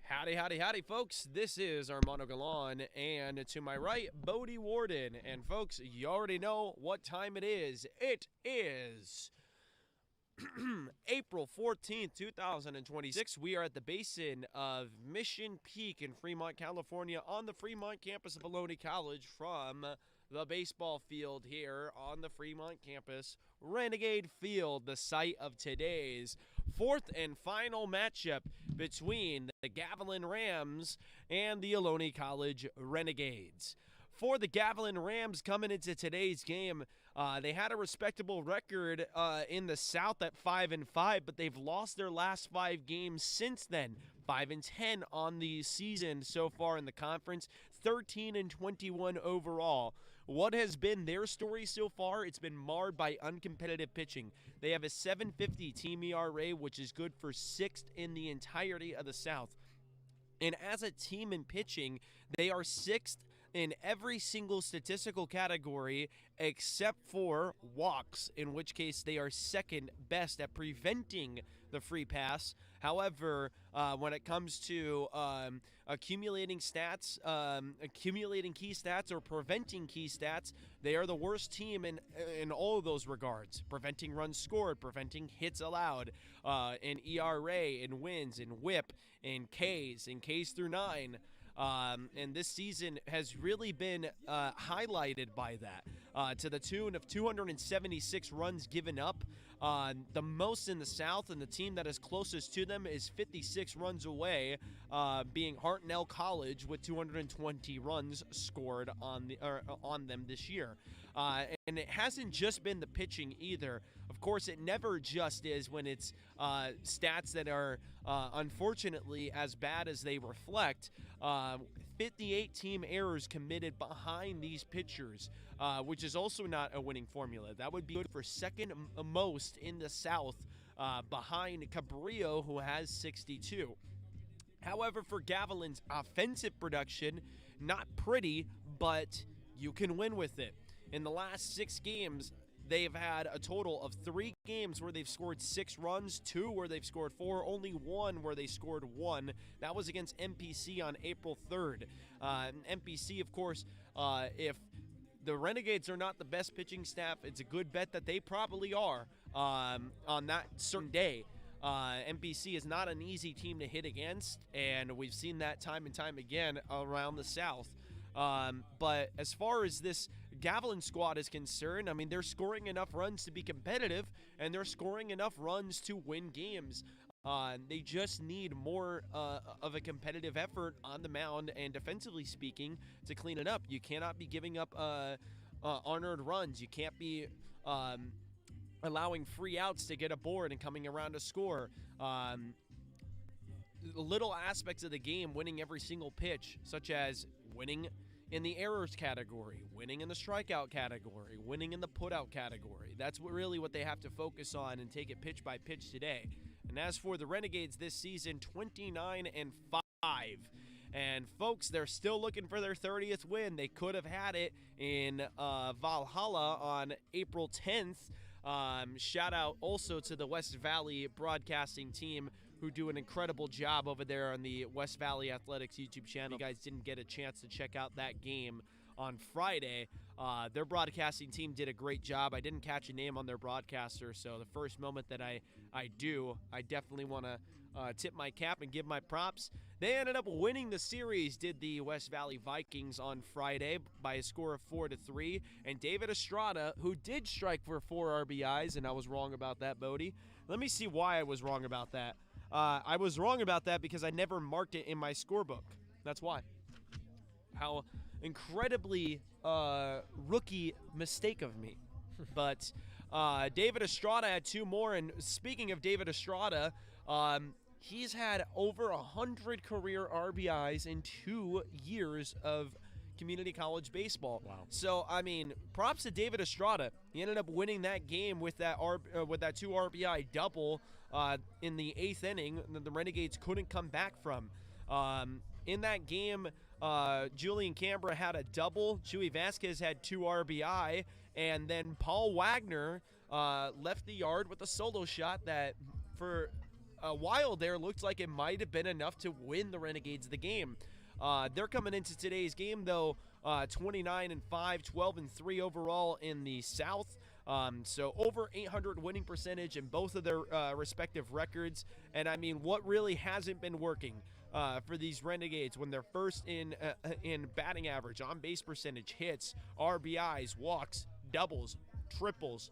Howdy, howdy, howdy, folks. This is Armando Gavilan, and to my right, Bodie Warden. And, folks, you already know what time it is. It is April 14th, 2026. We are at the basin of Mission Peak in Fremont, California, on the Fremont campus of Ohlone College from the baseball field here on the Fremont campus. Renegade Field, the site of today's fourth and final matchup between the Gavilan Rams and the Ohlone College Renegades. For the Gavilan Rams coming into today's game, they had a respectable record in the South at 5-5, but they've lost their last 5 games since then. 5-10 on the season so far in the conference, 13-21 overall. What has been their story so far? It's been marred by uncompetitive pitching. They have a 7.50 team ERA, which is good for 6th in the entirety of the South. And as a team in pitching, they are 6th in every single statistical category except for walks, in which case they are 2nd best at preventing the free pass. However, when it comes to accumulating stats, accumulating key stats or preventing key stats, they are the worst team in all of those regards. Preventing runs scored, preventing hits allowed, in ERA, in wins, in WHIP, in Ks through 9. And this season has really been highlighted by that, to the tune of 276 runs given up, the most in the South, and the team that is closest to them is 56 runs away, being Hartnell College with 220 runs scored on them this year. And it hasn't just been the pitching either. Of course, it never just is when it's stats that are unfortunately as bad as they reflect. 58 team errors committed behind these pitchers, which is also not a winning formula. That would be good for 2nd most in the South, behind Cabrillo, who has 62. However, for Gavilan's offensive production, not pretty, but you can win with it. In the last 6 games, they've had a total of 3 games where they've scored 6 runs, 2 where they've scored 4, only 1 where they scored 1. That was against MPC on April 3rd. MPC, of course, if the Renegades are not the best pitching staff, it's a good bet that they probably are on that certain day. MPC is not an easy team to hit against, and we've seen that time and time again around the South. But as far as this Gavilan squad is concerned, I mean, they're scoring enough runs to be competitive, and they're scoring enough runs to win games. They just need more of a competitive effort on the mound and defensively speaking to clean it up. You cannot be giving up unearned runs. You can't be allowing free outs to get a board and coming around to score. Little aspects of the game, winning every single pitch, such as winning in the errors category, winning in the strikeout category, winning in the putout category. That's really what they have to focus on and take it pitch by pitch today. And as for the Renegades this season, 29-5. And folks, they're still looking for their 30th win. They could have had it in Valhalla on April 10th. Shout out also to the West Valley broadcasting team, who do an incredible job over there on the West Valley Athletics YouTube channel. If you guys didn't get a chance to check out that game on Friday, their broadcasting team did a great job. I didn't catch a name on their broadcaster, so the first moment that I do, I definitely want to tip my cap and give my props. They ended up winning the series, did the West Valley Vikings on Friday by a score of 4-3. And David Estrada, who did strike for 4 RBIs, and I was wrong about that, Bodie. Let me see why I was wrong about that. I was wrong about that because I never marked it in my scorebook. That's why. How incredibly rookie mistake of me. But David Estrada had 2 more, and speaking of David Estrada, he's had over 100 career RBIs in 2 years of community college baseball. Wow. So, I mean, props to David Estrada. He ended up winning that game with that 2 RBI double in the 8th inning that the Renegades couldn't come back from. In that game, Julian Cambra had a double. Chewy Vasquez had 2 RBI. And then Paul Wagner left the yard with a solo shot that, for a while there looked like it might have been enough to win the Renegades the game. They're coming into today's game, though, 29-5, 12-3 overall in the South. So over 800 winning percentage in both of their respective records. And, I mean, what really hasn't been working for these Renegades when they're first in batting average, on-base percentage, hits, RBIs, walks, doubles, triples,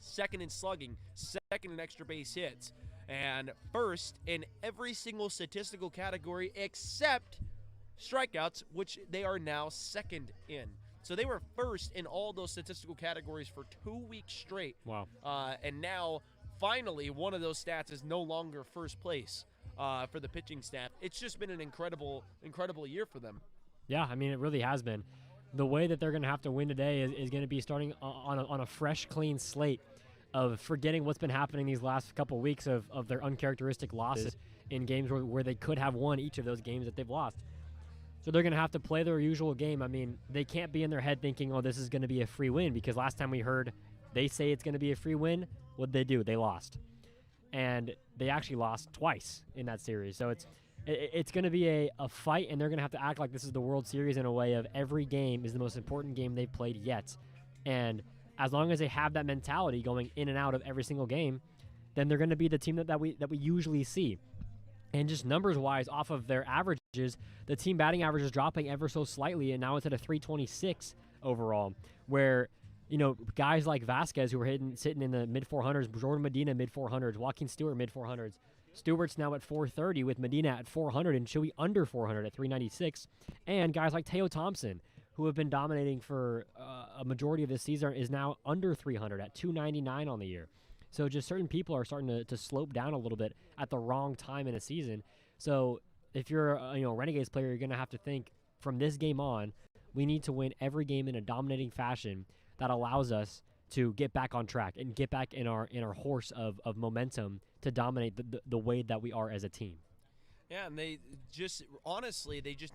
second in slugging, second in extra base hits, and first in every single statistical category except strikeouts, which they are now second in. So they were first in all those statistical categories for 2 weeks straight. Wow. And now, finally, one of those stats is no longer first place for the pitching staff. It's just been an incredible year for them. Yeah, I mean, it really has been. The way that they're going to have to win today is going to be starting on a fresh, clean slate of forgetting what's been happening these last couple of weeks of their uncharacteristic losses in games where they could have won each of those games that they've lost. So they're going to have to play their usual game. I mean, they can't be in their head thinking, oh, this is going to be a free win, because last time we heard they say it's going to be a free win, what'd they do? They lost. And they actually lost twice in that series. So it's going to be a fight, and they're going to have to act like this is the World Series in a way of every game is the most important game they've played yet. And as long as they have that mentality going in and out of every single game, then they're going to be the team that we usually see. And just numbers-wise, off of their averages, the team batting average is dropping ever so slightly, and now it's at a 326 overall, where, you know, guys like Vasquez, who are sitting in the mid-400s, Jordan Medina mid-400s, Joaquin Stewart mid-400s. Stewart's now at 430 with Medina at 400 and Chewy under 400 at 396. And guys like Teo Thompson, who have been dominating for a majority of this season, is now under 300 at 299 on the year. So just certain people are starting to slope down a little bit at the wrong time in a season. So if you're a Renegades player, you're going to have to think from this game on, we need to win every game in a dominating fashion that allows us to get back on track and get back in our horse of momentum to dominate the way that we are as a team. Yeah, and they just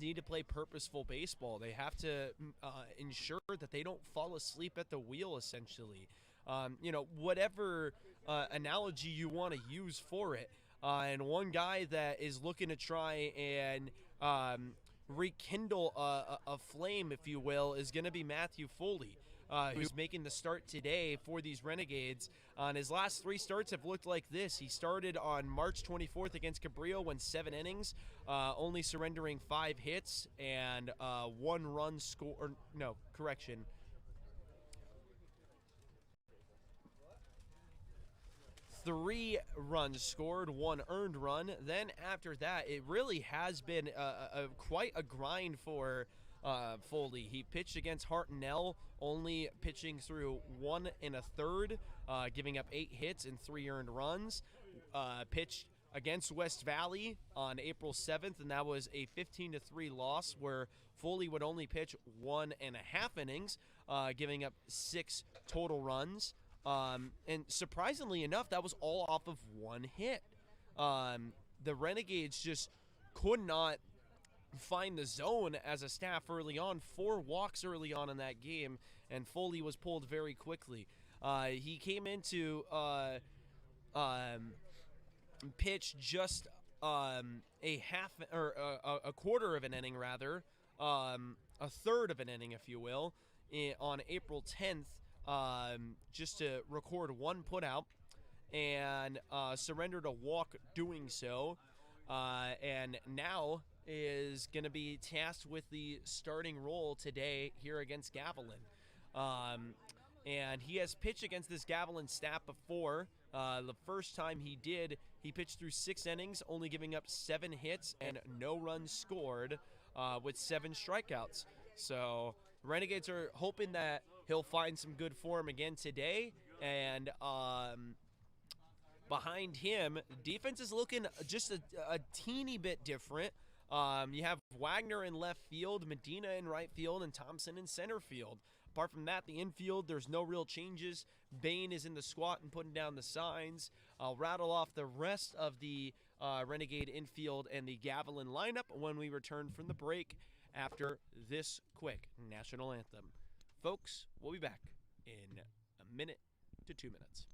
need to play purposeful baseball. They have to ensure that they don't fall asleep at the wheel, essentially. Whatever analogy you want to use for it. And one guy that is looking to try and rekindle a flame, if you will, is going to be Matthew Foley, who's making the start today for these Renegades. His last 3 starts have looked like this. He started on March 24th against Cabrillo, went 7 innings, only surrendering 5 hits and 1 run score. No, correction. 3 runs scored, 1 earned run. Then after that, it really has been quite a grind for Foley. He pitched against Hartnell, only pitching through 1 1/3, giving up 8 hits and 3 earned runs. Pitched against West Valley on April 7th, and that was a 15-3 loss where Foley would only pitch 1.5 innings, giving up 6 total runs. And surprisingly enough, that was all off of 1 hit. The Renegades just could not find the zone as a staff early on. 4 walks early on in that game, and Foley was pulled very quickly. He came into pitch just a quarter of an inning, rather, a third of an inning, if you will, on April 10th. Just to record 1 putout and surrendered a walk doing so, and now is going to be tasked with the starting role today here against Gavilan. And he has pitched against this Gavilan staff before. The first time he did, he pitched through 6 innings, only giving up 7 hits and no runs scored, with 7 strikeouts. So Renegades are hoping that he'll find some good form again today. And behind him, defense is looking just a teeny bit different. You have Wagner in left field, Medina in right field, and Thompson in center field. Apart from that, the infield, there's no real changes. Bain is in the squat and putting down the signs. I'll rattle off the rest of the Renegade infield and the Gavilan lineup when we return from the break after this quick national anthem. Folks, we'll be back in a minute to 2 minutes.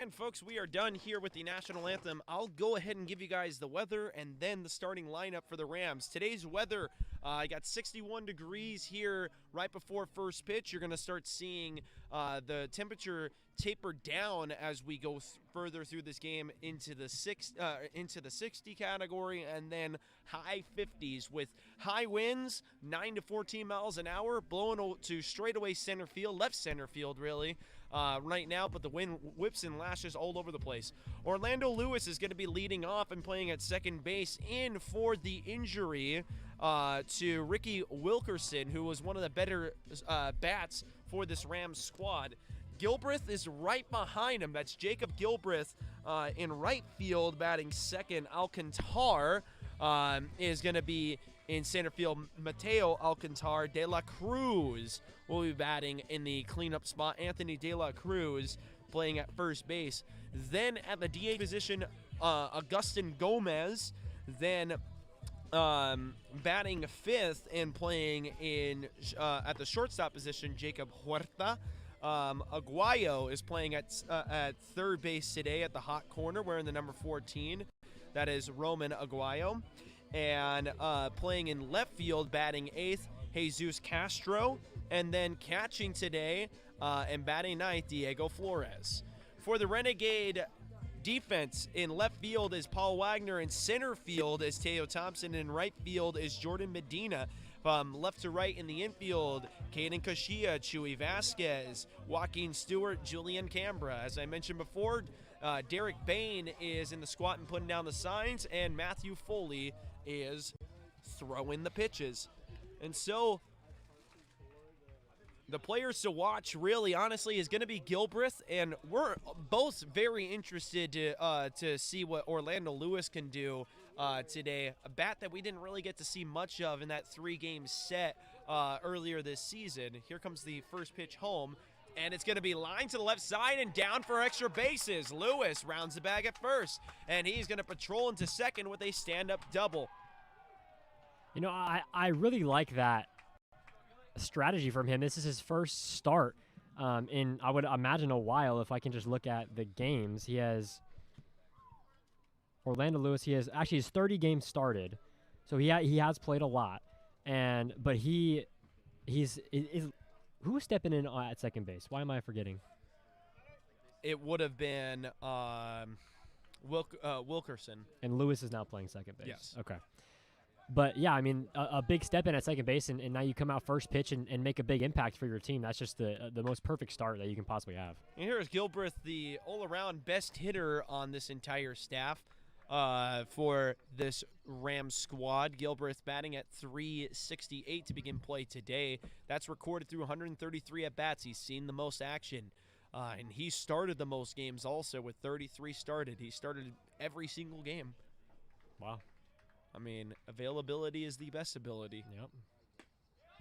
And folks, we are done here with the national anthem. I'll go ahead and give you guys the weather and then the starting lineup for the Rams. Today's weather, I got 61 degrees here right before first pitch. You're going to start seeing the temperature taper down as we go further through this game into the 60 category, and then high 50s with high winds, 9 to 14 miles an hour, blowing to straightaway center field, left center field really. Right now, but the wind whips and lashes all over the place. Orlando Lewis is going to be leading off and playing at second base in for the injury to Ricky Wilkerson, who was one of the better bats for this Rams squad. Gilbreth is right behind him. That's Jacob Gilbreth in right field batting second. Alcantar is going to be in center field. Mateo Alcantar. De La Cruz will be batting in the cleanup spot. Anthony De La Cruz playing at first base. Then at the DH position, Agustin Gomez. Then batting fifth and playing in at the shortstop position, Jacob Huerta. Aguayo is playing at third base today at the hot corner, wearing the number 14. That is Roman Aguayo. And playing in left field, batting eighth, Jesus Castro. And then catching today and batting ninth, Diego Flores. For the Renegade defense, in left field is Paul Wagner. In center field is Teo Thompson. In right field is Jordan Medina. From left to right in the infield, Caden Kashia, Chewy Vasquez, Joaquin Stewart, Julian Cambra. As I mentioned before, Derek Bain is in the squat and putting down the signs, and Matthew Foley is throwing the pitches. And so the players to watch, really, honestly, is going to be Gilbreth, and we're both very interested to see what Orlando Lewis can do today. A bat that we didn't really get to see much of in that 3-game set earlier this season. Here comes the first pitch home, and it's going to be lined to the left side and down for extra bases. Lewis rounds the bag at first, and he's going to patrol into second with a stand-up double. You know, I really like that strategy from him. This is his first start in, I would imagine, a while. If I can just look at the games, he has Orlando Lewis. He has actually his 30 games started, so he has played a lot. But he's who was stepping in at second base? Why am I forgetting? It would have been Wilkerson. And Lewis is now playing second base. Yes. Okay. But, yeah, I mean, a big step in at second base, and now you come out first pitch and make a big impact for your team. That's just the most perfect start that you can possibly have. And here is Gilbreth, the all-around best hitter on this entire staff for this Rams squad. Gilbreth batting at .368 to begin play today. That's recorded through 133 at-bats. He's seen the most action. And he started the most games also with 33 started. He started every single game. Wow. I mean, availability is the best ability. Yep.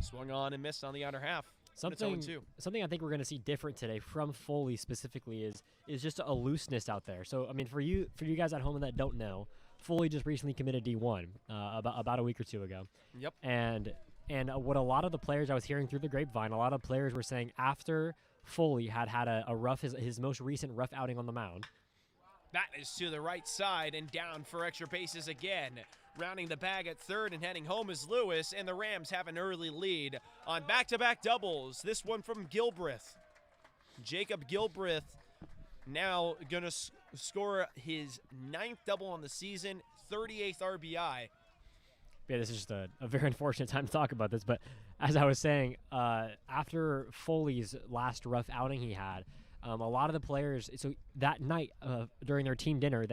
Swung on and missed on the outer half. Something I think we're going to see different today from Foley specifically is just a looseness out there. So, I mean, for you guys at home that don't know, Foley just recently committed D1 about a week or two ago. Yep. And what a lot of the players I was hearing through the grapevine, a lot of players were saying after Foley had a rough, his most recent rough outing on the mound. That is to the right side and down for extra bases again. Rounding the bag at third and heading home is Lewis, and the Rams have an early lead on back-to-back doubles. This one from Gilbreth. Jacob Gilbreth now going to score his 9th double on the season, 38th RBI. Yeah, this is just a very unfortunate time to talk about this, but as I was saying, after Foley's last rough outing he had, a lot of the players, so that night during their team dinner,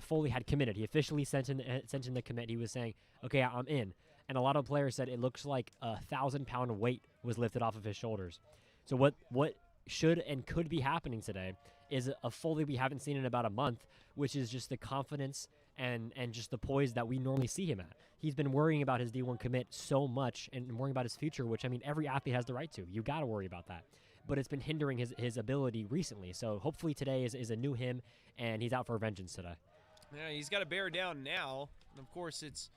Foley had committed. He officially sent in the commit. He was saying, okay, I'm in. And a lot of players said it looks like a 1,000-pound weight was lifted off of his shoulders. So what should and could be happening today is a Foley we haven't seen in about a month, which is just the confidence and just the poise that we normally see him at. He's been worrying about his D1 commit so much and worrying about his future, which, I mean, every athlete has the right to. You got to worry about that. But it's been hindering his ability recently. So hopefully today is a new him, and he's out for vengeance today. Yeah, he's got to bear down now. And of course, it's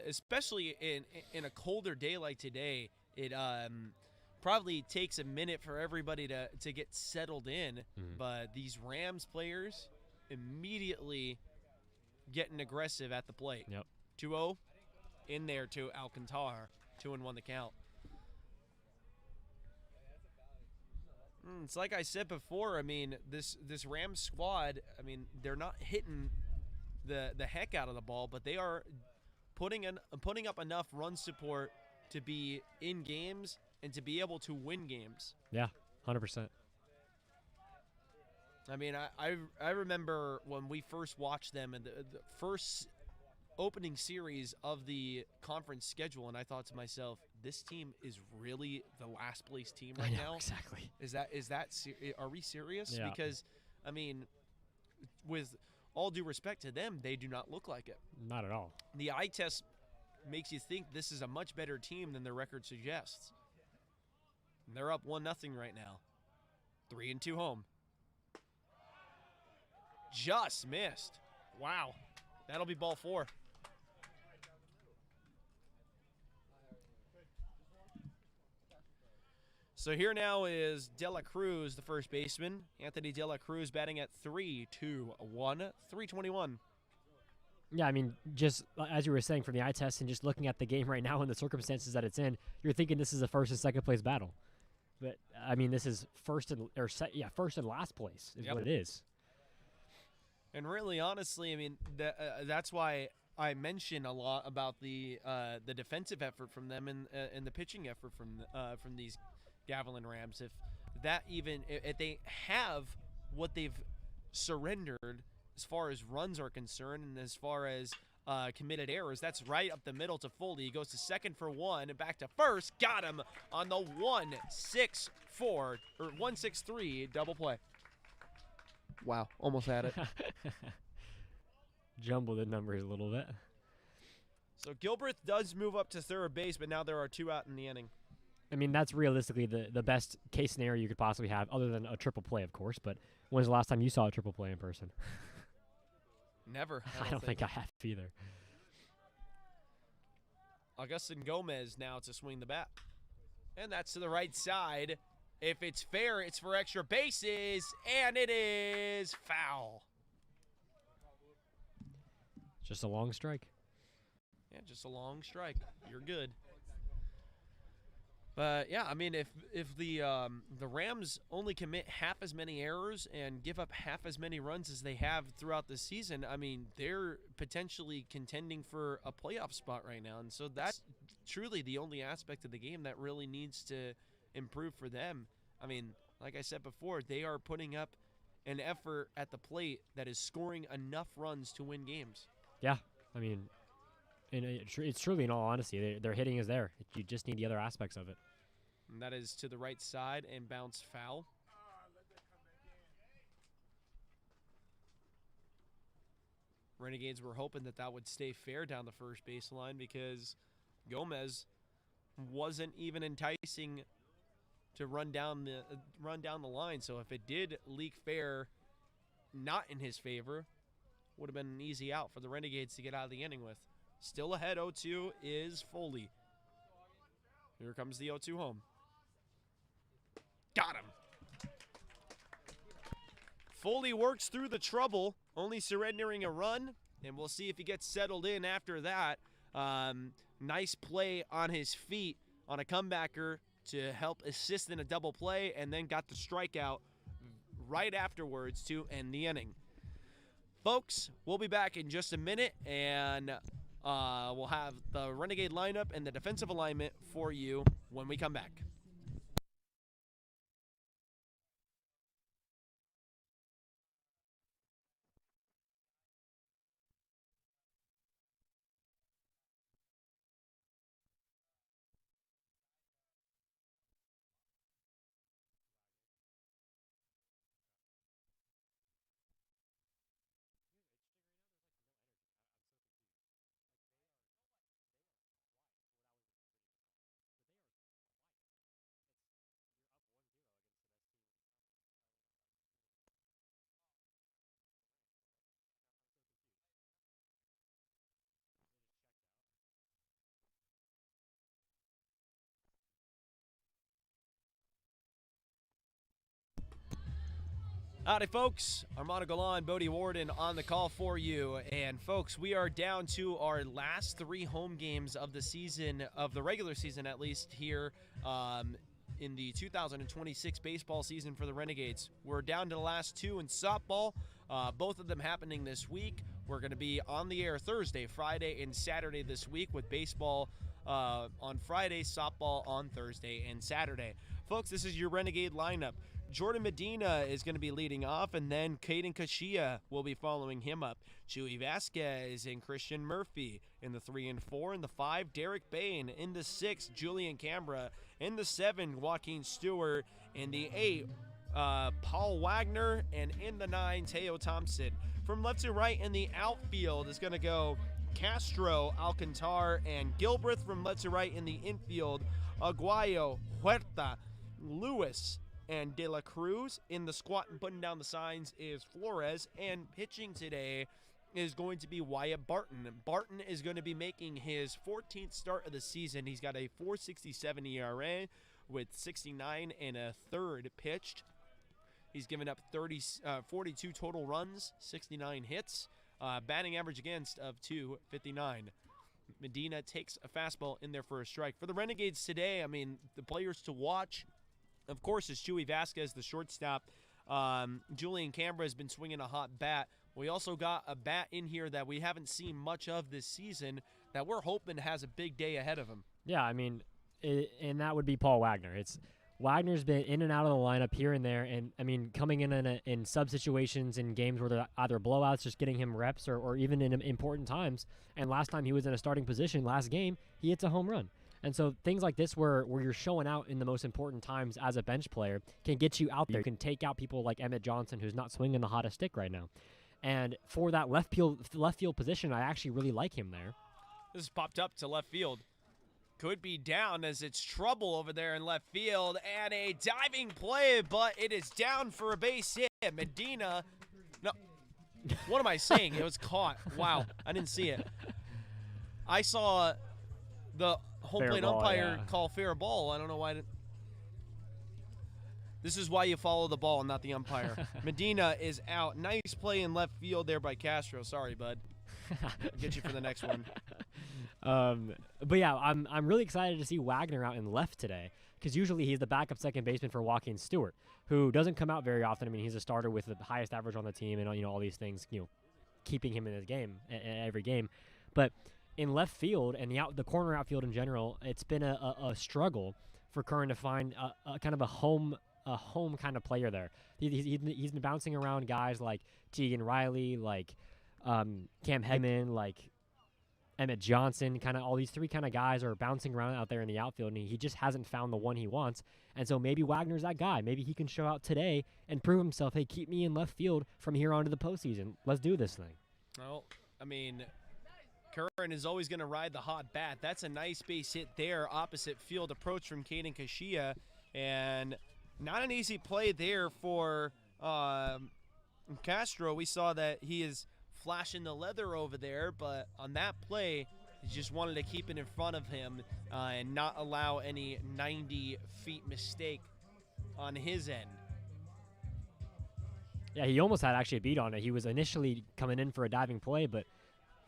especially in a colder day like today, it probably takes a minute for everybody to get settled in, Mhm. but these Rams players immediately getting aggressive at the plate. Yep. 2-0 in there to Alcantara. 2-1 the count. It's like I said before. I mean, this Rams squad. I mean, they're not hitting the heck out of the ball, but they are putting up enough run support to be in games and to be able to win games. Yeah, 100%. I mean, I remember when we first watched them in the first opening series of the conference schedule, and I thought to myself, this team is really the last place team right now. Exactly. Are we serious? Yeah. Because, I mean, with all due respect to them, they do not look like it. Not at all. The eye test makes you think this is a much better team than their record suggests. And they're up 1-0 right now. 3-2 home. Just missed. Wow. That'll be ball 4. So here now is De La Cruz, the first baseman. Anthony De La Cruz batting at 3-2-1, 321. Yeah, I mean, just as you were saying from the eye test and just looking at the game right now and the circumstances that it's in, you're thinking this is a first and second place battle. But I mean, this is first and last place is Yep. what it is. And really, honestly, I mean, that's why I mention a lot about the defensive effort from them and the pitching effort from these Gavilan Rams. If they have what they've surrendered as far as runs are concerned and as far as committed errors, that's right up the middle to Foley. He goes to second for 1 and back to first. Got him on the 1-6-3 double play. Wow, almost had it. Jumble the numbers a little bit. So Gilbreth does move up to third base, but now there are 2 out in the inning. I mean, that's realistically the best case scenario you could possibly have, other than a triple play, of course. But when's the last time you saw a triple play in person? Never. I don't think I have either. Augustin Gomez now to swing the bat. And that's to the right side. If it's fair, it's for extra bases, and it is foul. Just a long strike. Yeah, just a long strike. You're good. But yeah, I mean, if the Rams only commit half as many errors and give up half as many runs as they have throughout the season, I mean, they're potentially contending for a playoff spot right now. And so that's truly the only aspect of the game that really needs to improve for them. I mean, like I said before, they are putting up an effort at the plate that is scoring enough runs to win games. Yeah, I mean, and it's truly, in all honesty, their hitting is there. You just need the other aspects of it. And that is to the right side and bounce foul. Renegades were hoping that would stay fair down the first baseline because Gomez wasn't even enticing to run down the line. So if it did leak fair, not in his favor, would have been an easy out for the Renegades to get out of the inning with. Still ahead 0-2 is Foley. Here comes the 0-2 home. Got him. Foley works through the trouble, only surrendering a run, and we'll see if he gets settled in after that. Nice play on his feet on a comebacker to help assist in a double play, and then got the strikeout right afterwards to end the inning. Folks, we'll be back in just a minute, and we'll have the Renegade lineup and the defensive alignment for you when we come back. Howdy, folks. Armando Gavilan, Bodie Warden on the call for you. And, folks, we are down to our last 3 home games of the season, of the regular season at least, here in the 2026 baseball season for the Renegades. We're down to the last 2 in softball, both of them happening this week. We're going to be on the air Thursday, Friday, and Saturday this week with baseball on Friday, softball on Thursday and Saturday. Folks, this is your Renegade lineup. Jordan Medina is going to be leading off, and then Caden Kashia will be following him up. Chewy Vasquez and Christian Murphy in the 3 and 4. In the 5, Derek Bain. In the 6, Julian Cambra. In the 7, Joaquin Stewart. In the 8, Paul Wagner. And in the 9, Teo Thompson. From left to right in the outfield is going to go Castro, Alcantar, and Gilbreth. From left to right in the infield, Aguayo, Huerta, Lewis, and De La Cruz. In the squat and putting down the signs is Flores, and pitching today is going to be Wyatt Barton. Barton is going to be making his 14th start of the season. He's got a 4.67 ERA with 69 and a third pitched. He's given up 42 total runs, 69 hits, batting average against of 259. Medina takes a fastball in there for a strike. For the Renegades today, I mean, the players to watch, of course, is Chewy Vasquez, the shortstop. Julian Cambra has been swinging a hot bat. We also got a bat in here that we haven't seen much of this season that we're hoping has a big day ahead of him. Yeah, I mean, and that would be Paul Wagner. Wagner's been in and out of the lineup here and there, and I mean, coming in sub situations in games where they're either blowouts, just getting him reps, or even in important times. And last time he was in a starting position, last game, he hits a home run. And so things like this where you're showing out in the most important times as a bench player can get you out there. You can take out people like Emmett Johnson, who's not swinging the hottest stick right now. And for that left field position, I actually really like him there. This is popped up to left field. Could be down as it's trouble over there in left field. And a diving play, but it is down for a base hit. Medina. No. What am I saying? It was caught. Wow. I didn't see it. I saw the home plate umpire call fair ball. I don't know why. This is why you follow the ball, not the umpire. Medina is out. Nice play in left field there by Castro. Sorry, bud. I'll get you for the next one. But yeah, I'm really excited to see Wagner out in left today, because usually he's the backup second baseman for Joaquin Stewart, who doesn't come out very often. I mean, he's a starter with the highest average on the team, and all these things, keeping him in his game every game. But in left field and the corner outfield in general, it's been a struggle for Curran to find a kind of a home kind of player there. He's been bouncing around guys like Tegan Riley, like Cam Hedman, like Emmett Johnson, kind of all these 3 kind of guys are bouncing around out there in the outfield, and he just hasn't found the one he wants. And so maybe Wagner's that guy. Maybe he can show out today and prove himself. Hey, keep me in left field from here on to the postseason. Let's do this thing. Well, I mean, Curran is always going to ride the hot bat. That's a nice base hit there. Opposite field approach from Caden Kashia. And not an easy play there for Castro. We saw that he is flashing the leather over there, but on that play, he just wanted to keep it in front of him and not allow any 90-feet mistake on his end. Yeah, he almost had actually a beat on it. He was initially coming in for a diving play, but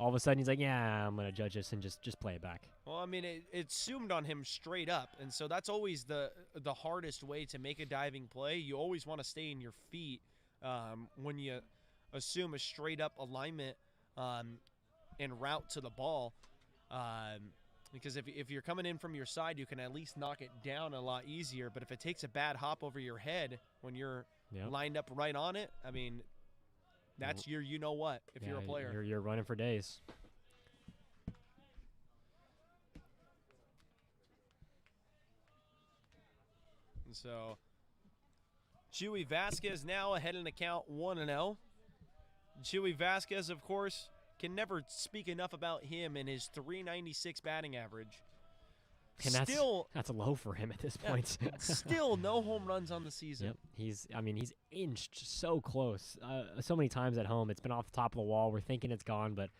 all of a sudden he's like, yeah, I'm going to judge this and just play it back. Well, I mean, it zoomed on him straight up, and so that's always the hardest way to make a diving play. You always want to stay in your feet when you assume a straight-up alignment and route to the ball, because if you're coming in from your side, you can at least knock it down a lot easier. But if it takes a bad hop over your head when you're lined up right on it, I mean, that's your you-know-what if you're a player. You're running for days. And so Chewy Vasquez now ahead in the count 1-0. Chewy Vasquez, of course, can never speak enough about him and his .396 batting average. And that's low for him at this point. Still no home runs on the season. Yep. He's inched so close. So many times at home, it's been off the top of the wall. We're thinking it's gone, but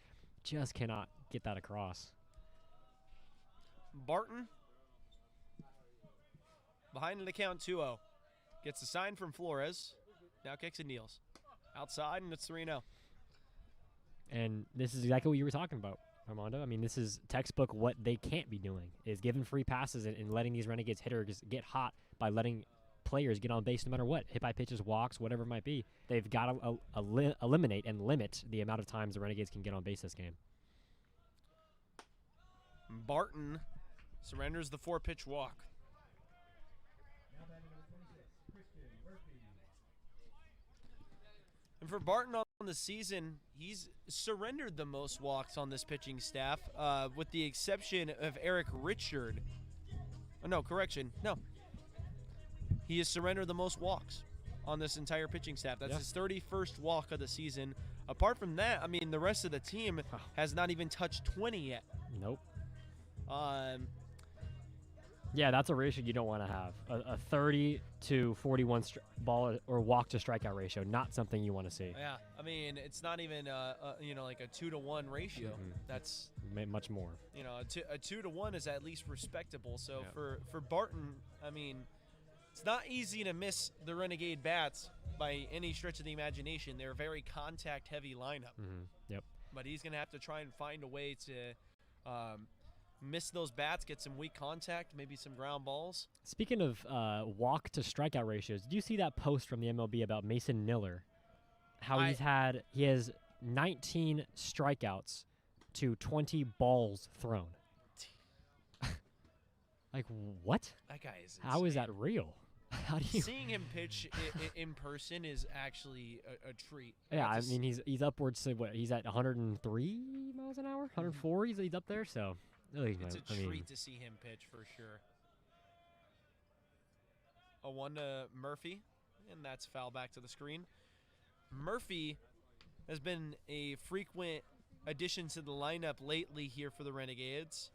just cannot get that across. Barton behind in the count 2-0. Gets a sign from Flores. Now kicks and kneels. Outside, and it's 3-0. And this is exactly what you were talking about, Armando. I mean, this is textbook what they can't be doing, is giving free passes and letting these Renegades hitters get hot by letting players get on base no matter what. Hit by pitches, walks, whatever it might be. They've got to eliminate and limit the amount of times the Renegades can get on base this game. Barton surrenders the 4-pitch walk. And for Barton on the season, he's surrendered the most walks on this pitching staff, with the exception of Eric Richard. Oh, no, correction. No. He has surrendered the most walks on this entire pitching staff. That's his 31st walk of the season. Apart from that, I mean, the rest of the team has not even touched 20 yet. Nope. Yeah, that's a ratio you don't want to have. A 30 to 41 ball or walk to strikeout ratio, not something you want to see. Yeah, I mean, it's not even like a 2-to-1 ratio. That's much more. A 2-to-1 is at least respectable. So for Barton, I mean, it's not easy to miss the Renegade bats by any stretch of the imagination. They're a very contact-heavy lineup. Yep. But he's going to have to try and find a way to miss those bats, get some weak contact, maybe some ground balls. Speaking of walk to strikeout ratios, did you see that post from the MLB about Mason Miller? How he has 19 strikeouts to 20 balls thrown. Like, what? That guy is insane. How is that real? How do you Seeing him pitch in person is actually a treat. Yeah, I mean, he's upwards to what? He's at 103 miles an hour, 104. He's up there, so it's a treat to see him pitch for sure. A 1 to Murphy, and that's foul back to the screen. Murphy has been a frequent addition to the lineup lately here for the Renegades.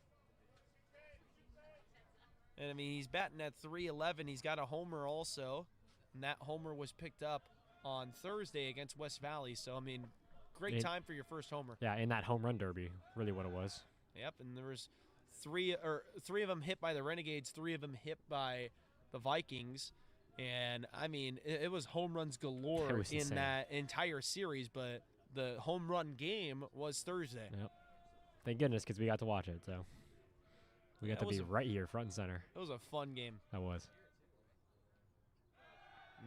And, I mean, he's batting at .311. He's got a homer also, and that homer was picked up on Thursday against West Valley. So, I mean, great time for your first homer. Yeah, in that home run derby, really what it was. Yep, and there was three of them hit by the Renegades, 3 of them hit by the Vikings. And, I mean, it was home runs galore in that entire series, but the home run game was Thursday. Yep. Thank goodness, because we got to watch it, so. We got to be right here, front and center. It was a fun game. That was.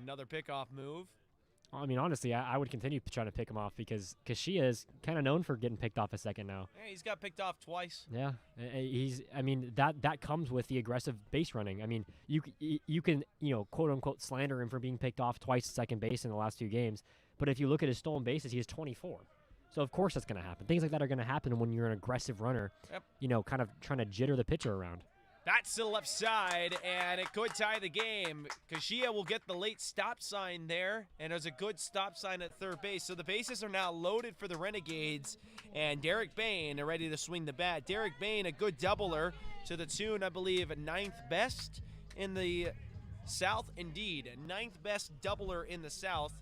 Another pickoff move. I mean, honestly, I would continue trying to pick him off because Kashia is kind of known for getting picked off a second now. Yeah, he's got picked off twice. Yeah, I mean, that comes with the aggressive base running. I mean, you can quote unquote slander him for being picked off twice at second base in the last 2 games, but if you look at his stolen bases, he has 24. So, of course, that's going to happen. Things like that are going to happen when you're an aggressive runner, kind of trying to jitter the pitcher around. That's to the left side, and it could tie the game. Kashia will get the late stop sign there, and there's a good stop sign at third base. So the bases are now loaded for the Renegades, and Derek Bain are ready to swing the bat. Derek Bain, a good doubler to the tune, I believe, 9th best in the South. Indeed, 9th best doubler in the South.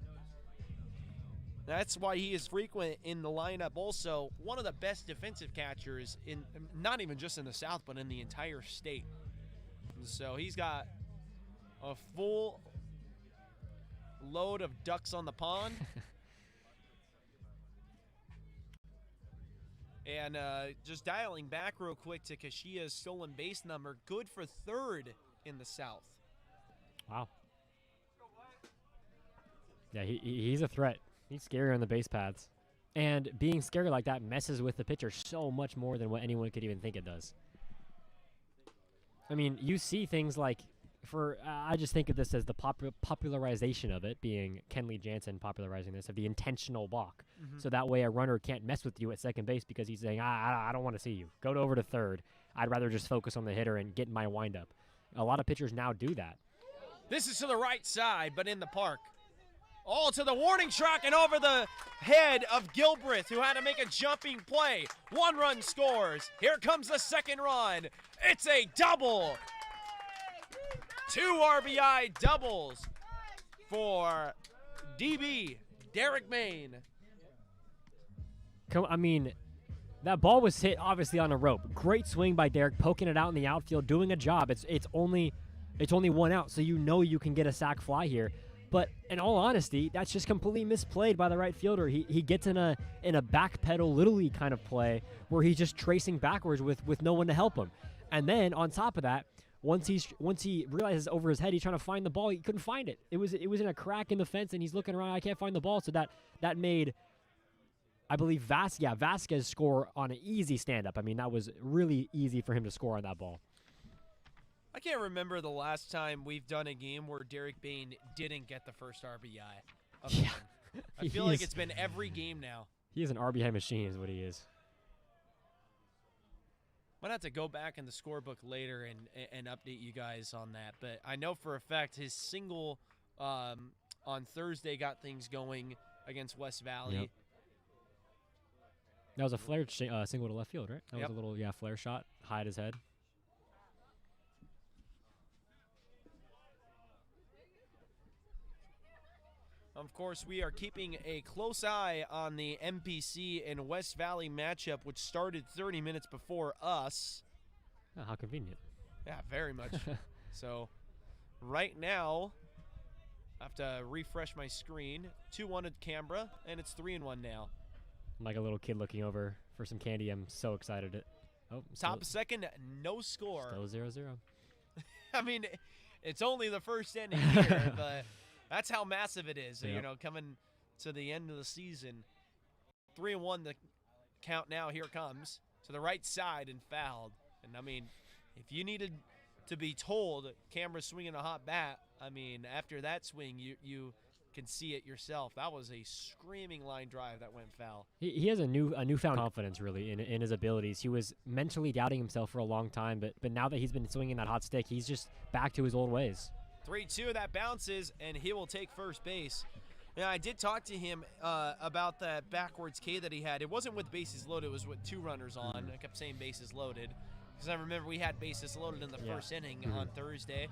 That's why he is frequent in the lineup. Also, one of the best defensive catchers in not even just in the South, but in the entire state. So he's got a full load of ducks on the pond. And just dialing back real quick to Kashia's stolen base number, good for 3rd in the South. Wow. Yeah, he's a threat. He's scary on the base paths. And being scary like that messes with the pitcher so much more than what anyone could even think it does. I mean, you see things like, I just think of this as the popularization of it, being Kenley Jansen popularizing this, of the intentional walk. So that way a runner can't mess with you at second base because he's saying, I don't want to see you. Go over to 3rd. I'd rather just focus on the hitter and get my windup. A lot of pitchers now do that. This is to the right side, but in the park. All to the warning track and over the head of Gilbreth, who had to make a jumping play. 1 run scores. Here comes the 2nd run. It's a double. 2 RBI doubles for DB Derek Bain. I mean, that ball was hit obviously on a rope. Great swing by Derek, poking it out in the outfield, doing a job. It's only 1 out, so you can get a sac fly here. But in all honesty, that's just completely misplayed by the right fielder. He gets in a backpedal Little League kind of play where he's just tracing backwards with no one to help him. And then on top of that, once he realizes over his head he's trying to find the ball, he couldn't find it. It was in a crack in the fence, and he's looking around. I can't find the ball. So that made, I believe, Vasquez score on an easy stand-up. I mean, that was really easy for him to score on that ball. I can't remember the last time we've done a game where Derek Bain didn't get the first RBI of the Yeah. game. I feel like it's been every game now. He is an RBI machine is what he is. Might have to go back in the scorebook later and update you guys on that. But I know for a fact his single on Thursday got things going against West Valley. Yep. That was a flare single to left field, right? That was a little, flare shot, hide his head. Of course, we are keeping a close eye on the MPC and West Valley matchup, which started 30 minutes before us. Oh, how convenient. Yeah, very much. So, right now, I have to refresh my screen. 2-1 at Canberra, and it's 3-1 now. I'm like a little kid looking over for some candy. I'm so excited. Top second, no score. Still 0-0. I mean, it's only the first inning here, but that's how massive it is. Yep. You know, coming to the end of the season. 3-1 the count now. Here it comes to the right side and fouled. And, I mean, if you needed to be told Canberra's swinging a hot bat, I mean, after that swing, you can see it yourself. That was a screaming line drive that went foul. He has a newfound confidence, really, in his abilities. He was mentally doubting himself for a long time, but now that he's been swinging that hot stick, he's just back to his old ways. 3-2, that bounces, and he will take first base. Yeah, I did talk to him about that backwards K that he had. It wasn't with bases loaded. It was with 2 runners on. I kept saying bases loaded because I remember we had bases loaded in the first inning on Thursday.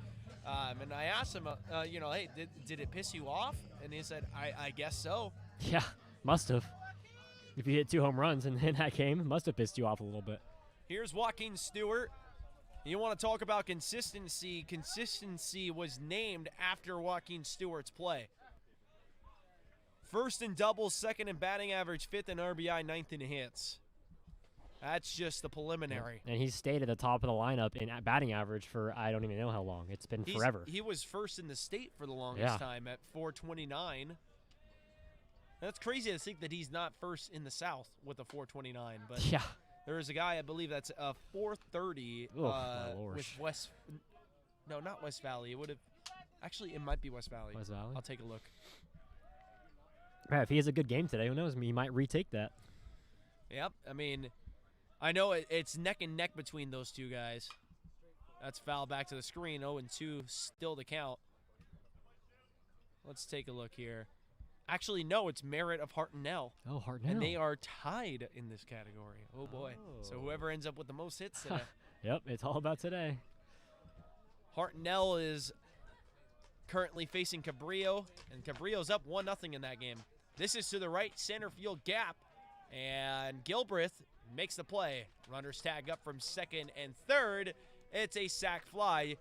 And I asked him, hey, did it piss you off? And he said, I guess so. Yeah, must have. If you hit 2 home runs in that game, it must have pissed you off a little bit. Here's Joaquin Stewart. You want to talk about consistency. Consistency was named after Joaquin Stewart's play. First in doubles, second in batting average, fifth in RBI, ninth in hits. That's just the preliminary. And he's stayed at the top of the lineup in batting average for I don't even know how long. It's been forever. He was first in the state for the longest time at 429. That's crazy to think that he's not first in the South with a 429. But yeah. There is a guy, I believe, that's a 430 with West. No, not West Valley. It would have. Actually, it might be West Valley. West Valley? I'll take a look. Yeah, if he has a good game today, who knows? He might retake that. Yep. I mean, I know it's neck and neck between those two guys. That's foul back to the screen. 0-2 still to count. Let's take a look here. Actually, no, it's Merritt of Hartnell. Oh, Hartnell. And they are tied in this category. Oh, boy. So whoever ends up with the most hits today. Yep, it's all about today. Hartnell is currently facing Cabrillo, and Cabrillo's up 1-0 in that game. This is to the right center field gap, and Gilbreth makes the play. Runners tag up from second and third. It's a sac fly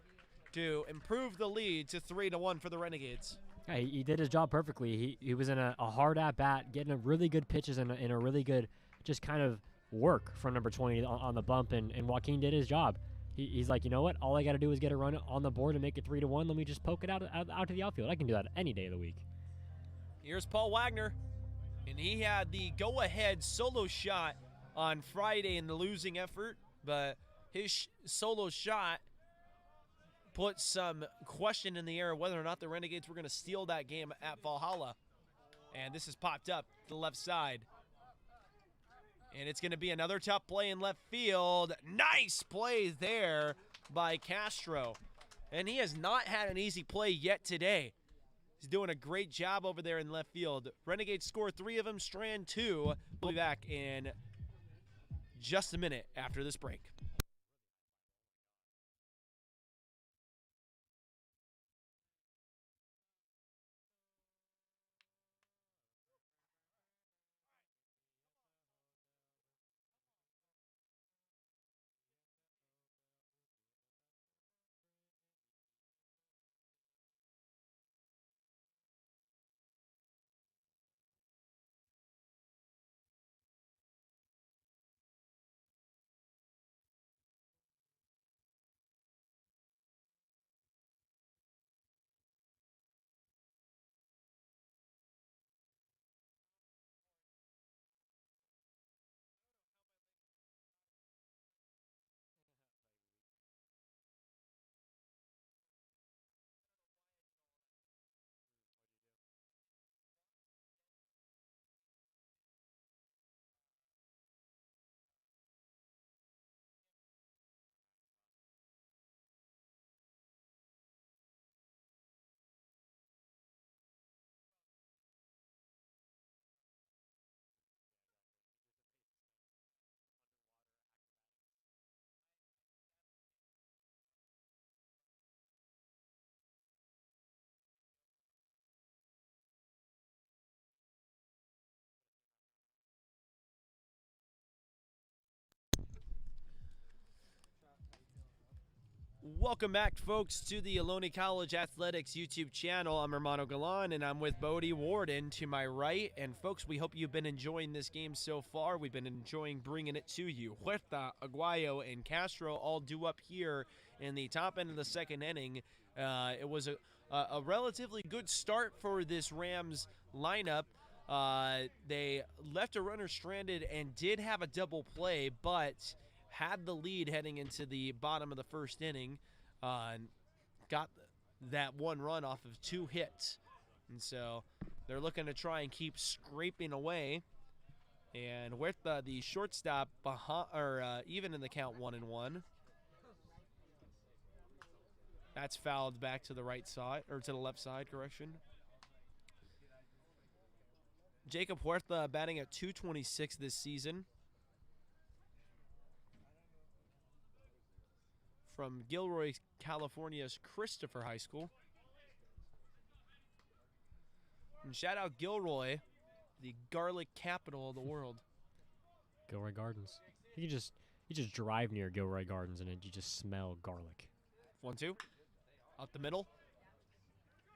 to improve the lead to 3-1 for the Renegades. Yeah, he did his job perfectly. He was in a hard at-bat, getting a really good pitches and a really good just kind of work from number 20 on the bump, and Joaquin did his job. He's like, you know what? All I got to do is get a run on the board and make it 3-1. Let me just poke it out to the outfield. I can do that any day of the week. Here's Paul Wagner, and he had the go-ahead solo shot on Friday in the losing effort, but his solo shot put some question in the air whether or not the Renegades were going to steal that game at Valhalla. And this has popped up to the left side. And it's going to be another tough play in left field. Nice play there by Castro. And he has not had an easy play yet today. He's doing a great job over there in left field. Renegades score 3 of them, Strand 2. We'll be back in just a minute after this break. Welcome back, folks, to the Ohlone College Athletics YouTube channel. I'm Hermano Gavilan, and I'm with Bodie Warden to my right. And, folks, we hope you've been enjoying this game so far. We've been enjoying bringing it to you. Huerta, Aguayo, and Castro all due up here in the top end of the second inning. It was a relatively good start for this Rams lineup. They left a runner stranded and did have a double play, but had the lead heading into the bottom of the first inning, and got that one run off of two hits. And so they're looking to try and keep scraping away. And with the shortstop even in the count 1-1. That's fouled back to the right side, or to the left side, correction. Jacob Huerta batting at .226 this season. From Gilroy, California's Christopher High School. And shout out Gilroy, the garlic capital of the world. Gilroy Gardens. You just drive near Gilroy Gardens and you just smell garlic. 1-2. Up the middle.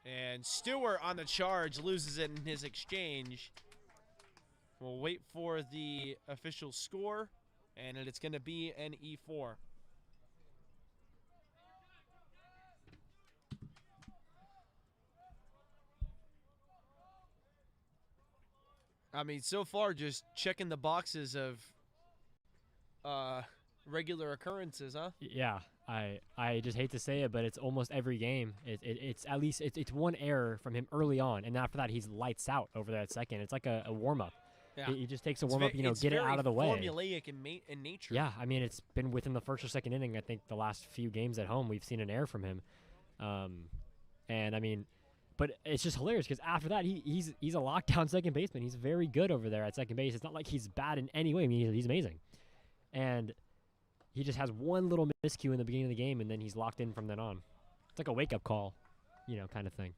And Stewart on the charge loses it in his exchange. We'll wait for the official score, and it's going to be an E4. I mean, so far, just checking the boxes of regular occurrences, huh? Yeah, I just hate to say it, but it's almost every game. It's at least it's one error from him early on, and after that he's lights out over there at second. It's like a warm up. Yeah. He just takes a warm up, get it out of the way. Formulaic in nature. Yeah, I mean it's been within the first or second inning. I think the last few games at home we've seen an error from him, and I mean. But it's just hilarious because after that, he's a lockdown second baseman. He's very good over there at second base. It's not like he's bad in any way. I mean, he's amazing. And he just has one little miscue in the beginning of the game, and then he's locked in from then on. It's like a wake-up call, kind of thing.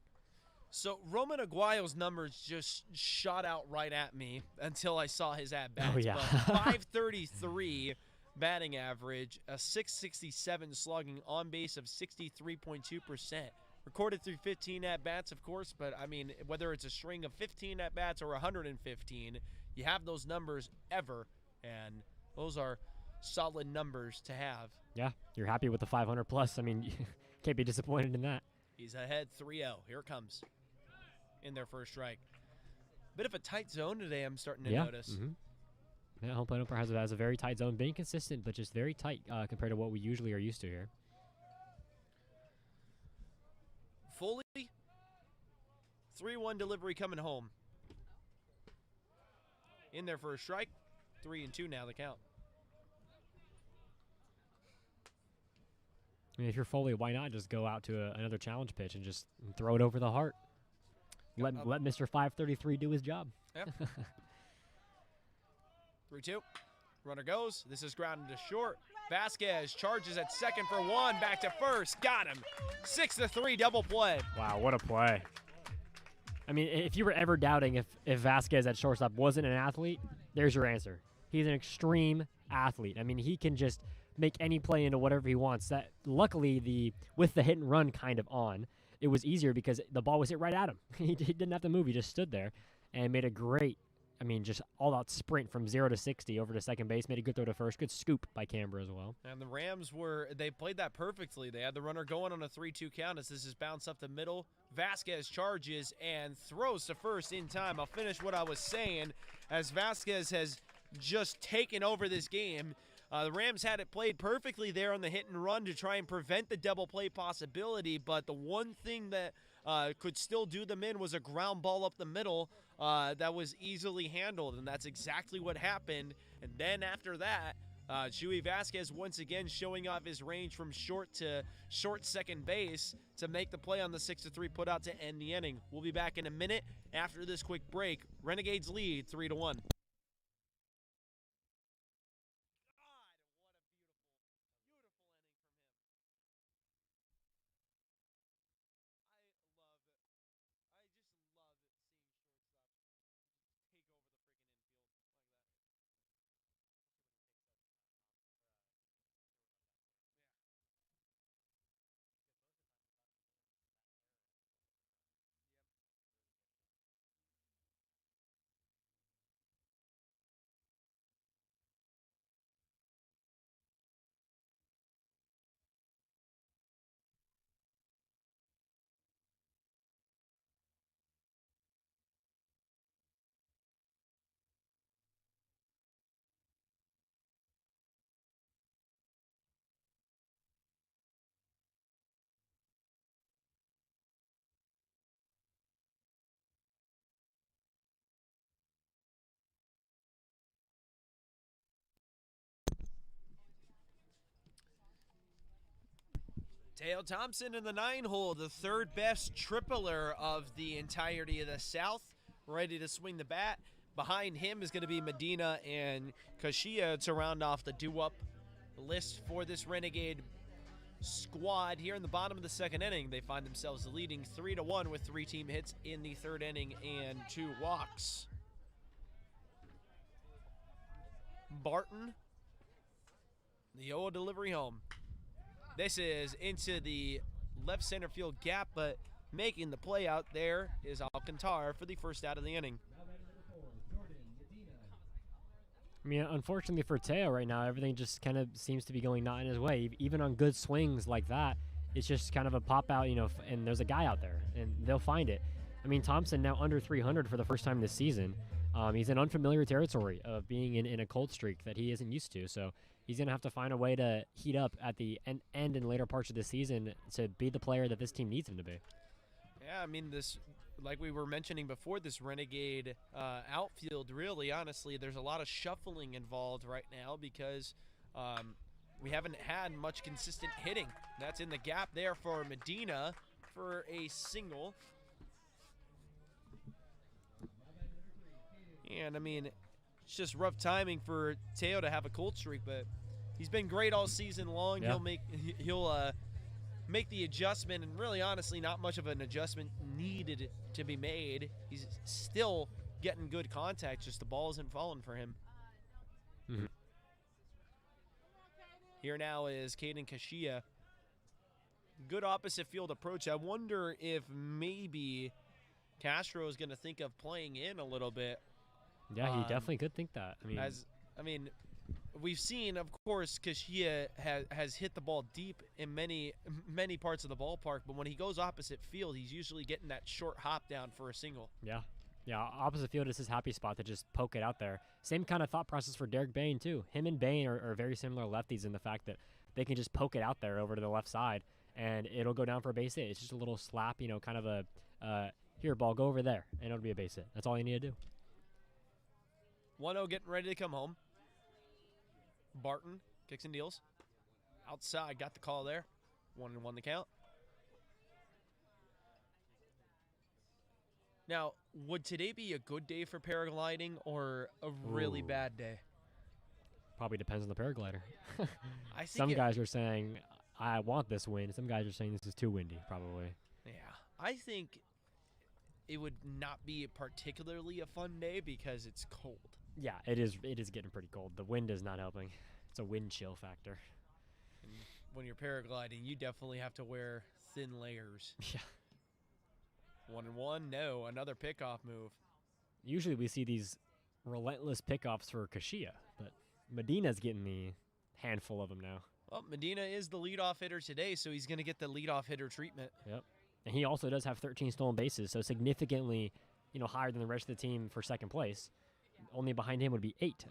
So Roman Aguayo's numbers just shot out right at me until I saw his at-bats. Oh, yeah. But 533 batting average, a 667 slugging, on base of 63.2%. Recorded through 15 at-bats, of course, but, I mean, whether it's a string of 15 at-bats or 115, you have those numbers ever, and those are solid numbers to have. Yeah, you're happy with the 500-plus. I mean, you can't be disappointed in that. He's ahead 3-0. Here it comes in their first strike. Bit of a tight zone today, I'm starting to notice. Mm-hmm. Yeah, home plate umpire has a very tight zone, being consistent, but just very tight compared to what we usually are used to here. Fully 3-1 delivery coming home. In there for a strike. 3-2 now the count. I mean, if you're Foley, why not just go out to another challenge pitch and just throw it over the heart? Let Mr. 533 do his job. Yep. 3-2. Runner goes. This is grounded to short. Vasquez charges at second for one. Back to first. Got him. 6-3 double play. Wow, what a play. I mean, if you were ever doubting if Vasquez at shortstop wasn't an athlete, there's your answer. He's an extreme athlete. I mean, he can just make any play into whatever he wants. That luckily, with the hit and run kind of on, it was easier because the ball was hit right at him. He didn't have to move. He just stood there and made a great, just all-out sprint from 0 to 60 over to second base. Made a good throw to first. Good scoop by Canberra as well. And the Rams they played that perfectly. They had the runner going on a 3-2 count as this is bounced up the middle. Vasquez charges and throws to first in time. I'll finish what I was saying as Vasquez has just taken over this game. The Rams had it played perfectly there on the hit and run to try and prevent the double play possibility, but the one thing that could still do them in was a ground ball up the middle that was easily handled, and that's exactly what happened. And then after that, Chuy Vasquez once again showing off his range from short to short second base to make the play on the 6-3 put out to end the inning. We'll be back in a minute after this quick break. Renegades lead 3-1. Teo Thompson in the 9-hole, the third best tripler of the entirety of the South, ready to swing the bat. Behind him is going to be Medina and Kashia to round off the due-up list for this Renegade squad. Here in the bottom of the second inning, they find themselves leading 3-1 with 3 team hits in the third inning and 2 walks. Barton, the old delivery home. This is into the left center field gap, but making the play out there is Alcantara for the first out of the inning. I mean, unfortunately for Teo right now, everything just kind of seems to be going not in his way. Even on good swings like that, it's just kind of a pop out, and there's a guy out there, and they'll find it. I mean, Thompson now under 300 for the first time this season. He's in unfamiliar territory of being in a cold streak that he isn't used to, so he's going to have to find a way to heat up at the end and later parts of the season to be the player that this team needs him to be. Yeah, I mean, this, like we were mentioning before, this Renegade outfield, really, honestly, there's a lot of shuffling involved right now because we haven't had much consistent hitting. That's in the gap there for Medina for a single. And, I mean, it's just rough timing for Teo to have a cold streak, but he's been great all season long. Yeah. He'll make the adjustment, and really, honestly, not much of an adjustment needed to be made. He's still getting good contact, just the ball isn't falling for him. Mm-hmm. Here now is Caden Kashia. Good opposite field approach. I wonder if maybe Castro is going to think of playing in a little bit. Yeah, he definitely could think that. I mean, we've seen, of course, Kashia has hit the ball deep in many parts of the ballpark, but when he goes opposite field, he's usually getting that short hop down for a single. Yeah, opposite field is his happy spot to just poke it out there. Same kind of thought process for Derek Bain, too. Him and Bain are very similar lefties in the fact that they can just poke it out there over to the left side, and it'll go down for a base hit. It's just a little slap, kind of a, here, ball, go over there, and it'll be a base hit. That's all you need to do. 1-0 getting ready to come home. Barton kicks and deals. Outside, got the call there. 1-1 the count. Now, would today be a good day for paragliding or a really bad day? Probably depends on the paraglider. I think Some guys are saying, I want this wind. Some guys are saying this is too windy, probably. Yeah, I think it would not be particularly a fun day because it's cold. Yeah, it is getting pretty cold. The wind is not helping. It's a wind chill factor. And when you're paragliding, you definitely have to wear thin layers. Yeah. 1-1, no, another pickoff move. Usually we see these relentless pickoffs for Kashia, but Medina's getting the handful of them now. Well, Medina is the leadoff hitter today, so he's going to get the leadoff hitter treatment. Yep. And he also does have 13 stolen bases, so significantly, higher than the rest of the team for second place. Only behind him would be 8.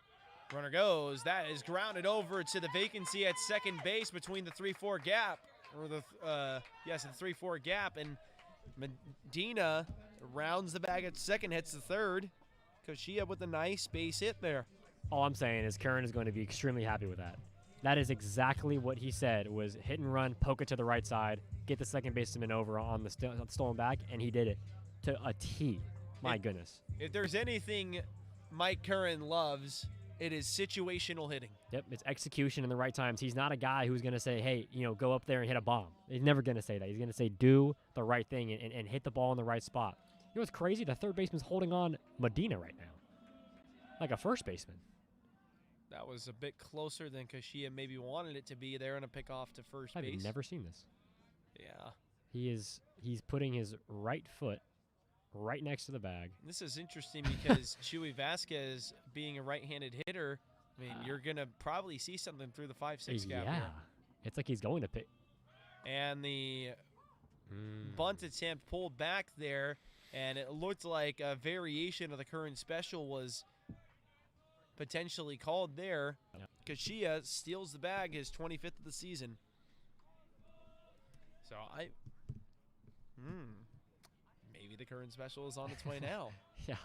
Runner goes. That is grounded over to the vacancy at second base between the 3-4 gap. Or the 3-4 gap. And Medina rounds the bag at second, hits the third. Kashia with a nice base hit there. All I'm saying is Curran is going to be extremely happy with that. That is exactly what he said, was hit and run, poke it to the right side, get the second baseman over on the stolen bag, and he did it to a T. My goodness. If there's anything Mike Curran loves, it is situational hitting. Yep, it's execution in the right times. He's not a guy who's going to say, hey, go up there and hit a bomb. He's never going to say that. He's going to say, do the right thing and hit the ball in the right spot. You know what's crazy? The third baseman's holding on Medina right now, like a first baseman. That was a bit closer than Kashia maybe wanted it to be there in a pickoff to first base. I've never seen this. Yeah. He's putting his right foot right next to the bag. This is interesting because Chuy Vasquez being a right-handed hitter, I mean, you're going to probably see something through the 5-6 gap. Yeah. Here. It's like he's going to pick. And the bunt attempt pulled back there, and it looked like a variation of the current special was potentially called there. Yeah. Kashia steals the bag, his 25th of the season. So maybe the current special is on its way now. Yeah.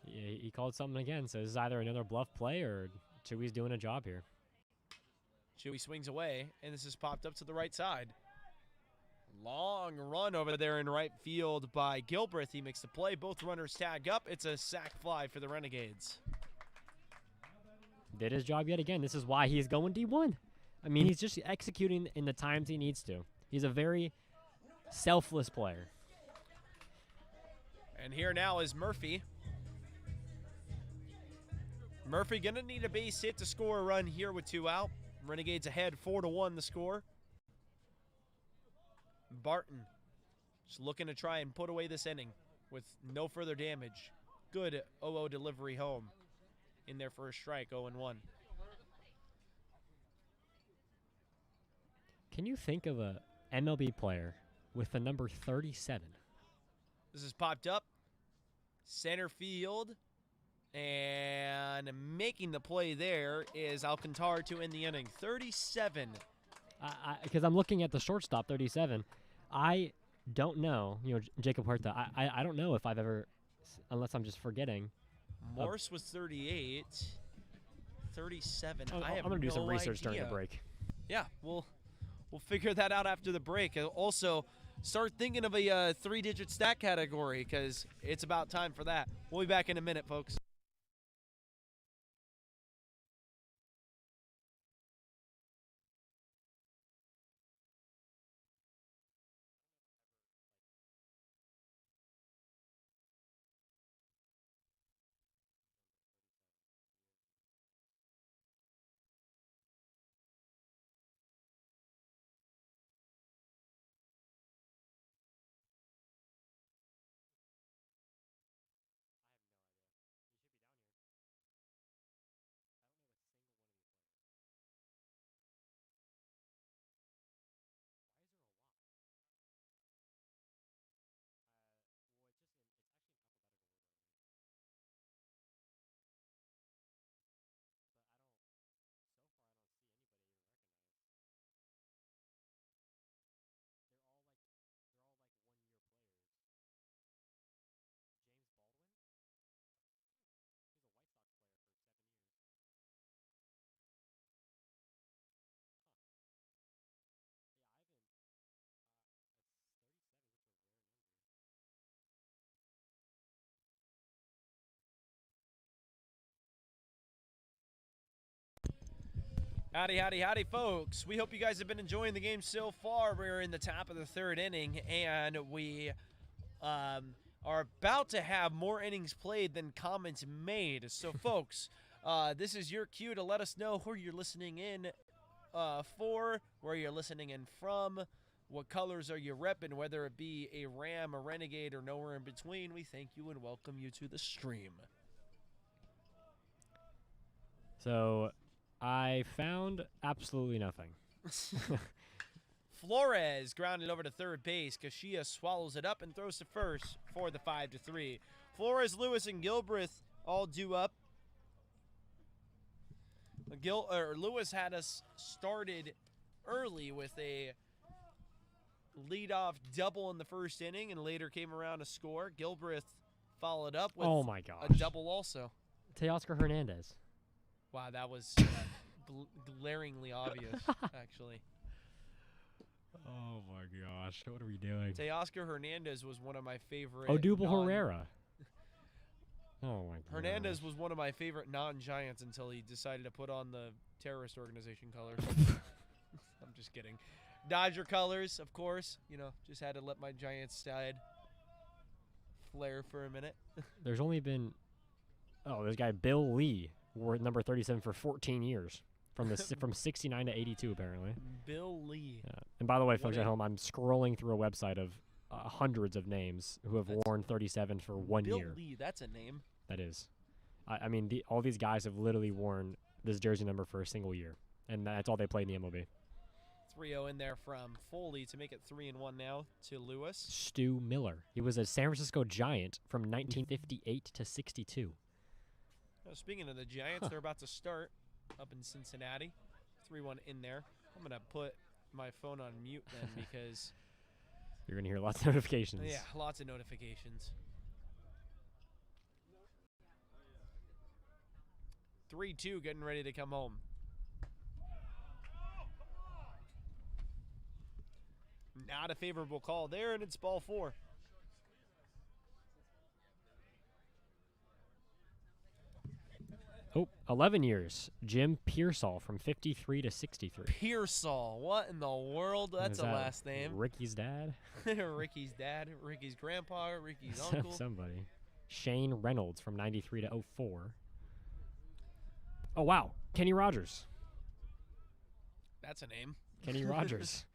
He called something again, so this is either another bluff play or Chewy's doing a job here. Chewy swings away, and this is popped up to the right side. Long run over there in right field by Gilbreth. He makes the play. Both runners tag up. It's a sac fly for the Renegades. Did his job yet again. This is why he's going D1. I mean, he's just executing in the times he needs to. He's a very selfless player. And here now is Murphy. Murphy going to need a base hit to score a run here with 2 out. Renegades ahead 4-1 the score. Barton just looking to try and put away this inning with no further damage. Good 0-0 delivery home. In there for a strike, 0-1. Can you think of a MLB player with the number 37? This is popped up. Center field. And making the play there is Alcantara to end the inning. 37. Because I'm looking at the shortstop, 37. I don't know, Jacob Huerta. I don't know if I've ever, unless I'm just forgetting. Morse was 38. 37. I'm I have going to do no some research idea. during the break. Yeah, we'll figure that out after the break. Also, start thinking of a 3-digit stat category because it's about time for that. We'll be back in a minute, folks. Howdy, howdy, howdy, folks. We hope you guys have been enjoying the game so far. We're in the top of the 3rd inning, and we are about to have more innings played than comments made. So, folks, this is your cue to let us know who you're listening in for, where you're listening in from, what colors are you repping, whether it be a Ram, a Renegade, or nowhere in between. We thank you and welcome you to the stream. So I found absolutely nothing. Flores grounded over to third base. Kashia swallows it up and throws to first for the 5-3. Flores, Lewis, and Gilbreth all due up. Lewis had us started early with a leadoff double in the first inning and later came around to score. Gilbreth followed up with Oh my gosh. a double also. Teoscar Hernandez. Wow, that was glaringly obvious, actually. Oh my gosh, what are we doing? Teoscar Hernandez was one of my favorite. Odubel Herrera. Oh my god. Hernandez was one of my favorite non-Giants until he decided to put on the terrorist organization colors. I'm just kidding. Dodger colors, of course. Just had to let my Giants side flare for a minute. There's only been, this guy Bill Lee wore number 37 for 14 years. From 69 to 82, apparently. Bill Lee. Yeah. And by the way, folks at home, I'm scrolling through a website of hundreds of names who have worn 37 for 1 year. Bill Lee, that's a name. That is. I mean, all these guys have literally worn this jersey number for a single year. And that's all they played in the MLB. 3-0 in there from Foley to make it 3-1 now to Lewis. Stu Miller. He was a San Francisco Giant from 1958 to 62. Speaking of the Giants, they're about to start up in Cincinnati. 3-1 in there. I'm going to put my phone on mute then because you're going to hear lots of notifications. Yeah, lots of notifications. 3-2 getting ready to come home. Not a favorable call there, and it's ball 4. Oh, 11 years. Jim Pearsall from 53 to 63. Pearsall. What in the world? That's Is a that last name. Ricky's dad? Ricky's dad, Ricky's grandpa, Ricky's uncle. Somebody. Shane Reynolds from 93 to 04. Oh, wow. Kenny Rogers. That's a name. Kenny Rogers.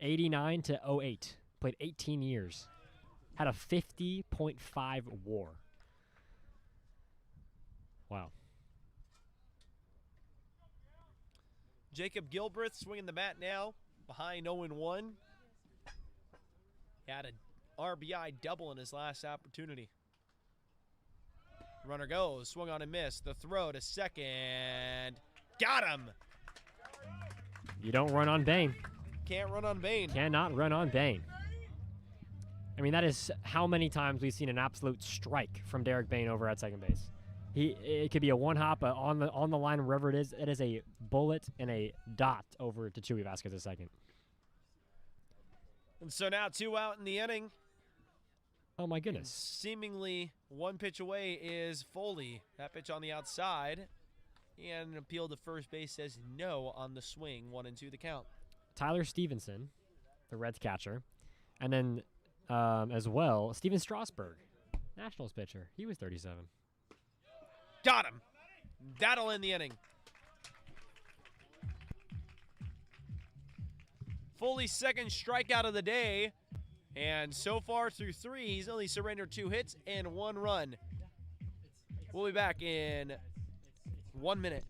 89 to 08. Played 18 years. Had a 50.5 WAR. Wow. Jacob Gilbreth swinging the bat now, behind 0-1. He had an RBI double in his last opportunity. Runner goes, swung on and missed. The throw to second. Got him! You don't run on Bain. Can't run on Bain. Cannot run on Bain. I mean, that is how many times we've seen an absolute strike from Derek Bain over at second base. It could be a one-hop on the line, wherever it is. It is a bullet and a dot over to Chewy Vasquez at second. And so now 2 out in the inning. Oh, my And goodness. seemingly 1 pitch away is Foley. That pitch on the outside. And an appeal to first base says no on the swing. 1-2 the count. Tyler Stevenson, the Reds catcher. And then, as well, Steven Strasburg, Nationals pitcher. He was 37. Got him. That'll end the inning. Foley's second strikeout of the day. And so far through 3, he's only surrendered 2 hits and 1 run. We'll be back in 1 minute.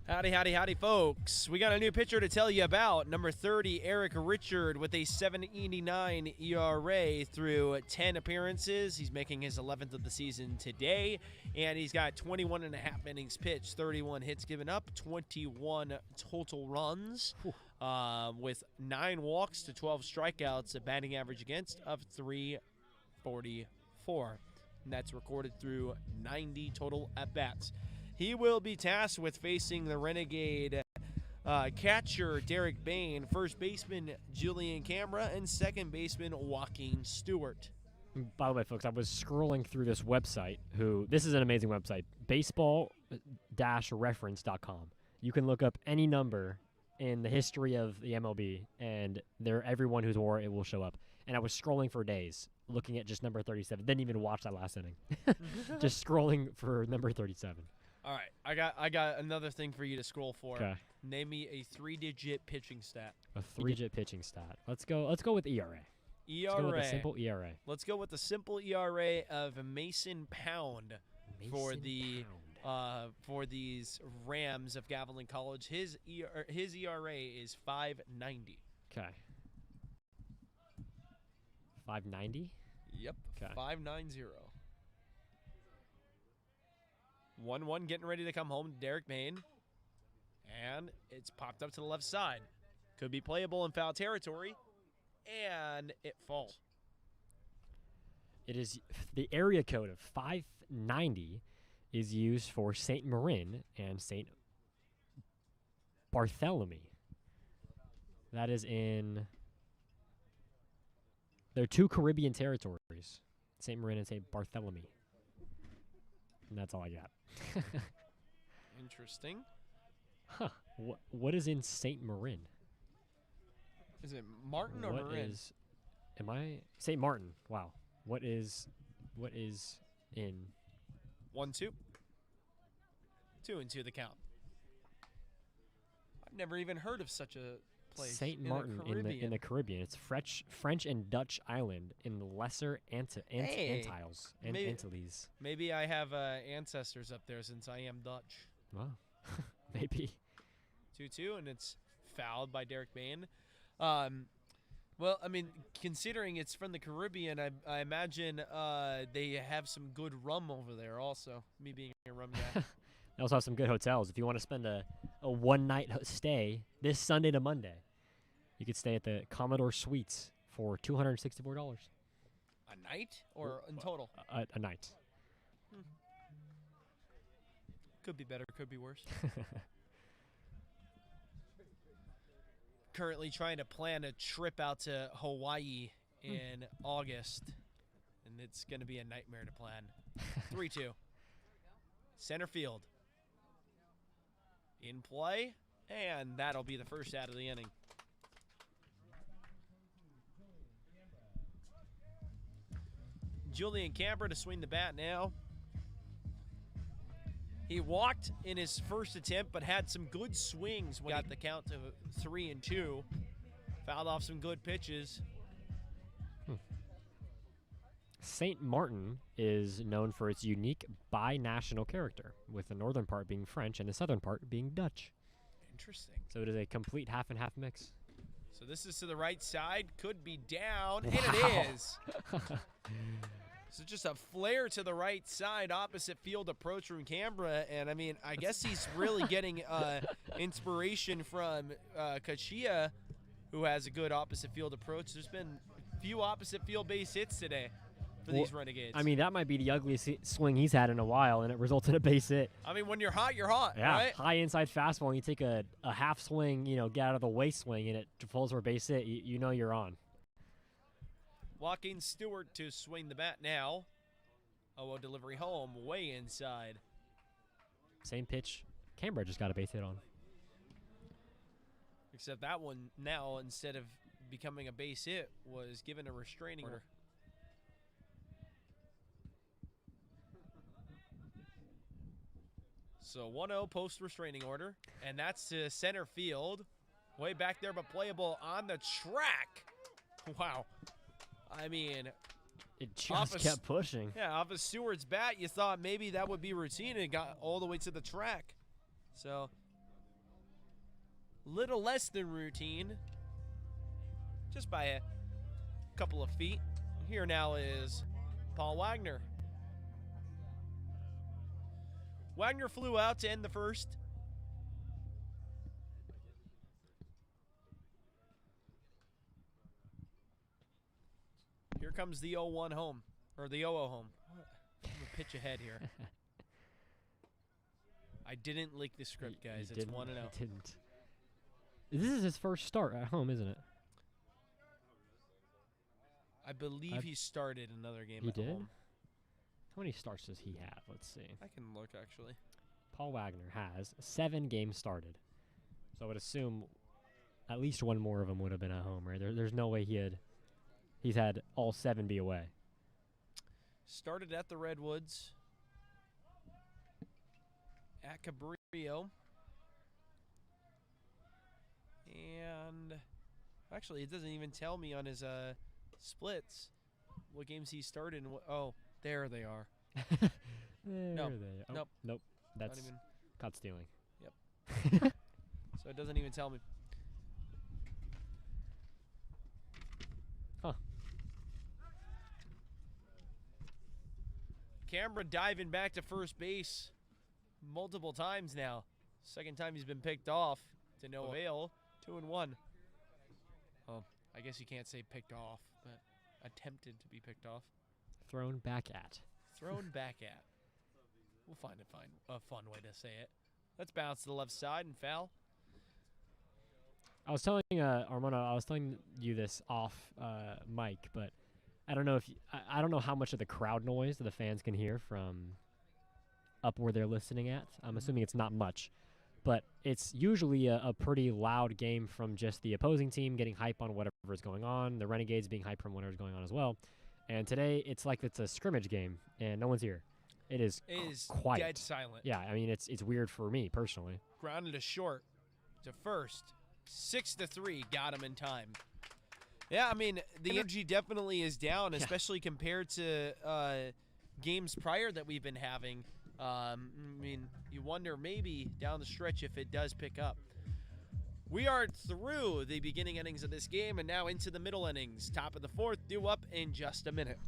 Howdy, howdy, howdy, folks. We got a new pitcher to tell you about. Number 30, Eric Richard, with a 7.89 ERA through 10 appearances. He's making his 11th of the season today, and he's got 21 and a half innings pitched, 31 hits given up, 21 total runs, with 9 walks to 12 strikeouts, a batting average against of 344. And that's recorded through 90 total at-bats. He will be tasked with facing the Renegade catcher Derek Bain, first baseman Julian Camera, and second baseman Joaquin Stewart. By the way, folks, I was scrolling through this website. This is an amazing website, baseball-reference.com. You can look up any number in the history of the MLB, and everyone who's wore it will show up. And I was scrolling for days, looking at just number 37. Didn't even watch that last inning. Just scrolling for number 37. All right, I got another thing for you to scroll for. Okay. Name me a 3-digit pitching stat. A 3-digit pitching stat. Let's go with ERA. ERA. Let's go with a simple ERA. Let's go with the simple ERA of Mason Pound for these Rams of Gavilan College. His ERA is 5.90. Okay. 5.90. Yep. Okay. 5.90. 1-1 getting ready to come home to Derek Bain. And it's popped up to the left side. Could be playable in foul territory. And it falls. It is the area code of 590 is used for St. Marin and St. Barthélemy. That is in They're two Caribbean territories, St. Marin and St. Barthélemy. And that's all I got. Interesting. Huh. What is in St. Marin? Is it Martin or What Marin? is? Am I St. Martin? Wow. What is in 1-2. 2-2 the count. I've never even heard of such a place. St. in Martin the in the Caribbean? It's French and Dutch island in the Lesser Antilles. Antilles. Maybe I have ancestors up there since I am Dutch. Wow. Maybe. 2-2, and it's fouled by Derek Bain. Well, I mean, considering it's from the Caribbean, I imagine they have some good rum over there also, me being a rum guy. They also have some good hotels. If you want to spend a one-night stay this Sunday to Monday, you could stay at the Commodore Suites for $264. A night or in total? A night. Could be better, could be worse. Currently trying to plan a trip out to Hawaii in August, and it's going to be a nightmare to plan. 3-2. Center field. In play, and that'll be the first out of the inning. Julian Camber to swing the bat now. He walked in his first attempt, but had some good swings when he got the count to 3-2. Fouled off some good pitches. St. Martin is known for its unique bi-national character, with the northern part being French and the southern part being Dutch. Interesting. So it is a complete half and half mix. So this is to the right side, could be down, and Wow. it is. So just a flare to the right side, opposite field approach from Canberra, and I mean, I guess he's really getting inspiration from Kachia, who has a good opposite field approach. There's been a few opposite field base hits today for these Renegades. I mean, that might be the ugliest swing he's had in a while, and it results in a base hit. I mean, when you're hot, Yeah, right? high inside fastball, and you take a half swing, get out of the way swing, and it falls for a base hit, you know you're on. Joaquin Stewart to swing the bat now. Delivery home, way inside. Same pitch. Canberra just got a base hit on. Except that one now, instead of becoming a base hit, was given a restraining order. So 1-0 post restraining order, and that's to center field. Way back there, but playable on the track. Wow. I mean, it just kept pushing. Yeah, off of Stewart's bat, you thought maybe that would be routine, and it got all the way to the track. So, little less than routine, just by a couple of feet. Here now is Paul Wagner. Wagner flew out to end the first. Here comes the 0-1 home, or the 0-0 home. I'm a pitch ahead here. I didn't leak the script, guys. It's 1-0. He didn't. This is his first start at home, isn't it? I believe he started another game he at did? home. How many starts does he have? Let's see. I can look, actually. Paul Wagner has 7 games started. So I would assume at least one more of them would have been at home, right? There's no way he's had all 7 be away. Started at the Redwoods, at Cabrillo, and actually it doesn't even tell me on his splits what games he started and oh, there they are. No. Nope. Nope. That's Not even. caught stealing. Yep. So it doesn't even tell me. Huh. Canberra diving back to first base multiple times now. Second time he's been picked off to no avail. 2-1. Oh, I guess you can't say picked off, but attempted to be picked off. Thrown back at. Thrown back at. We'll find a fun way to say it. Let's bounce to the left side and foul. I was telling Armando, I was telling you this off mic, but I don't know if I don't know how much of the crowd noise that the fans can hear from up where they're listening at. I'm assuming it's not much, but it's usually a pretty loud game from just the opposing team getting hype on whatever is going on, the Renegades being hype from whatever's going on as well. And today it's like it's a scrimmage game and no one's here. It is quiet. Dead silent. Yeah, I mean it's weird for me personally. Grounded to short to first. 6-3, got him in time. Yeah, I mean, the energy definitely is down, especially compared to games prior that we've been having. I mean, you wonder maybe down the stretch if it does pick up. We are through the beginning innings of this game and now into the middle innings. Top of the fourth, due up in just a minute.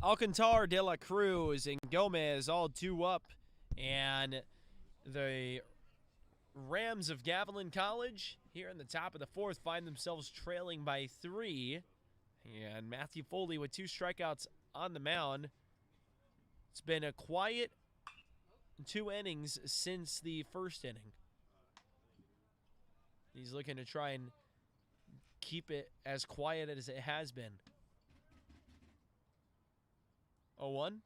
Alcantar, De La Cruz, and Gomez all due up, and the Rams of Gavilan College here in the top of the fourth find themselves trailing by 3, and Matthew Foley with 2 strikeouts on the mound. It's been a quiet 2 innings since the first inning. He's looking to try and keep it as quiet as it has been. 0-1.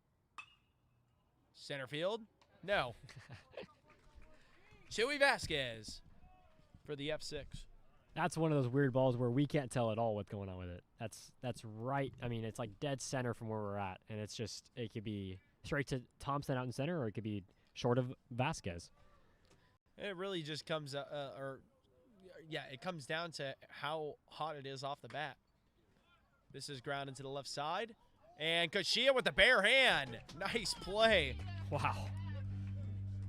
Center field? No. Chewy Vasquez for the F6. That's one of those weird balls where we can't tell at all what's going on with it. That's right. I mean, it's like dead center from where we're at, and it could be straight to Thompson out in center, or it could be short of Vasquez. It really just comes, it comes down to how hot it is off the bat. This is grounded to the left side. And Kashia with the bare hand. Nice play. Wow.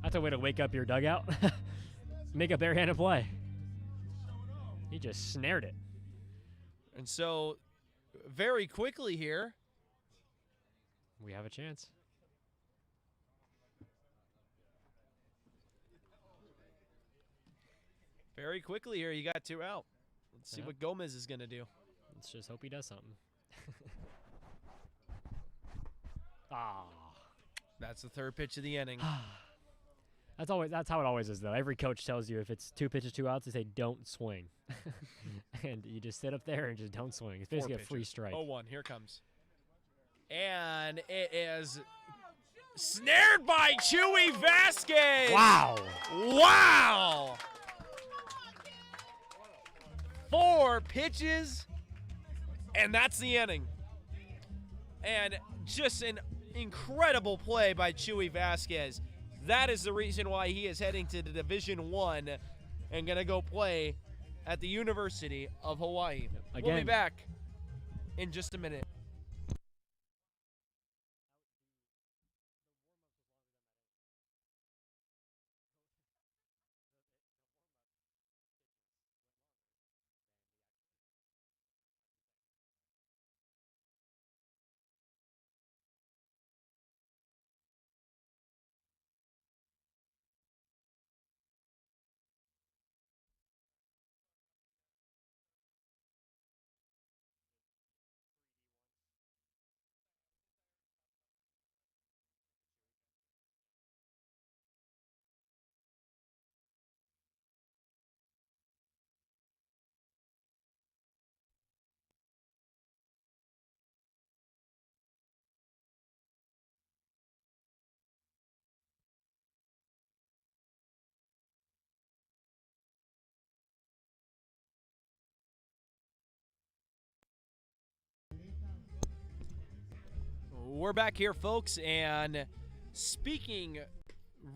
That's a way to wake up your dugout. Make a barehanded play. He just snared it. And so, very quickly here, we have a chance. Very quickly here, you got 2 out. Let's see what Gomez is going to do. Let's just hope he does something. Ah, that's the 3rd pitch of the inning. That's how it always is, though. Every coach tells you if it's 2 pitches, 2 outs, they say don't swing, and you just sit up there and just don't swing. It's basically a free strike. 0-1, here comes, and it is snared by Chewy Vasquez. Wow! Wow! 4 pitches, and that's the inning. And just an incredible play by Chewy Vasquez. That is the reason why he is heading to the Division I and going to go play at the University of Hawaii. Again. We'll be back in just a minute. We're back here, folks, and speaking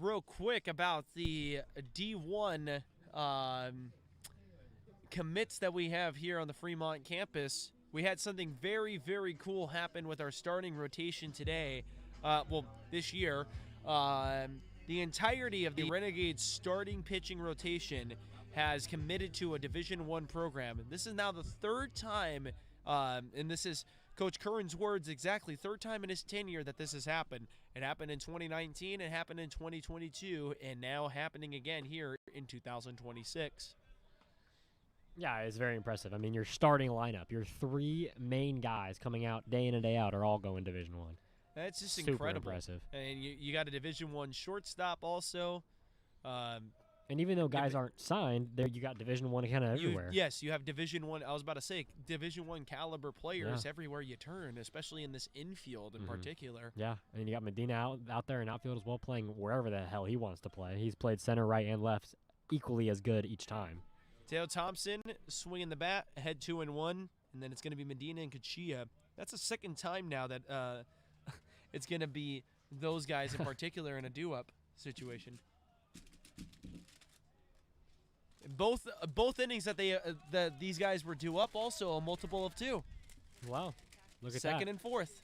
real quick about the D1 commits that we have here on the Fremont campus, we had something very, very cool happen with our starting rotation today. This year. The entirety of the Renegades starting pitching rotation has committed to a Division I program. And this is now the third time, and this is Coach Curran's words exactly, third time in his tenure that this has happened. It happened in 2019, it happened in 2022, and now happening again here in 2026. Yeah, it's very impressive. I mean, your starting lineup, your three main guys coming out day in and day out are all going Division I. That's just Super incredible. impressive. And you got a Division I shortstop also. And even though guys aren't signed, there you got Division I kind of everywhere. Yes, you have Division I. I was about to say Division I caliber players everywhere you turn, especially in this infield in particular. Yeah, and you got Medina out there in outfield as well, playing wherever the hell he wants to play. He's played center, right, and left equally as good each time. Teo Thompson swinging the bat, ahead 2-1, and then it's going to be Medina and Kachia. That's the second time now that it's going to be those guys in particular in a do-up situation. Both innings that these guys were due up, also a multiple of 2. Wow, look at that. Second and fourth.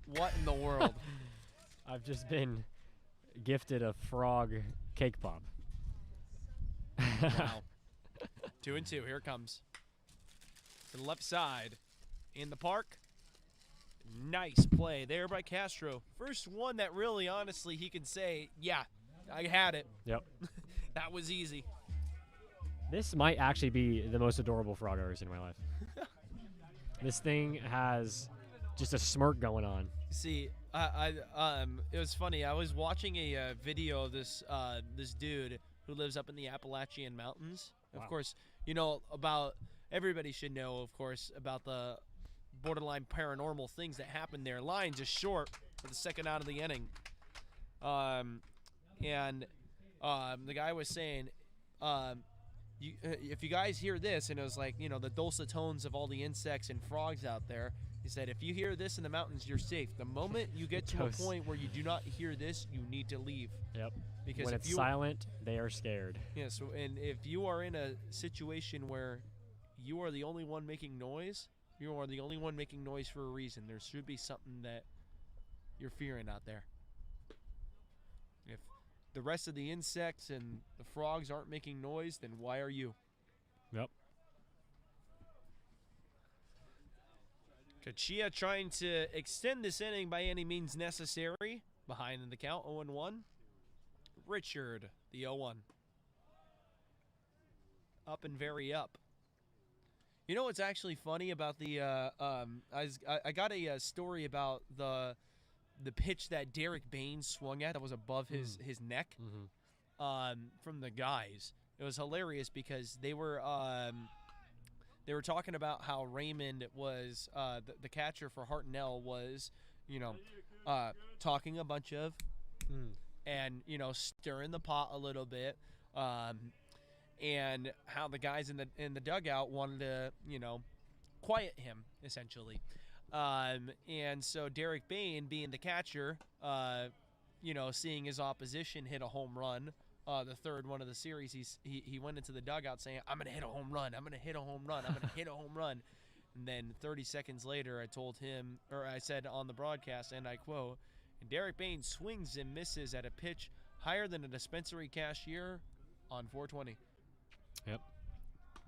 What in the world? I've just been gifted a frog cake pop. Wow. 2-2. Here it comes. To the left side. In the park. Nice play there by Castro. First one that really, honestly, he can say, yeah, I had it. Yep. That was easy. This might actually be the most adorable frog I've ever seen in my life. This thing has just a smirk going on. See, it was funny. I was watching a video of this dude who lives up in the Appalachian Mountains. Wow. Of course, everybody should know, of course, about the borderline paranormal things that happen there. Line just short for the second out of the inning. And the guy was saying, if you guys hear this, and it was like, the dulcet tones of all the insects and frogs out there, he said, if you hear this in the mountains, you're safe. The moment you get to a point where you do not hear this, you need to leave. Yep. Because when it's silent, they are scared. Yeah, so, and if you are in a situation where you are the only one making noise, you are the only one making noise for a reason. There should be something that you're fearing out there. If the rest of the insects and the frogs aren't making noise, then why are you? Yep. Kachia trying to extend this inning by any means necessary. Behind in the count, 0-1. Richard, the 0-1. Up and very up. You know what's actually funny about the I got a story about the pitch that Derek Baines swung at that was above his neck from the guys. It was hilarious because they were talking about how Raymond was the catcher for Hartnell was talking a bunch of and stirring the pot a little bit. And how the guys in the dugout wanted to, quiet him, essentially. And so Derek Bain, being the catcher, seeing his opposition hit a home run, the third one of the series, he went into the dugout saying, I'm going to hit a home run, I'm going to hit a home run, I'm going to hit a home run. And then 30 seconds later, I said on the broadcast, and I quote, Derek Bain swings and misses at a pitch higher than a dispensary cashier on 420. Yep.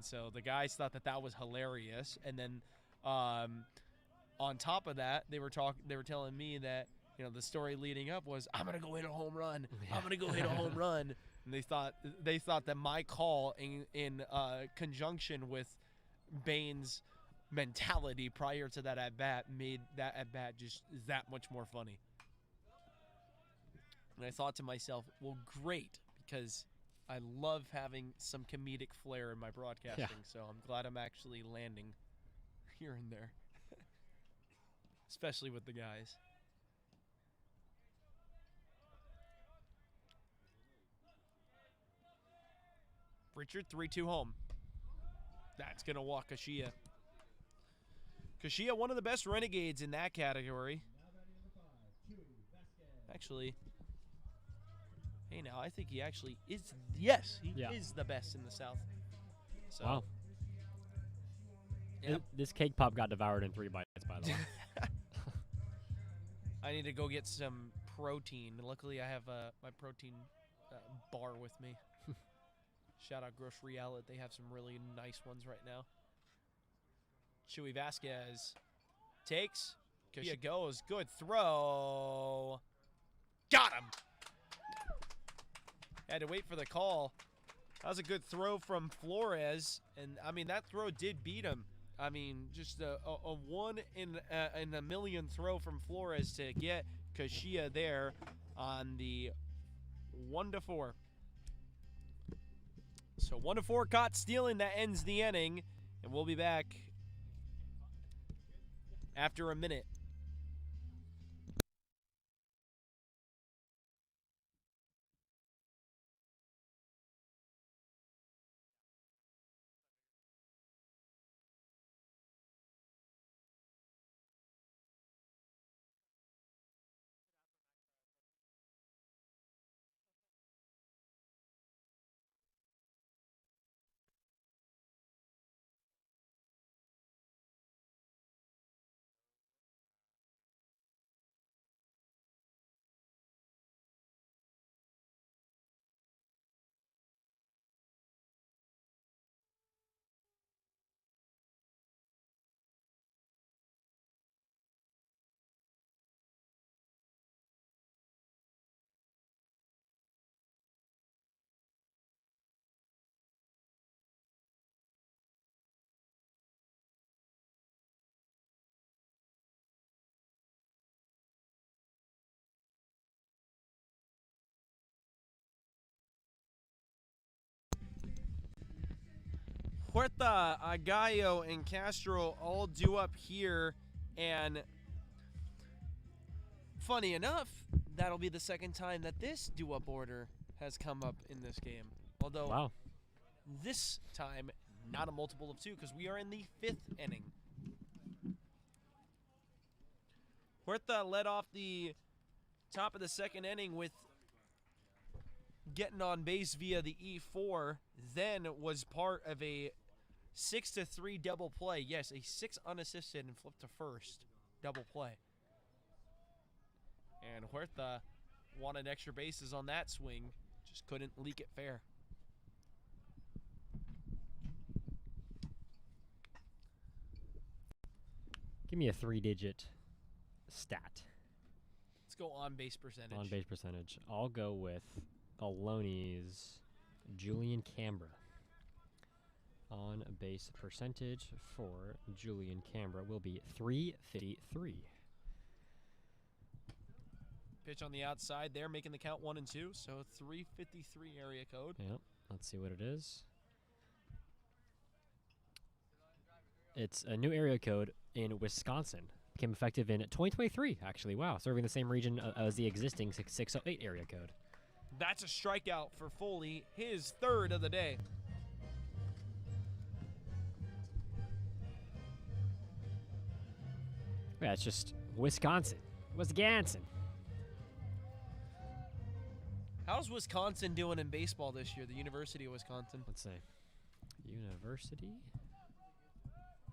So the guys thought that was hilarious, and then on top of that, they were telling me that the story leading up was I'm gonna go hit a home run. Yeah. I'm gonna go hit a home run, and they thought that my call in conjunction with Bain's mentality prior to that at bat made that at bat just that much more funny. And I thought to myself, well, great, because I love having some comedic flair in my broadcasting, so I'm glad I'm actually landing here and there, especially with the guys. Richard, 3-2 home. That's going to walk Kachia. Kashia, one of the best Renegades in that category. Actually, hey, now I think he actually is. Yes, he is the best in the South. So, wow. Yep. This cake pop got devoured in 3 bites, by the way. I need to go get some protein. Luckily, I have my protein bar with me. Shout out Grocery Outlet. They have some really nice ones right now. Chewy Vasquez takes. Kashia goes. Good throw. Got him. Had to wait for the call. That was a good throw from Flores. And, I mean, that throw did beat him. I mean, just a 1 in a million throw from Flores to get Kashia there on the 1-4. So 1-4 caught stealing. That ends the inning. And we'll be back after a minute. Huerta, Agallo, and Castro all due up here, and funny enough, that'll be the second time that this due-up order has come up in this game. Although, this time, not a multiple of 2, because we are in the 5th inning. Huerta led off the top of the 2nd inning with getting on base via the E4, then was part of a 6-3 double play. Yes, a 6 unassisted and flip to first double play. And Huerta wanted extra bases on that swing, just couldn't leak it fair. Give me a 3-digit stat. Let's go on base percentage. On base percentage. I'll go with Ohlone Julian Cambra. On base percentage for Julian Cambra will be 353. Pitch on the outside there, making the count 1 and 2. So 353 area code. Yep. Let's see what it is. It's a new area code in Wisconsin. Became effective in 2023, actually. Wow. Serving the same region as the existing 608 area code. That's a strikeout for Foley, his 3rd of the day. Yeah, it's just Wisconsin. Wisconsin. How's Wisconsin doing in baseball this year, the University of Wisconsin? Let's see. University?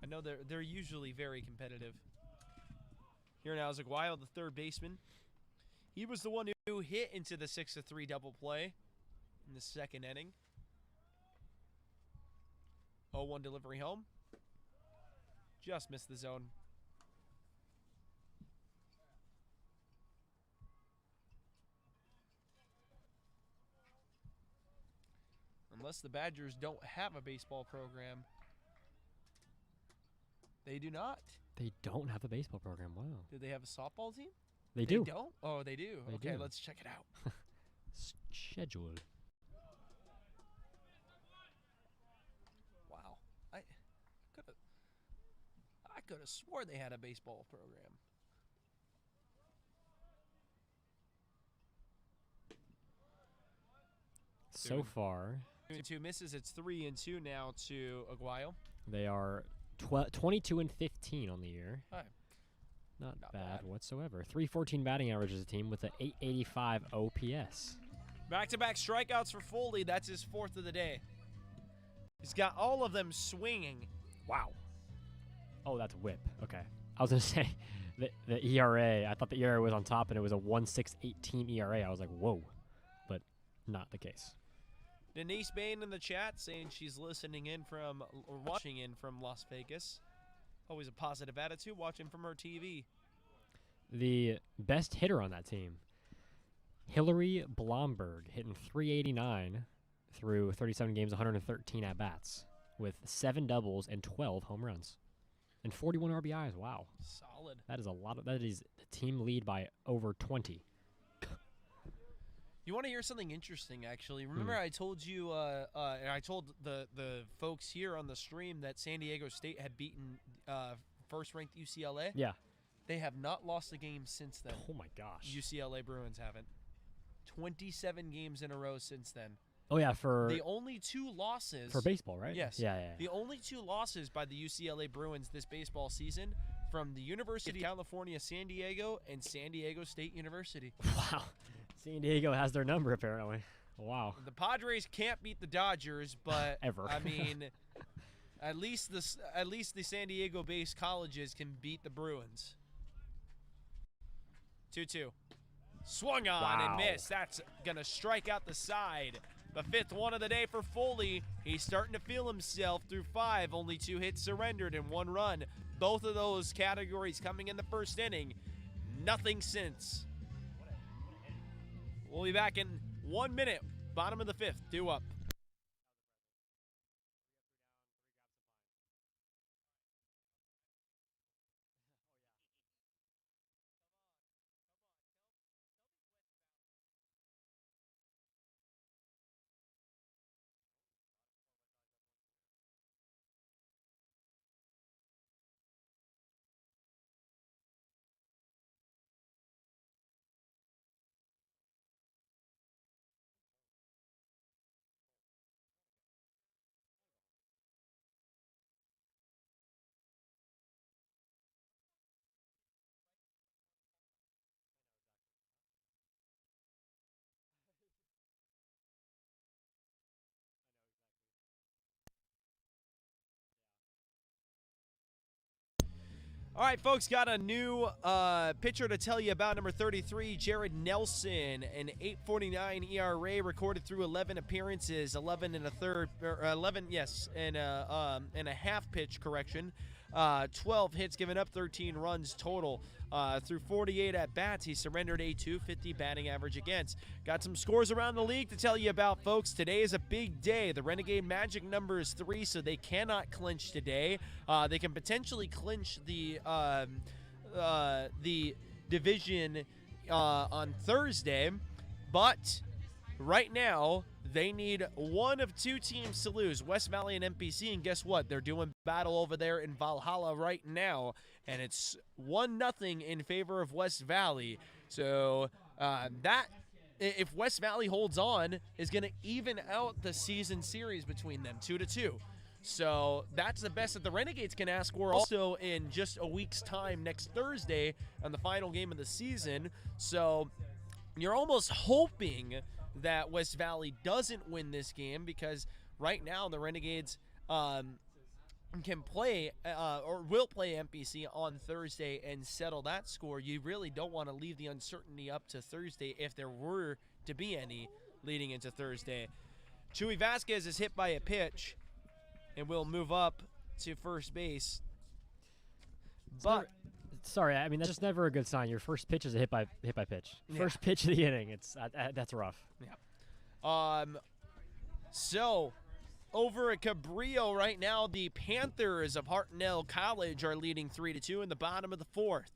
I know they're usually very competitive. Here now is Aguayo, the 3rd baseman. He was the one who hit into the 6-3 double play in the 2nd inning. 0-1 delivery home. Just missed the zone. Unless the Badgers don't have a baseball program. They do not. They don't have a baseball program. Wow. Do they have a softball team? They do. They don't? Oh, they do. They okay, do. let's check it out. Schedule. Wow. I could have swore they had a baseball program. So far, 2 misses. It's 3-2 now to Aguayo. they are 22 and 15 on the year. All right. Not Not bad bad. whatsoever. 314 batting average as a team with an 885 OPS. Back-to-back strikeouts for Foley. That's his 4th of the day. He's got all of them swinging. Wow. Oh, that's whip. Okay. I was going to say the ERA. I thought the ERA was on top, and it was a 1.618 ERA. I was like, whoa. But not the case. Denise Bain in the chat saying she's listening in from or watching in from Las Vegas. Always a positive attitude watching from her TV. The best hitter on that team, Hillary Blomberg, hitting 389 through 37 games, 113 at-bats, with 7 doubles and 12 home runs. And 41 RBIs. Wow. Solid. That is a lot. That is the team lead by over 20. You want to hear something interesting, actually? Remember I told you, and I told the folks here on the stream that San Diego State had beaten first-ranked UCLA? Yeah. They have not lost a game since then. Oh, my gosh. UCLA Bruins haven't. 27 games in a row since then. Oh, yeah, for The only 2 losses. for baseball, right? Yes. Yeah. The only 2 losses by the UCLA Bruins this baseball season from the University of California, San Diego, and San Diego State University. Wow. San Diego has their number, apparently. Wow. The Padres can't beat the Dodgers, but Ever. I mean, at least the San Diego-based colleges can beat the Bruins. 2-2. Swung on Wow. and missed. That's gonna strike out the side. The 5th one of the day for Foley. He's starting to feel himself through 5. Only 2 hits surrendered and 1 run. Both of those categories coming in the first inning. Nothing since. We'll be back in 1 minute. Bottom of the 5th. 2 up. All right, folks, got a new pitcher to tell you about. Number 33, Jared Nelson, an 8.49 ERA, recorded through 11 appearances, 11 and a third, or 11, yes, and a half pitch correction. 12 hits given up, 13 runs total. Through 48 at-bats, he surrendered a .250 batting average against. Got some scores around the league to tell you about, folks. Today is a big day. The Renegade Magic number is 3, so they cannot clinch today. They can potentially clinch the division on Thursday, but right now they need one of 2 teams to lose, West Valley and MPC, and guess what? They're doing battle over there in Valhalla right now, and it's 1-0 in favor of West Valley. So that, if West Valley holds on, is going to even out the season series between them, 2-2. So that's the best that the Renegades can ask for. Also in just a week's time, next Thursday, on the final game of the season. So you're almost hoping that West Valley doesn't win this game, because right now the Renegades can play or will play MPC on Thursday and settle that score. You really don't want to leave the uncertainty up to Thursday if there were to be any leading into Thursday. Chuy Vasquez is hit by a pitch and will move up to first base. But sorry, I mean that's just never a good sign. Your first pitch is a hit by pitch. Yeah. First pitch of the inning. It's that's rough. yeah. So over at Cabrillo right now, the Panthers of Hartnell College are leading 3-2 in the bottom of the 4th.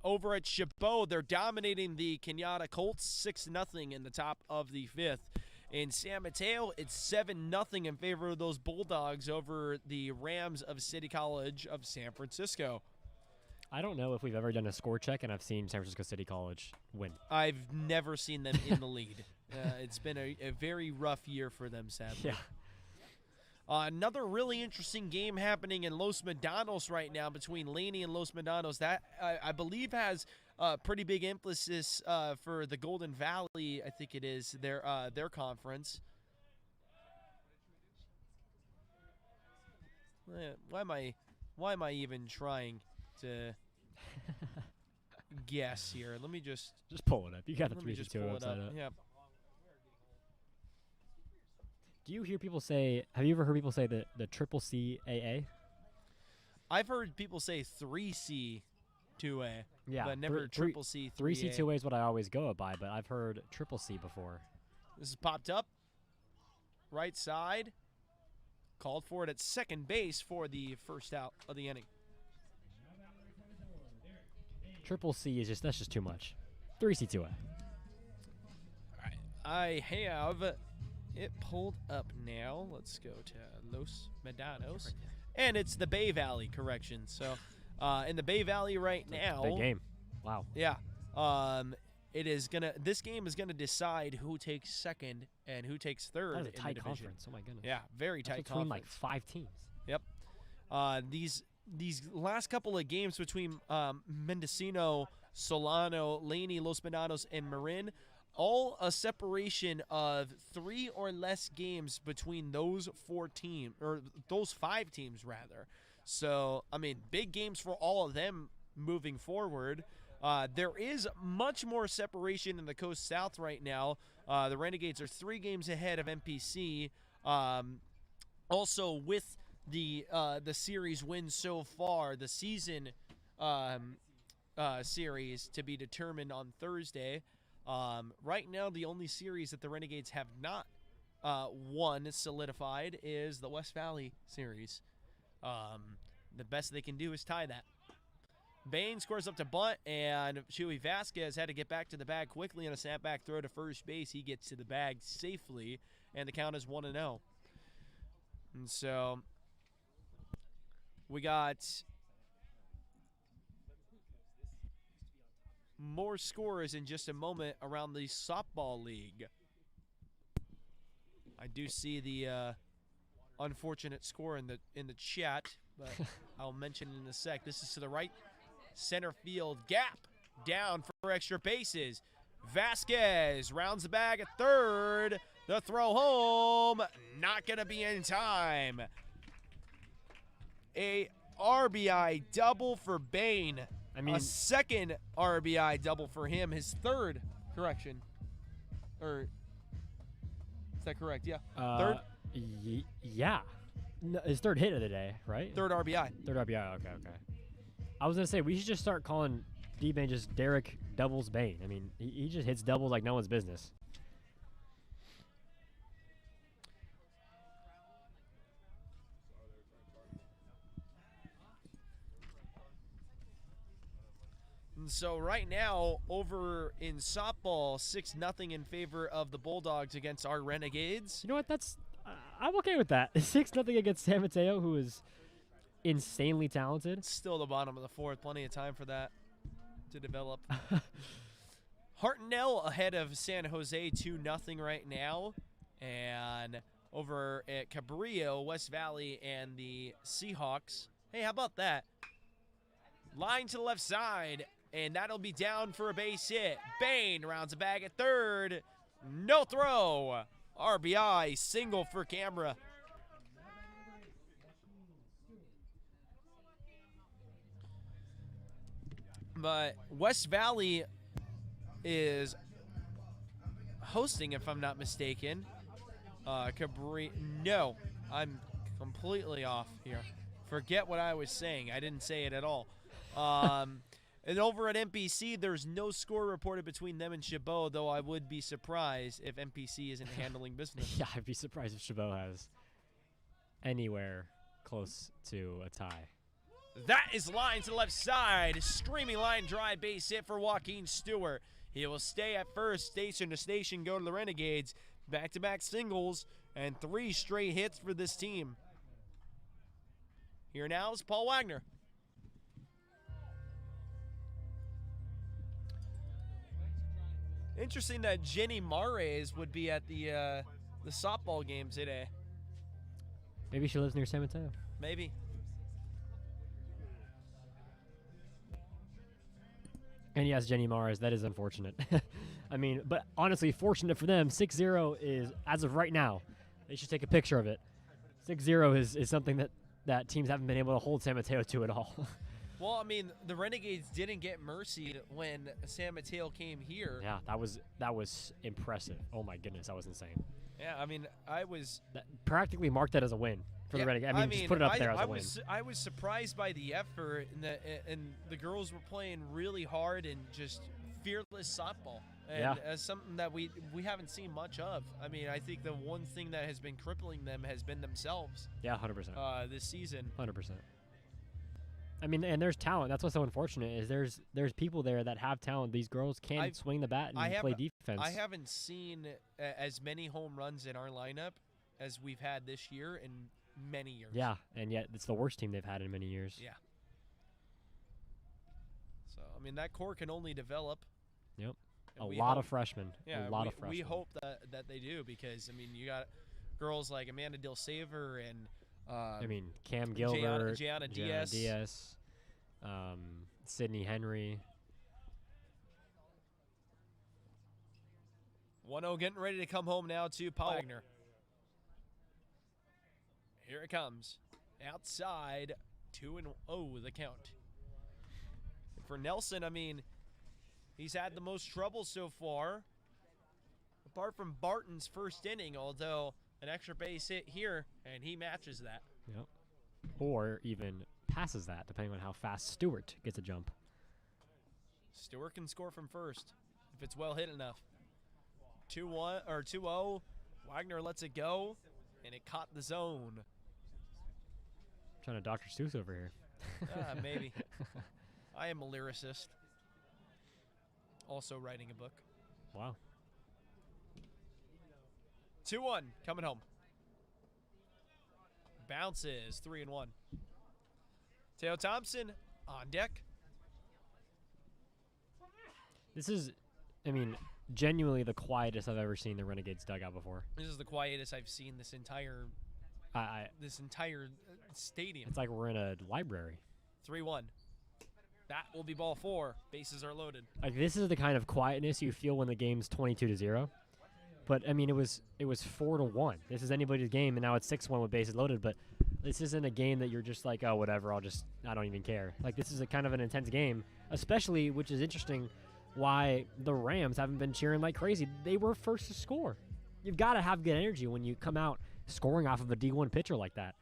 Over at Chabot, they're dominating the Kenyatta Colts 6-0 in the top of the 5th. In San Mateo, it's 7-0 in favor of those Bulldogs over the Rams of City College of San Francisco. I don't know if we've ever done a score check and I've seen San Francisco City College win. I've never seen them in the lead. It's been a very rough year for them, sadly. Yeah. Another really interesting game happening in Los Medanos right now between Laney and Los Medanos. That, I believe, has pretty big emphasis for the Golden Valley, I think it is, their conference. Why am I even trying to guess here? Let me just pull it up. You got the let me just 362 pull it website up. up. Yeah. Do you hear people say? Have you ever heard people say the triple CAA? I've heard people say 3C 2A, Yeah, but never triple C 3A. 3C2A is what I always go by, but I've heard triple C before. This is popped up. Right side. Called for it at second base for the first out of the inning. Triple C is that's just too much. 3C2A. All right. I have it pulled up now. Let's go to Los Medanos. And it's the Bay Valley correction. So in the Bay Valley right now. Big game. Wow. Yeah. This game is gonna decide who takes second and who takes third That is a in the tight division. conference. Oh my goodness. Yeah, very That's tight between conference. like 5 teams. Yep. These last couple of games between Mendocino, Solano, Laney, Los Medanos, and Marin, all a separation of 3 or less games between those 4 teams, or those 5 teams rather. So, I mean, big games for all of them moving forward. There is much more separation in the Coast South right now. The Renegades are 3 games ahead of MPC. Also, with the series wins so far, the season series to be determined on Thursday. Right now, the only series that the Renegades have not won solidified is the West Valley series. The best they can do is tie that. Bain scores up to bunt, and Chewy Vasquez had to get back to the bag quickly on a snapback throw to first base. He gets to the bag safely, and the count is 1-0. And so we got more scores in just a moment around the softball league. I do see the unfortunate score in the chat, but I'll mention it in a sec. This is to the right center field gap, down for extra bases. Vasquez rounds the bag at third. The throw home, not going to be in time. A RBI double for Bain. I mean, a second RBI double for him. His third, correction. Or, is that correct? Yeah. Third? Yeah. No, his third hit of the day, right? Third RBI. Third RBI, okay. I was going to say, we should just start calling D-Bain just Derek Doubles Bain. I mean, he just hits doubles like no one's business. And so right now, over in softball, 6-0 in favor of the Bulldogs against our Renegades. You know what? I'm okay with that. 6-0 against San Mateo, who is insanely talented. Still the bottom of the fourth. Plenty of time for that to develop. Hartnell ahead of San Jose 2-0 right now. And over at Cabrillo, West Valley, and the Seahawks. Hey, how about that? Line to the left side, and that'll be down for a base hit. Bain rounds the bag at third. No throw. RBI, single for camera. But West Valley is hosting, if I'm not mistaken. No, I'm completely off here. Forget what I was saying. I didn't say it at all. And over at MPC, there's no score reported between them and Chabot, though I would be surprised if MPC isn't handling business. Yeah, I'd be surprised if Chabot has anywhere close to a tie. That is line to the left side. Streaming line drive base hit for Joaquin Stewart. He will stay at first, station to station, go to the Renegades. Back-to-back singles and 3 straight hits for this team. Here now is Paul Wagner. Interesting that Jenny Mares would be at the softball game today. Maybe she lives near San Mateo. Maybe. And yes, Jenny Mars, that is unfortunate. I mean, but honestly, fortunate for them, 6-0 is, as of right now, they should take a picture of it. 6-0 is something that teams haven't been able to hold San Mateo to at all. Well, I mean, the Renegades didn't get mercied when San Mateo came here. Yeah, that was impressive. Oh my goodness, that was insane. Yeah, I mean, That practically marked that as a win for the Renegades. I mean, just put it up there as a win. I was surprised by the effort, and the girls were playing really hard and just fearless softball. And as something that we haven't seen much of. I mean, I think the one thing that has been crippling them has been themselves. Yeah, 100%. This season. 100%. I mean, and there's talent. That's what's so unfortunate is there's people there that have talent. These girls can swing the bat and play defense. I haven't seen as many home runs in our lineup as we've had this year in many years. Yeah, and yet it's the worst team they've had in many years. Yeah. So, I mean, that core can only develop. Yep. A lot of freshmen. Yeah, a lot of freshmen. We hope that they do because, I mean, you got girls like Amanda Dilsaver and Cam Gilbert, Gianna Diaz, Sydney Henry. 1-0 getting ready to come home now to Paul Wagner. Here it comes. Outside, 2-0 the count. For Nelson, I mean, he's had the most trouble so far, apart from Barton's first inning, although an extra base hit here, and he matches that. Yep. Or even passes that, depending on how fast Stewart gets a jump. Stewart can score from first if it's well hit enough. 2-1 or 2-0. Wagner lets it go, and it caught the zone. Trying to Dr. Seuss over here. Maybe. I am a lyricist. Also writing a book. Wow. 2-1 coming home. Bounces 3-1. Teo Thompson on deck. This is, I mean, genuinely the quietest I've ever seen the Renegades dugout before. This is the quietest I've seen this entire stadium. It's like we're in a library. 3-1. That will be ball 4. Bases are loaded. Like this is the kind of quietness you feel when the game's 22-0. But I mean, it was 4-1. This is anybody's game, and now it's 6-1 with bases loaded. But this isn't a game that you're just like, oh, whatever. I don't even care. Like this is a kind of an intense game, especially, which is interesting, why the Rams haven't been cheering like crazy. They were first to score. You've got to have good energy when you come out scoring off of a D1 pitcher like that.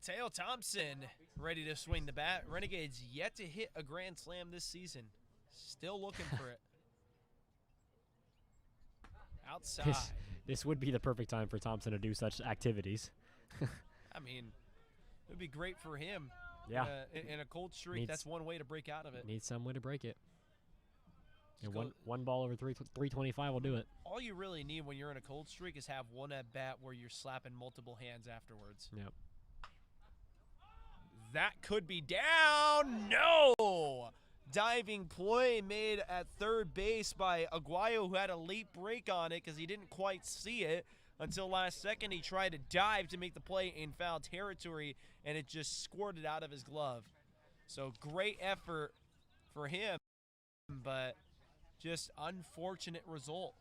Teo Thompson ready to swing the bat. Renegades yet to hit a grand slam this season. Still looking for it. Outside. This would be the perfect time for Thompson to do such activities. I mean, it would be great for him. Yeah. In a cold streak, that's one way to break out of it. Needs some way to break it. And one ball over 325 will do it. All you really need when you're in a cold streak is have one at bat where you're slapping multiple hands afterwards. Yep. That could be down. No! Diving play made at third base by Aguayo, who had a late break on it because he didn't quite see it until last second. He tried to dive to make the play in foul territory, and it just squirted out of his glove. So great effort for him, but just unfortunate result.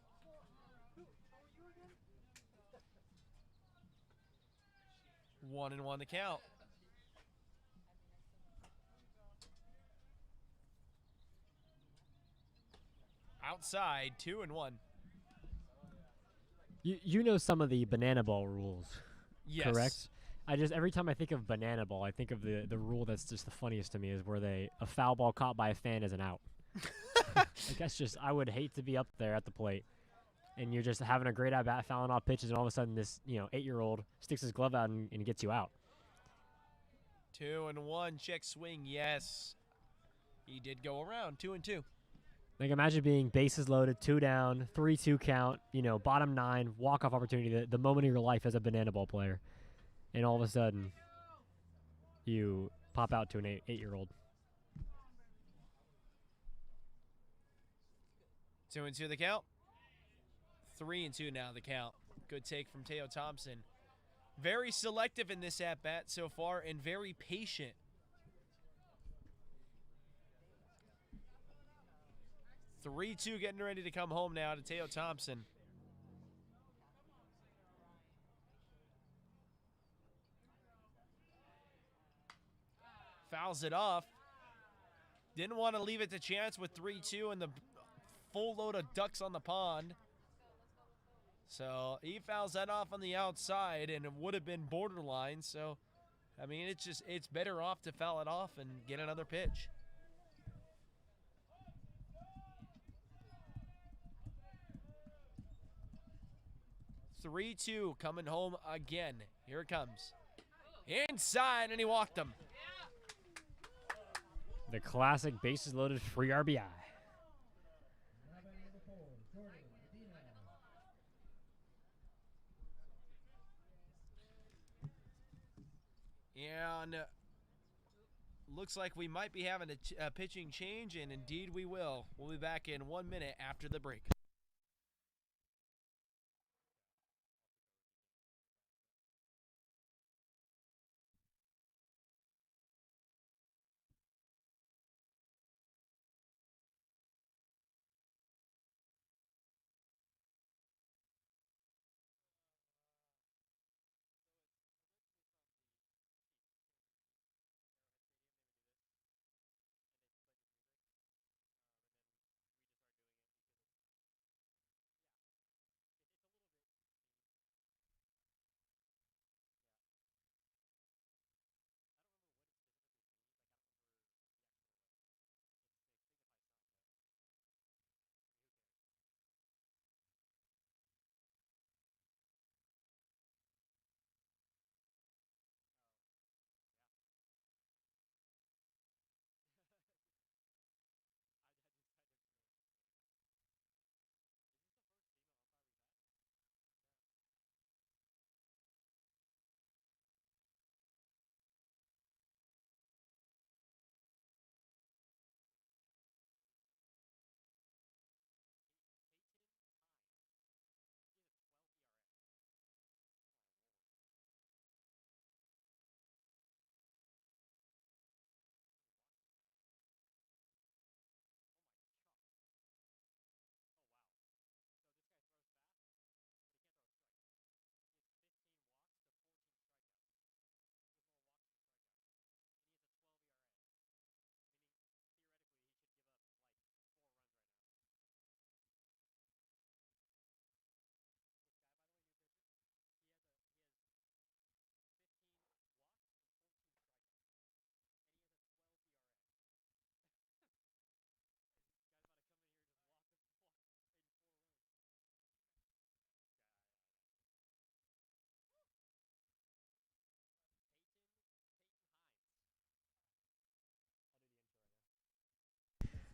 One and one to count. Outside, 2-1. You know some of the banana ball rules, Yes. correct? Every time I think of banana ball, I think of the rule that's just the funniest to me is where a foul ball caught by a fan is an out. Like that's just, I would hate to be up there at the plate, and you're just having a great at bat, fouling off pitches, and all of a sudden this 8-year-old sticks his glove out and gets you out. 2-1, check swing, yes. He did go around, 2-2. Like imagine being bases loaded, 2 down, 3-2 count, bottom 9, walk-off opportunity, the moment of your life as a banana ball player. And all of a sudden, you pop out to an 8-year-old. 2-2 the count. 3-2 now the count. Good take from Teo Thompson. Very selective in this at-bat so far and very patient. Three-2 getting ready to come home now to Teo Thompson. Fouls it off. Didn't want to leave it to chance with 3-2 and the full load of ducks on the pond. So he fouls that off on the outside, and it would have been borderline. So, I mean, it's better off to foul it off and get another pitch. (3-2) coming home again. Here it comes. Inside, and he walked him. The classic bases loaded free RBI. And looks like we might be having a pitching change, and indeed we will. We'll be back in 1 minute after the break.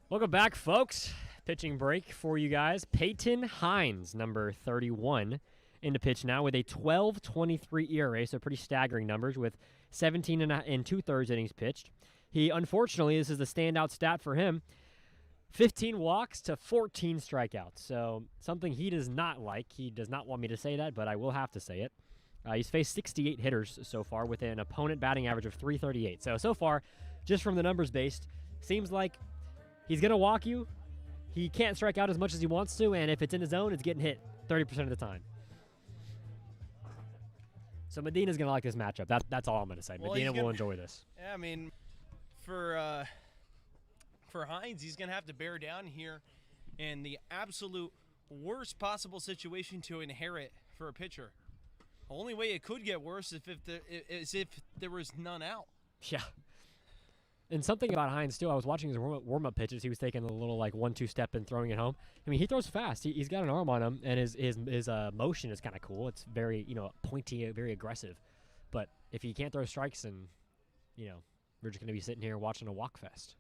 Welcome back, folks. Pitching break for you guys. Peyton Hines, number 31, into pitch now with a 12.23 ERA, so pretty staggering numbers with 17 and 2/3 innings pitched. He, unfortunately, this is the standout stat for him, 15 walks to 14 strikeouts, so something he does not like. He does not want me to say that, but I will have to say it. He's faced 68 hitters so far with an opponent batting average of 338. So far, just from the numbers based, seems like he's going to walk you. He can't strike out as much as he wants to, and if it's in his zone, it's getting hit 30% of the time. So Medina's going to like this matchup. That's all I'm going to say. Well, Medina will enjoy this. Yeah, I mean, for Hines, he's going to have to bear down here in the absolute worst possible situation to inherit for a pitcher. The only way it could get worse is if there was none out. Yeah. And something about Hines, too, I was watching his warm-up pitches. He was taking a little, 1-2 step and throwing it home. I mean, he throws fast. He's got an arm on him, and his motion is kind of cool. It's very, pointy, very aggressive. But if he can't throw strikes, then, we're just going to be sitting here watching a walk fest.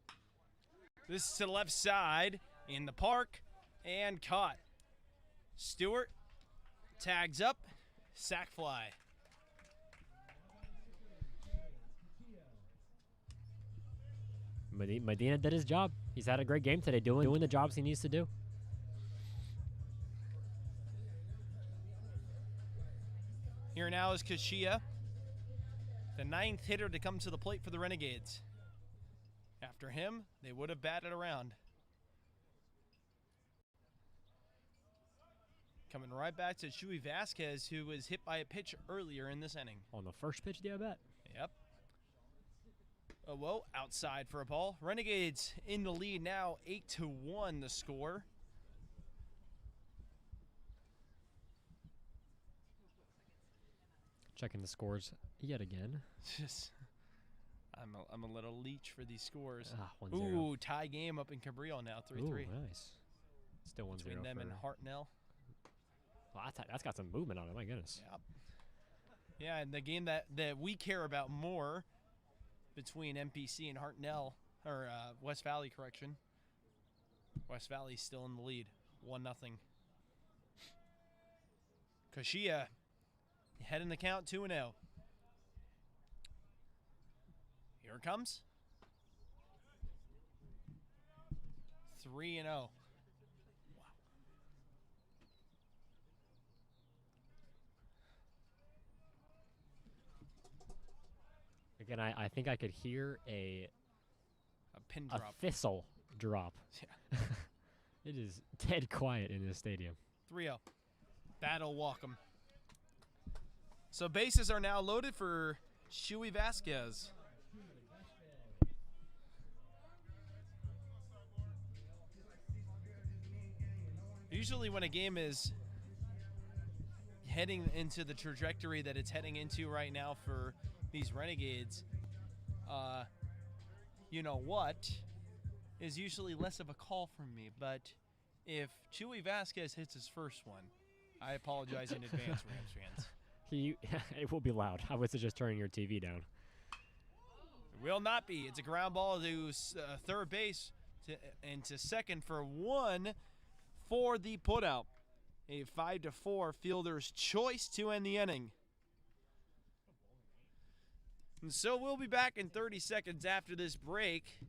This is to the left side in the park and caught. Stewart tags up, sac fly. Medina did his job. He's had a great game today doing the jobs he needs to do. now is Kashia, the 9th hitter to come to the plate for the Renegades. After him, they would have batted around. Coming right back to Chuy Vasquez, who was hit by a pitch earlier in this inning. On the first pitch, yeah, I bet. Yep. Oh, well, outside for a ball. Renegades in the lead now, 8-1 the score. Checking the scores yet again. I'm a little leech for these scores. 1-0. Ooh, tie game up in Cabrillo now, 3-3. Ooh, nice. Still 1-0 between them and Hartnell. Well, that's got some movement on it. My goodness. Yep. Yeah, and the game that we care about more between MPC and Hartnell, or West Valley, correction. West Valley's still in the lead, 1-0. Kashia heading the count 2-0. Here it comes. 3-0. Again, I think I could hear a pin drop. thistle drop. Yeah. It is dead quiet in this stadium. 3-0. Battle Walkham. So bases are now loaded for Chuy Vasquez. Usually when a game is heading into the trajectory that it's heading into right now for these Renegades, you know what, is usually less of a call from me. But if Chuy Vasquez hits his first one, I apologize in advance, Rams fans. It will be loud. I would suggest turning your TV down. It will not be. It's a ground ball to third base and to second for 1 for the putout. A 5-4 fielder's choice to end the inning. And so we'll be back in 30 seconds after this break.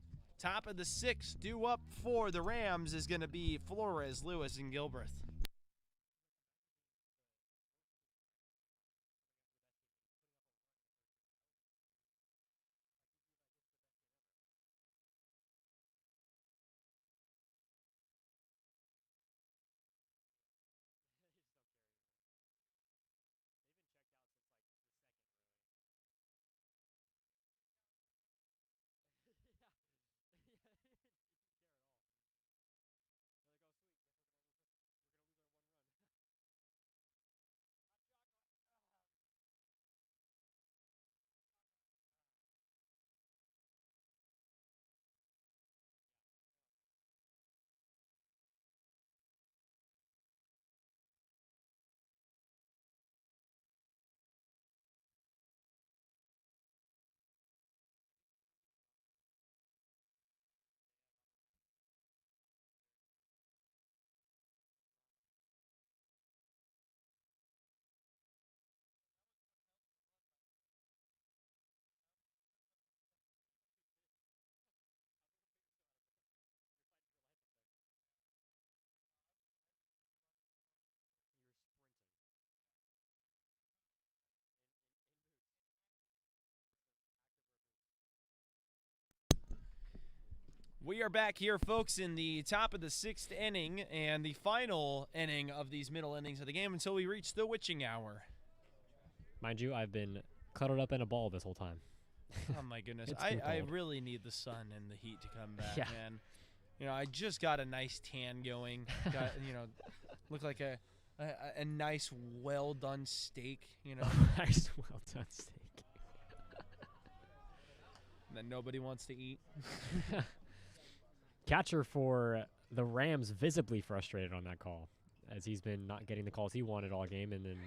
Top of the 6th, due up for the Rams is going to be Flores, Lewis, and Gilbreth. We are back here, folks, in the top of the 6th inning and the final inning of these middle innings of the game until we reach the witching hour. Mind you, I've been cuddled up in a ball this whole time. Oh, my goodness. It's been I cold. really need the sun and the heat to come back, Yeah. man. You know, I just got a nice tan going. Got, look like a nice, well-done steak, Nice, well done steak. that nobody wants to eat. Catcher for the Rams visibly frustrated on that call, as he's been not getting the calls he wanted all game, and then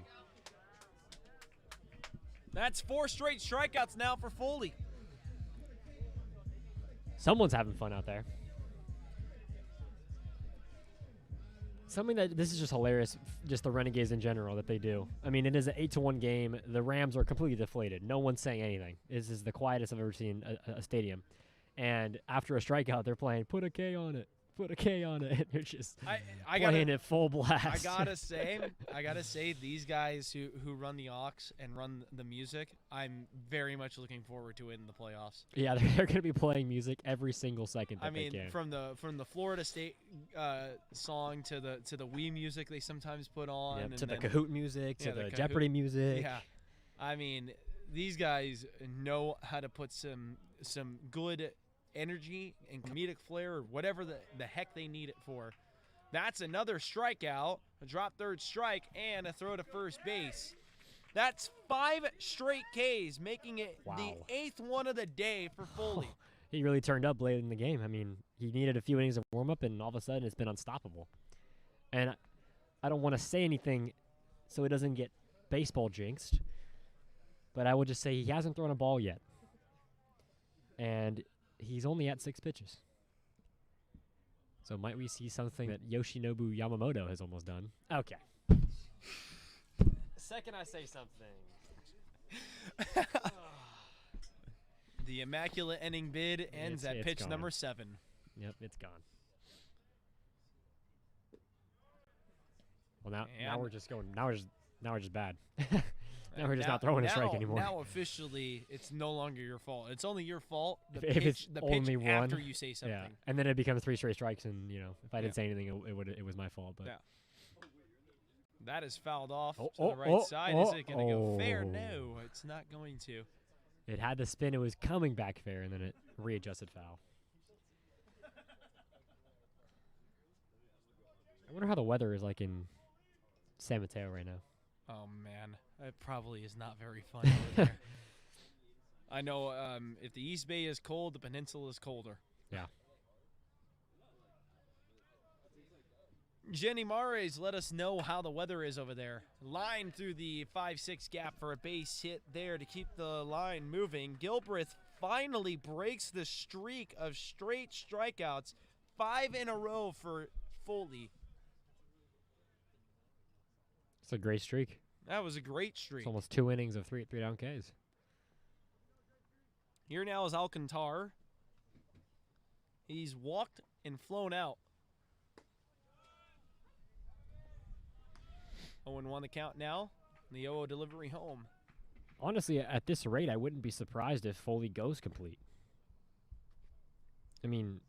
That's 4 straight strikeouts now for Foley. someone's having fun out there. Something that this is just hilarious, just the Renegades in general that they do. I mean, it is an 8-1 game. The Rams are completely deflated. No one's saying anything. This is the quietest I've ever seen a stadium. And after a strikeout, they're playing, put a K on it. put a K on it. And they're just I playing gotta it full blast. I gotta say these guys who run the aux and run the music, I'm very much looking forward to it in the playoffs. Yeah, they're going to be playing music every single second that I mean, they can. from the Florida State song to the Wii music they sometimes put on, Yep, and to the then- Kahoot music, yeah, to the Kahoot. Jeopardy music. Yeah, I mean, these guys know how to put some good energy and comedic flair, or whatever the heck they need it for. That's another strikeout, a drop third strike, and a throw to first base. That's 5 straight Ks, making it the Wow. 8th one of the day for Foley. He really turned up late in the game. I mean, he needed a few innings of warm-up, and all of a sudden it's been unstoppable. And I don't want to say anything so he doesn't get baseball jinxed, but I would just say he hasn't thrown a ball yet. And he's only at 6 pitches. So might we see something that Yoshinobu Yamamoto has almost done? Okay. Second I say something. The immaculate inning bid ends at It's pitch gone. number 7. Yep, it's gone. Well, now And- we're just going. Now we're just bad. Now we're just not throwing a strike anymore. Now officially, it's no longer your fault. It's only your fault If pitch, it's the only pitch one, after you say something. Yeah, and then it becomes 3 straight strikes, and if I didn't Yeah. say anything, it was my fault. But Yeah. That is fouled off Oh, to the right oh, side. oh, Is it going to go fair? oh. No, it's not going to. it had the spin. It was coming back fair, and then it readjusted foul. I wonder how the weather is like in San Mateo right now. Oh man, it probably is not very fun over there. I know if the East Bay is cold, the peninsula is colder. Yeah. Jenny Mares let us know how the weather is over there. Line through the 5-6 gap for a base hit there to keep the line moving. Gilbreth finally breaks the streak of straight strikeouts, 5 in a row for Foley. It's a great streak. That was a great streak. It's almost 2 innings of three down Ks. Here now is Alcantar. He's walked and flown out. 0-1 the count now. The 0-0 delivery home. Honestly, at this rate, I wouldn't be surprised if Foley goes complete. I mean,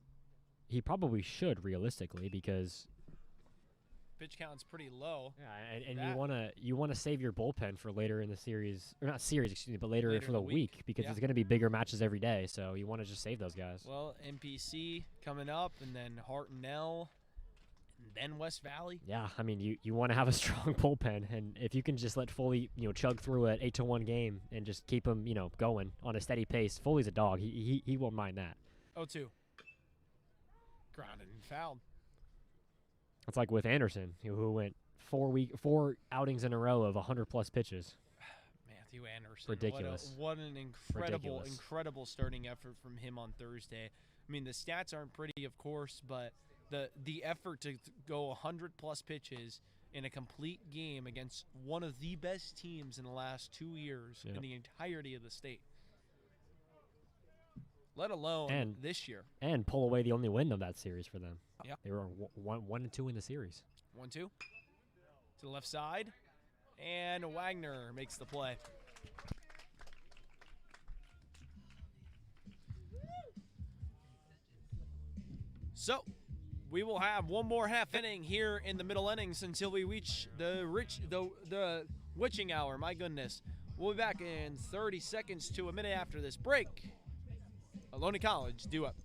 he probably should realistically because Pitch count's pretty low. yeah, and That- you wanna save your bullpen for later in the series, or not series, excuse me, but later Later for in the the week, week, because yeah. it's gonna be bigger matches every day. So you want to just save those guys. Well, MPC coming up, and then Hartnell, and then West Valley. Yeah, I mean, you want to have a strong bullpen, and if you can just let Foley, chug through an 8-1 game and just keep him, going on a steady pace. Foley's a dog. He won't mind that. 0-2. Grounded and fouled. It's like with Anderson, who went 4 outings in a row of 100+ pitches. Matthew Anderson. Ridiculous. What an incredible, Ridiculous. incredible starting effort from him on Thursday. I mean, the stats aren't pretty, of course, but the effort to go 100+ pitches in a complete game against one of the best teams in the last 2 years Yep. in the entirety of the state, let alone And- this year. And pull away the only win of that series for them. Yep. They were 1-2 in the series. 1-2 to the left side, and Wagner makes the play. So, we will have one more half inning here in the middle innings until we reach the witching hour. My goodness. We'll be back in 30 seconds to a minute after this break. Ohlone College, due up.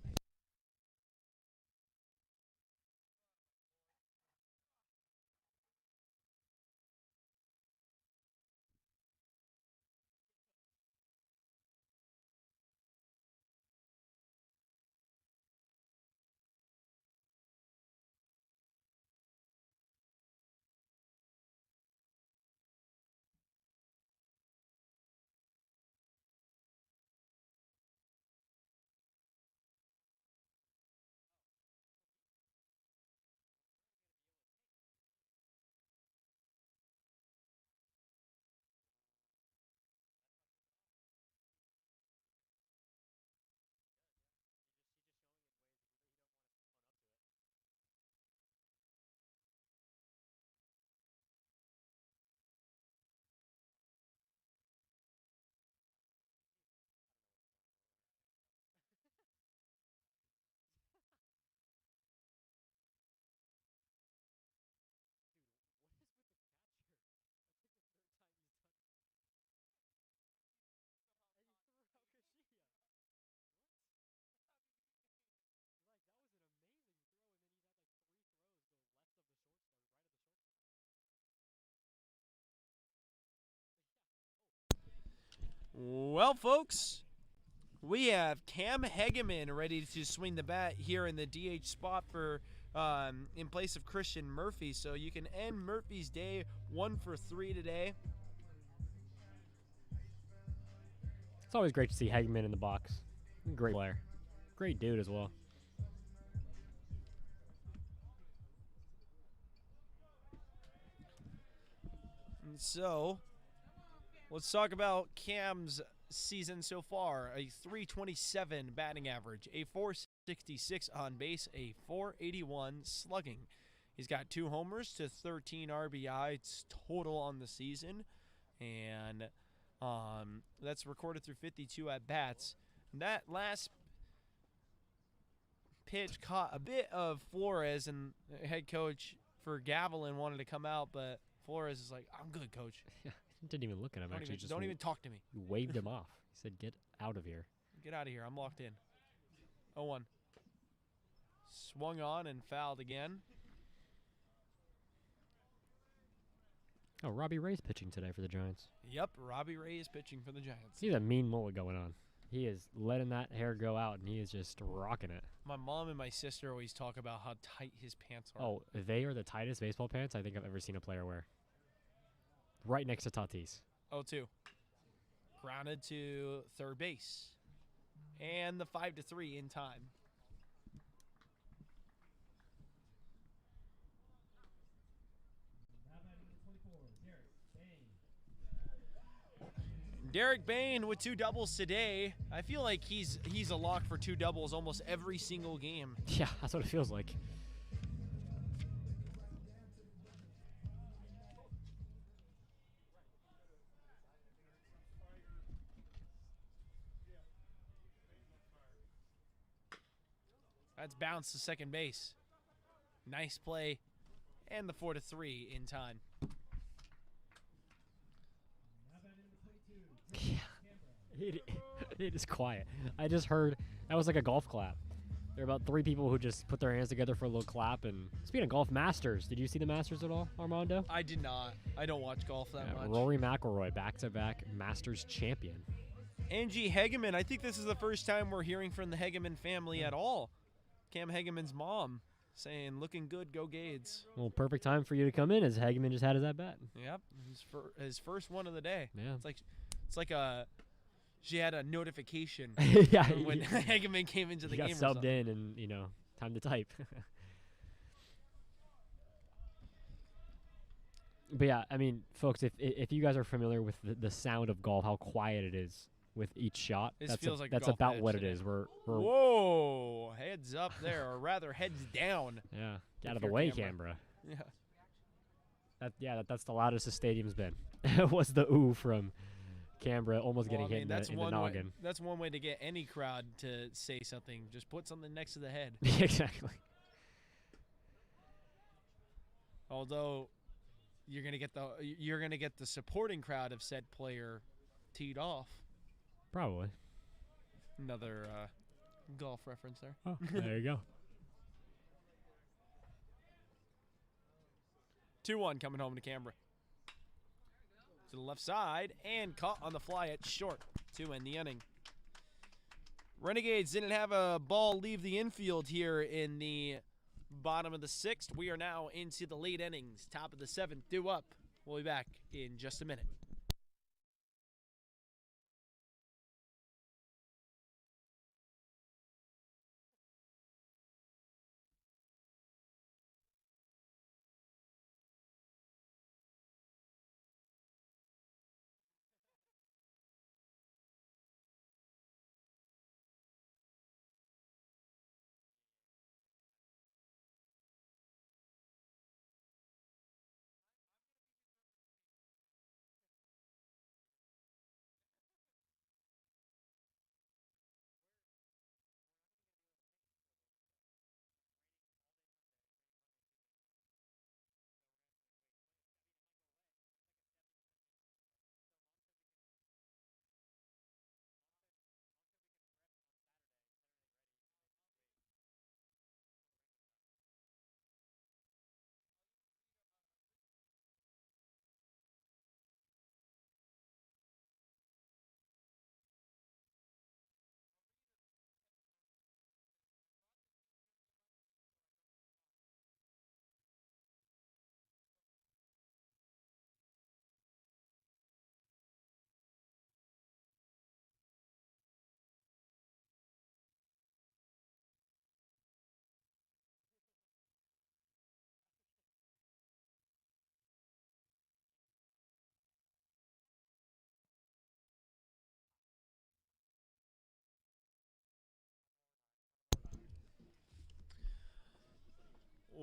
Well, folks, we have Cam Hegeman ready to swing the bat here in the DH spot for in place of Christian Murphy. So you can end Murphy's day 1 for 3 today. It's always great to see Hegman in the box. Great player. Great dude as well. And so, let's talk about Cam's season so far. A 327 batting average, a 466 on base, a 481 slugging. He's got 2 homers to 13 RBIs total on the season, and that's recorded through 52 at bats. That last pitch caught a bit of Flores, and the head coach for Gavilan wanted to come out, but Flores is like, "I'm good, coach." Didn't even look at him. Don't even talk to me. Waved him off. He said, "Get out of here." Get out of here. I'm locked in. 0-1. Swung on and fouled again. Oh, Robbie Ray's pitching today for the Giants. Yep, Robbie Ray is pitching for the Giants. He's a mean mullet going on. He is letting that hair go out, and he is just rocking it. My mom and my sister always talk about how tight his pants are. Oh, they are the tightest baseball pants I think I've ever seen a player wear. Right next to Tatis. 0-2. Grounded to third base. And the 5-3 in time. Derek Bain with 2 doubles today. I feel like he's a lock for 2 doubles almost every single game. Yeah, that's what it feels like. That's bounced to second base. Nice play. And the 4-3 in time. Yeah, it is quiet. I just heard, that was like a golf clap. There are about 3 people who just put their hands together for a little clap. And speaking of golf, Masters. Did you see the Masters at all, Armando? I did not. I don't watch golf that much. Rory McIlroy, back-to-back Masters champion. Angie Hegeman. I think this is the first time we're hearing from the Hegeman family at all. Cam Hegeman's mom saying, "Looking good, go Gades." Well, perfect time for you to come in as Hegeman just had his at-bat. Yep, his first one of the day. Yeah. It's like she had a notification yeah, when Hegeman came into the he game. got subbed in, and time to type. But yeah, I mean, folks, if you guys are familiar with the sound of golf, how quiet it is with each shot, that's about what it is. We're whoa, heads up there, or rather heads down. Yeah, get out of the way, Canberra. Yeah. That's the loudest the stadium's been. Was the ooh from Canberra almost getting hit in the noggin. That's one way to get any crowd to say something. Just put something next to the head. Exactly. Although you're gonna get the supporting crowd of said player teed off. Probably. Another golf reference there. Oh, there you go. 2-1 coming home to Canberra. To the left side and caught on the fly at short to end the inning. Renegades didn't have a ball leave the infield here in the bottom of the 6th. We are now into the late innings. Top of the 7th due up. We'll be back in just a minute.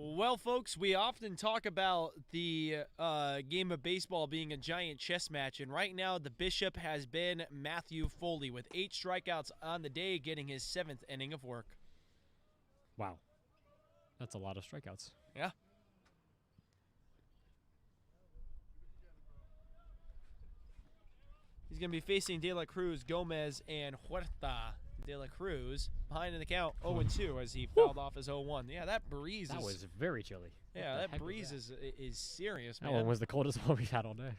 Well, folks, we often talk about the game of baseball being a giant chess match, and right now the bishop has been Matthew Foley with 8 strikeouts on the day, getting his 7th inning of work. Wow. That's a lot of strikeouts. Yeah. He's going to be facing De La Cruz, Gomez, and Huerta. De La Cruz behind in the count 0-2 as he fouled off his 0-1. Yeah, that breeze That was very chilly. Yeah, that breeze is serious, man. That one was the coldest one we've had all day.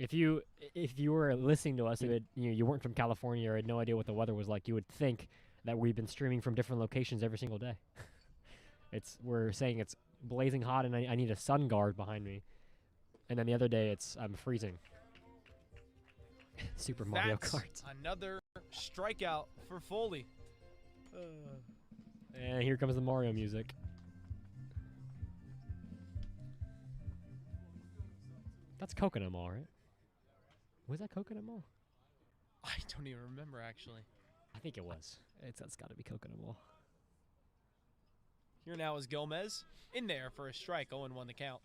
If you were listening to us, you weren't from California or had no idea what the weather was like, you would think that we've been streaming from different locations every single day. We're saying it's blazing hot and I need a sun guard behind me, and then the other day I'm freezing. Super Mario Kart. Another strikeout for Foley. And here comes the Mario music. That's Coconut Mall, right? Was that Coconut Mall? I don't even remember, actually. I think it was. That's got to be Coconut Mall. Here now is Gomez in there for a strike. 0-1 the count.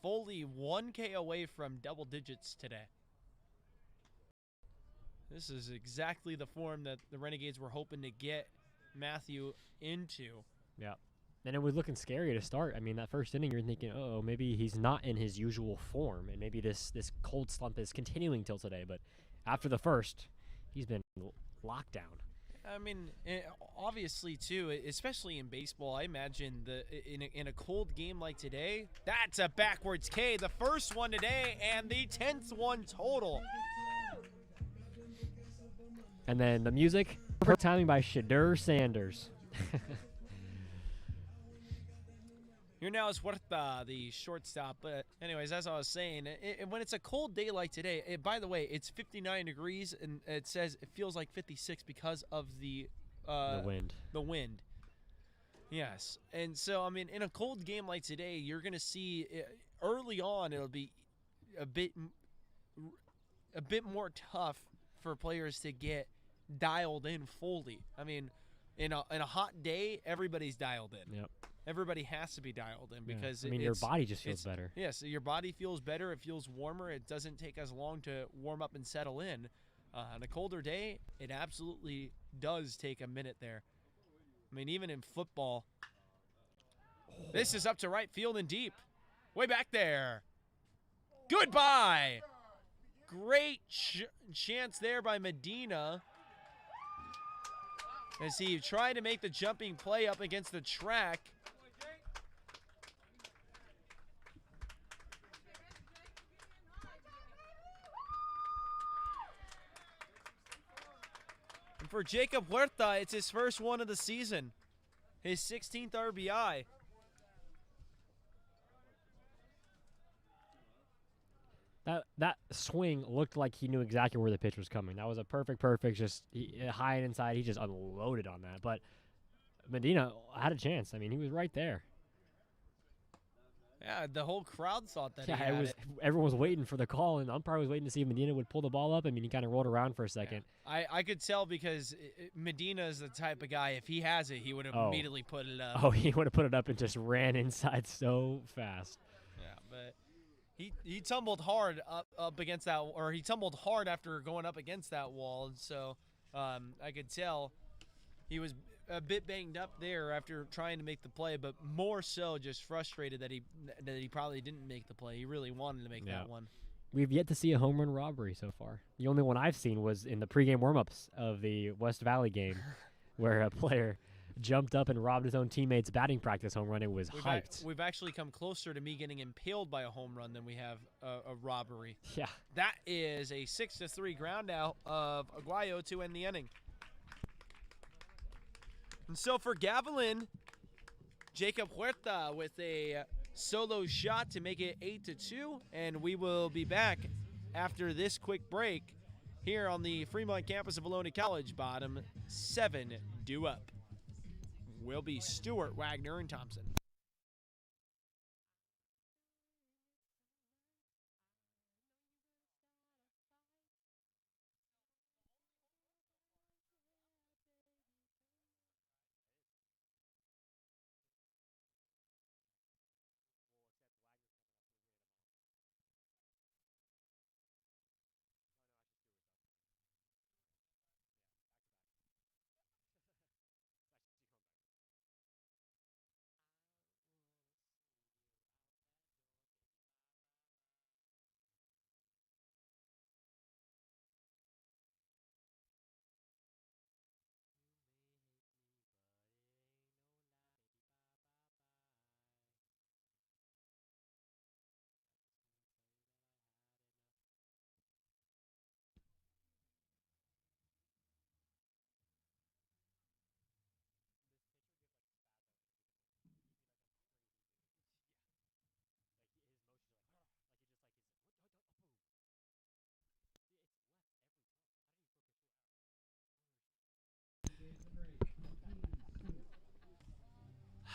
Foley 1K away from double digits today. This is exactly the form that the Renegades were hoping to get Matthew into. Yeah. And it was looking scary to start. I mean, that first inning, you're thinking, oh, maybe he's not in his usual form, and maybe this cold slump is continuing till today. But after the first, he's been locked down. I mean, obviously, too, especially in baseball, I imagine in a cold game like today, that's a backwards K. The first one today and the 10th one total. And then the music, perfect timing by Shadur Sanders. Here now is Huerta, the shortstop. But anyways, as I was saying, when it's a cold day like today, by the way, it's 59 degrees, and it says it feels like 56 because of the wind. The wind. Yes. And so, I mean, in a cold game like today, you're going to see early on it'll be a bit more tough for players to get dialed in fully. I mean, in a hot day, everybody's dialed in. Yep. Everybody has to be dialed in because your body just feels better. Yeah, so your body feels better. It feels warmer. It doesn't take as long to warm up and settle in. On a colder day, it absolutely does take a minute there. I mean, even in football, this is up to right field and deep. Way back there. Goodbye. Great chance there by Medina as he tried to make the jumping play up against the track. For Jacob Huerta, it's his first one of the season. His 16th RBI. That swing looked like he knew exactly where the pitch was coming. That was a perfect, just high and inside. He just unloaded on that. But Medina had a chance. I mean, he was right there. Yeah, the whole crowd thought that he had it. Everyone was waiting for the call, and the umpire was waiting to see if Medina would pull the ball up. I mean, he kind of rolled around for a second. Yeah. I could tell because Medina is the type of guy, if he has it, he would have immediately put it up. Oh, he would have put it up and just ran inside so fast. Yeah, but he tumbled hard up against that, or he tumbled hard after going up against that wall, and so I could tell he was a bit banged up there after trying to make the play, but more so just frustrated that he probably didn't make the play. He really wanted to make that one. We've yet to see a home run robbery so far. The only one I've seen was in the pregame warm-ups of the West Valley game where a player jumped up and robbed his own teammate's batting practice home run. It was hyped. We've actually come closer to me getting impaled by a home run than we have a robbery. Yeah. That is a 6-3 ground out of Aguayo to end the inning. And so for Gavilan, Jacob Huerta with a solo shot to make it 8-2, and we will be back after this quick break here on the Fremont campus of Ohlone College. Bottom 7 due up. Will be Stewart, Wagner, and Thompson.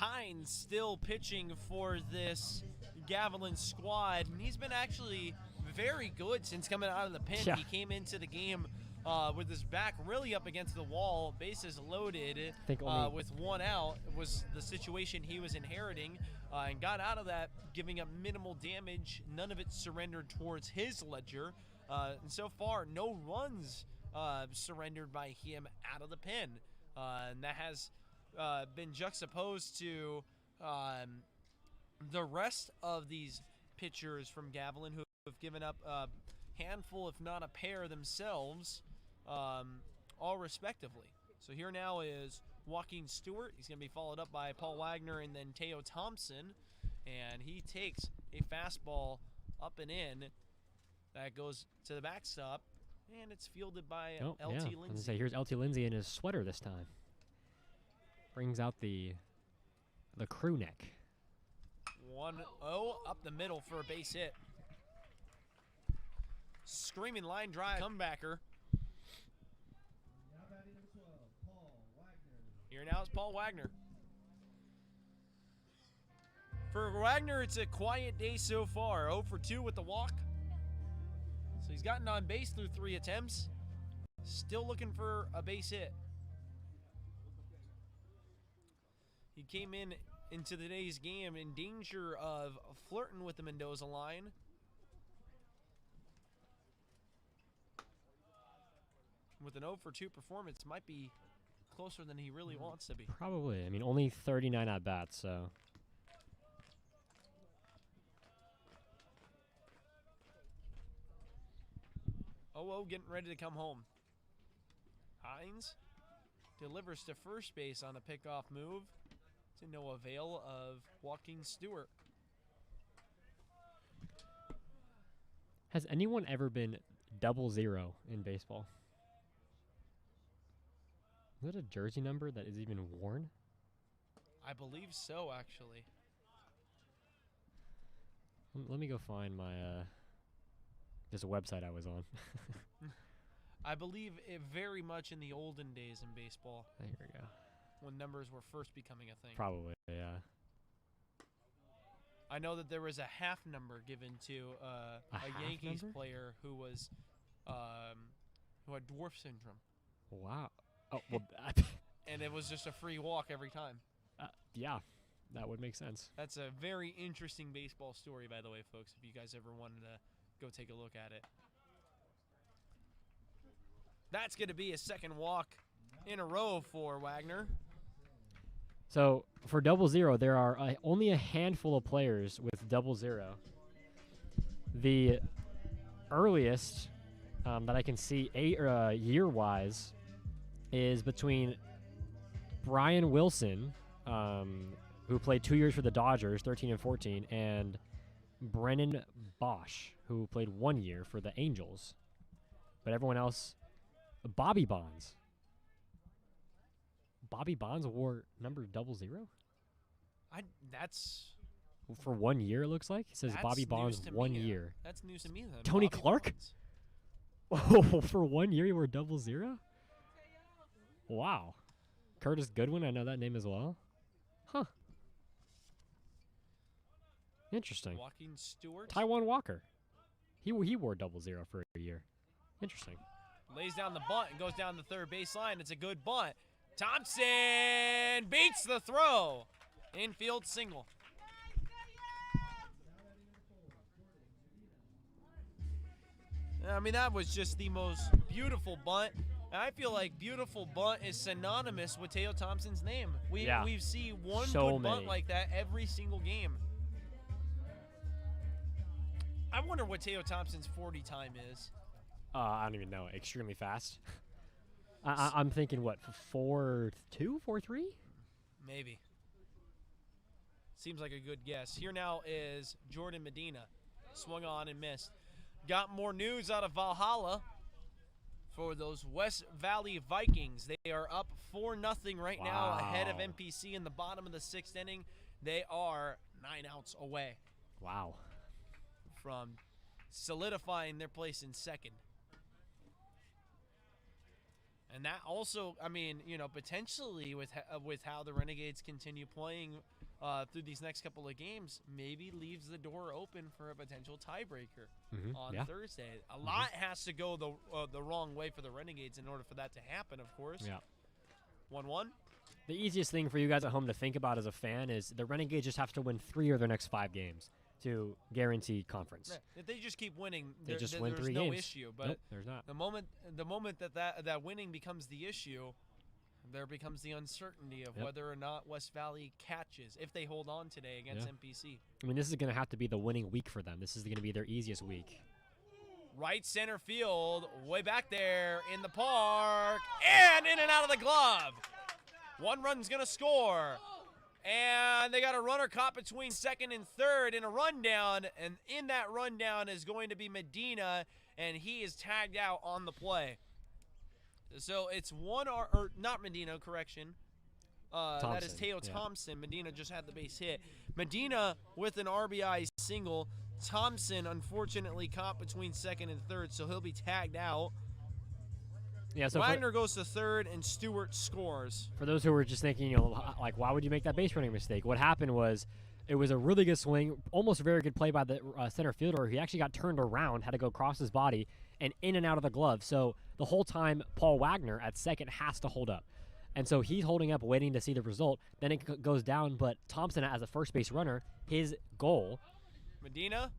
Hines still pitching for this Gavilan squad, and he's been actually very good since coming out of the pen. Yeah. He came into the game with his back really up against the wall, bases loaded, I think only with one out was the situation he was inheriting, and got out of that, giving up minimal damage. None of it surrendered towards his ledger, and so far no runs surrendered by him out of the pen, and that has been juxtaposed to the rest of these pitchers from Gavilan who have given up a handful, if not a pair themselves, all respectively. So here now is Joaquin Stewart. He's going to be followed up by Paul Wagner and then Teo Thompson. And he takes a fastball up and in that goes to the backstop. And it's fielded by LT I was gonna Lindsay. say, here's LT Lindsay in his sweater this time. Brings out the crew neck. 1-0 up the middle for a base hit. Screaming line drive comebacker. Here now is Paul Wagner. For Wagner, it's a quiet day so far. 0 for 2 with the walk. So he's gotten on base through 3 attempts. Still looking for a base hit. He came into today's game in danger of flirting with the Mendoza line. With an 0 for 2 performance, might be closer than he really wants to be. Probably. I mean, only 39 at bats, so. Oh, getting ready to come home. Hines delivers to first base on a pickoff move to no avail of Joaquin Stewart. Has anyone ever been 00 in baseball? Is that a jersey number that is even worn? I believe so, actually. Let me go find my this website I was on. I believe it very much in the olden days in baseball There we go. when numbers were first becoming a thing. Probably, yeah. I know that there was a half number given to A a half Yankees number? player who was who had dwarf syndrome, Wow. Oh, well, and it was just a free walk every time. yeah, that would make sense. That's a very interesting baseball story, by the way, folks, if you guys ever wanted to go take a look at it. That's going to be a second walk in a row for Wagner. So for 00, there are only a handful of players with 00. The earliest that I can see year-wise is between Brian Wilson, who played 2 years for the Dodgers, 13 and 14, and Brennan Bosch, who played 1 year for the Angels. But everyone else, Bobby Bonds. Bobby Bonds wore number 00? That's For 1 year, it looks like. It says That's Bobby Bonds news to 1 me. year. That's news to me then. Tony Bobby Clark? Bonds. Oh, for 1 year, you were 00? Wow. Curtis Goodwin, I know that name as well. Huh. Interesting. Joaquin Stewart Taiwan Walker. He wore 00 for a year. Interesting. lays down the bunt and goes down the third baseline. It's a good bunt. Thompson beats the throw. Infield single. I mean, that was just the most beautiful bunt. And I feel like beautiful bunt is synonymous with Teo Thompson's name. We see one So good bunt many. like that every single game. I wonder what Teo Thompson's 40 time is. I don't even know. Extremely fast. I'm thinking, what, 4.2, 4.3? Maybe. Seems like a good guess. Here now is Jordan Medina. Swung on and missed. Got more news out of Valhalla for those West Valley Vikings. They are up 4-0 right now ahead of Wow. MPC in the bottom of the sixth inning. They are 9 outs away Wow. from solidifying their place in second. And that also, I mean, you know, potentially with how the Renegades continue playing through these next couple of games, maybe leaves the door open for a potential tiebreaker on Thursday. A lot has to go the wrong way for the Renegades in order for that to happen, of course. Yeah. 1-1. The easiest thing for you guys at home to think about as a fan is the Renegades just have to win 3 of their next 5 games to guarantee conference. Yeah. If they just keep winning, They just win 3 there's no games. issue. But nope, there's not. the moment that winning becomes the issue, there becomes the uncertainty of whether or not West Valley catches if they hold on today against MPC. I mean, this is going to have to be the winning week for them. This is going to be their easiest week. Right center field, way back there in the park, and in and out of the glove. 1 run's going to score. And they got a runner caught between second and third in a rundown, and in that rundown is going to be Medina, and he is tagged out on the play. So it's not Medina, correction. That is Teo Thompson. Medina just had the base hit. Medina with an RBI single. Thompson unfortunately caught between second and third, so he'll be tagged out. Yeah, so Wagner goes to third, and Stewart scores. For those who were just thinking, you know, like, why would you make that base running mistake? What happened was it was a really good swing, almost a very good play by the center fielder. He actually got turned around, had to go across his body, and in and out of the glove. So the whole time, Paul Wagner at second has to hold up. And so he's holding up, waiting to see the result. Then it goes down, but Thompson, as a first base runner, his goal. Medina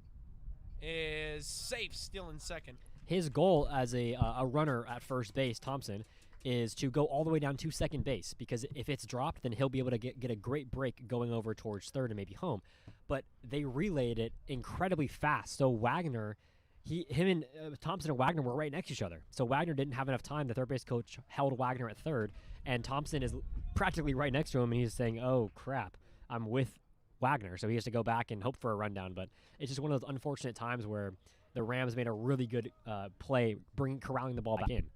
is safe, still in second. His goal as a runner at first base, Thompson, is to go all the way down to second base, because if it's dropped, then he'll be able to get a great break going over towards third and maybe home. But they relayed it incredibly fast. So Wagner, Thompson and Wagner were right next to each other. So Wagner didn't have enough time. The third base coach held Wagner at third, and Thompson is practically right next to him, and he's saying, "Oh crap, I'm with Wagner." So he has to go back and hope for a rundown. But it's just one of those unfortunate times where the Rams made a really good play, corralling the ball back in.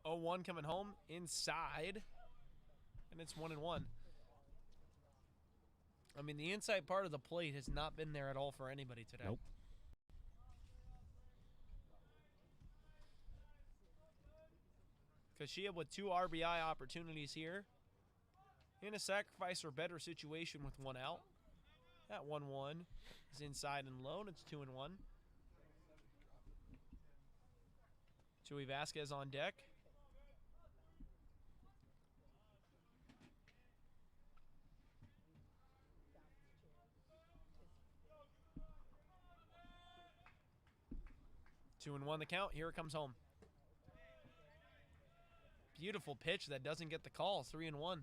Oh, 1 coming home inside, and it's 1-1. I mean, the inside part of the plate has not been there at all for anybody today. Nope. Kashia with 2 RBI opportunities here. In a sacrifice or better situation with 1 out. That 1-1 is inside and low, and it's 2-1. Chewy Vasquez on deck. Two and 1 the count. Here it comes home. Beautiful pitch that doesn't get the call. 3-1.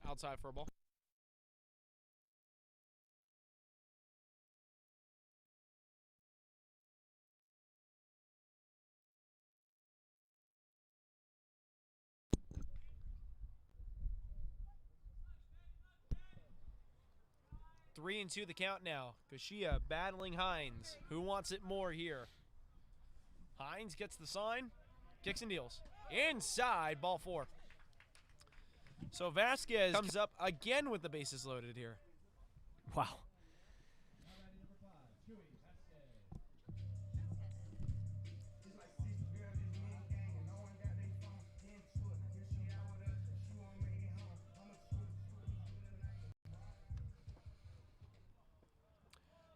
Outside for a ball. Three and 2 the count now. Kashia battling Hines. Who wants it more here? Hines gets the sign. Kicks and deals. Inside, ball 4. So Vasquez comes up again with the bases loaded here. Wow.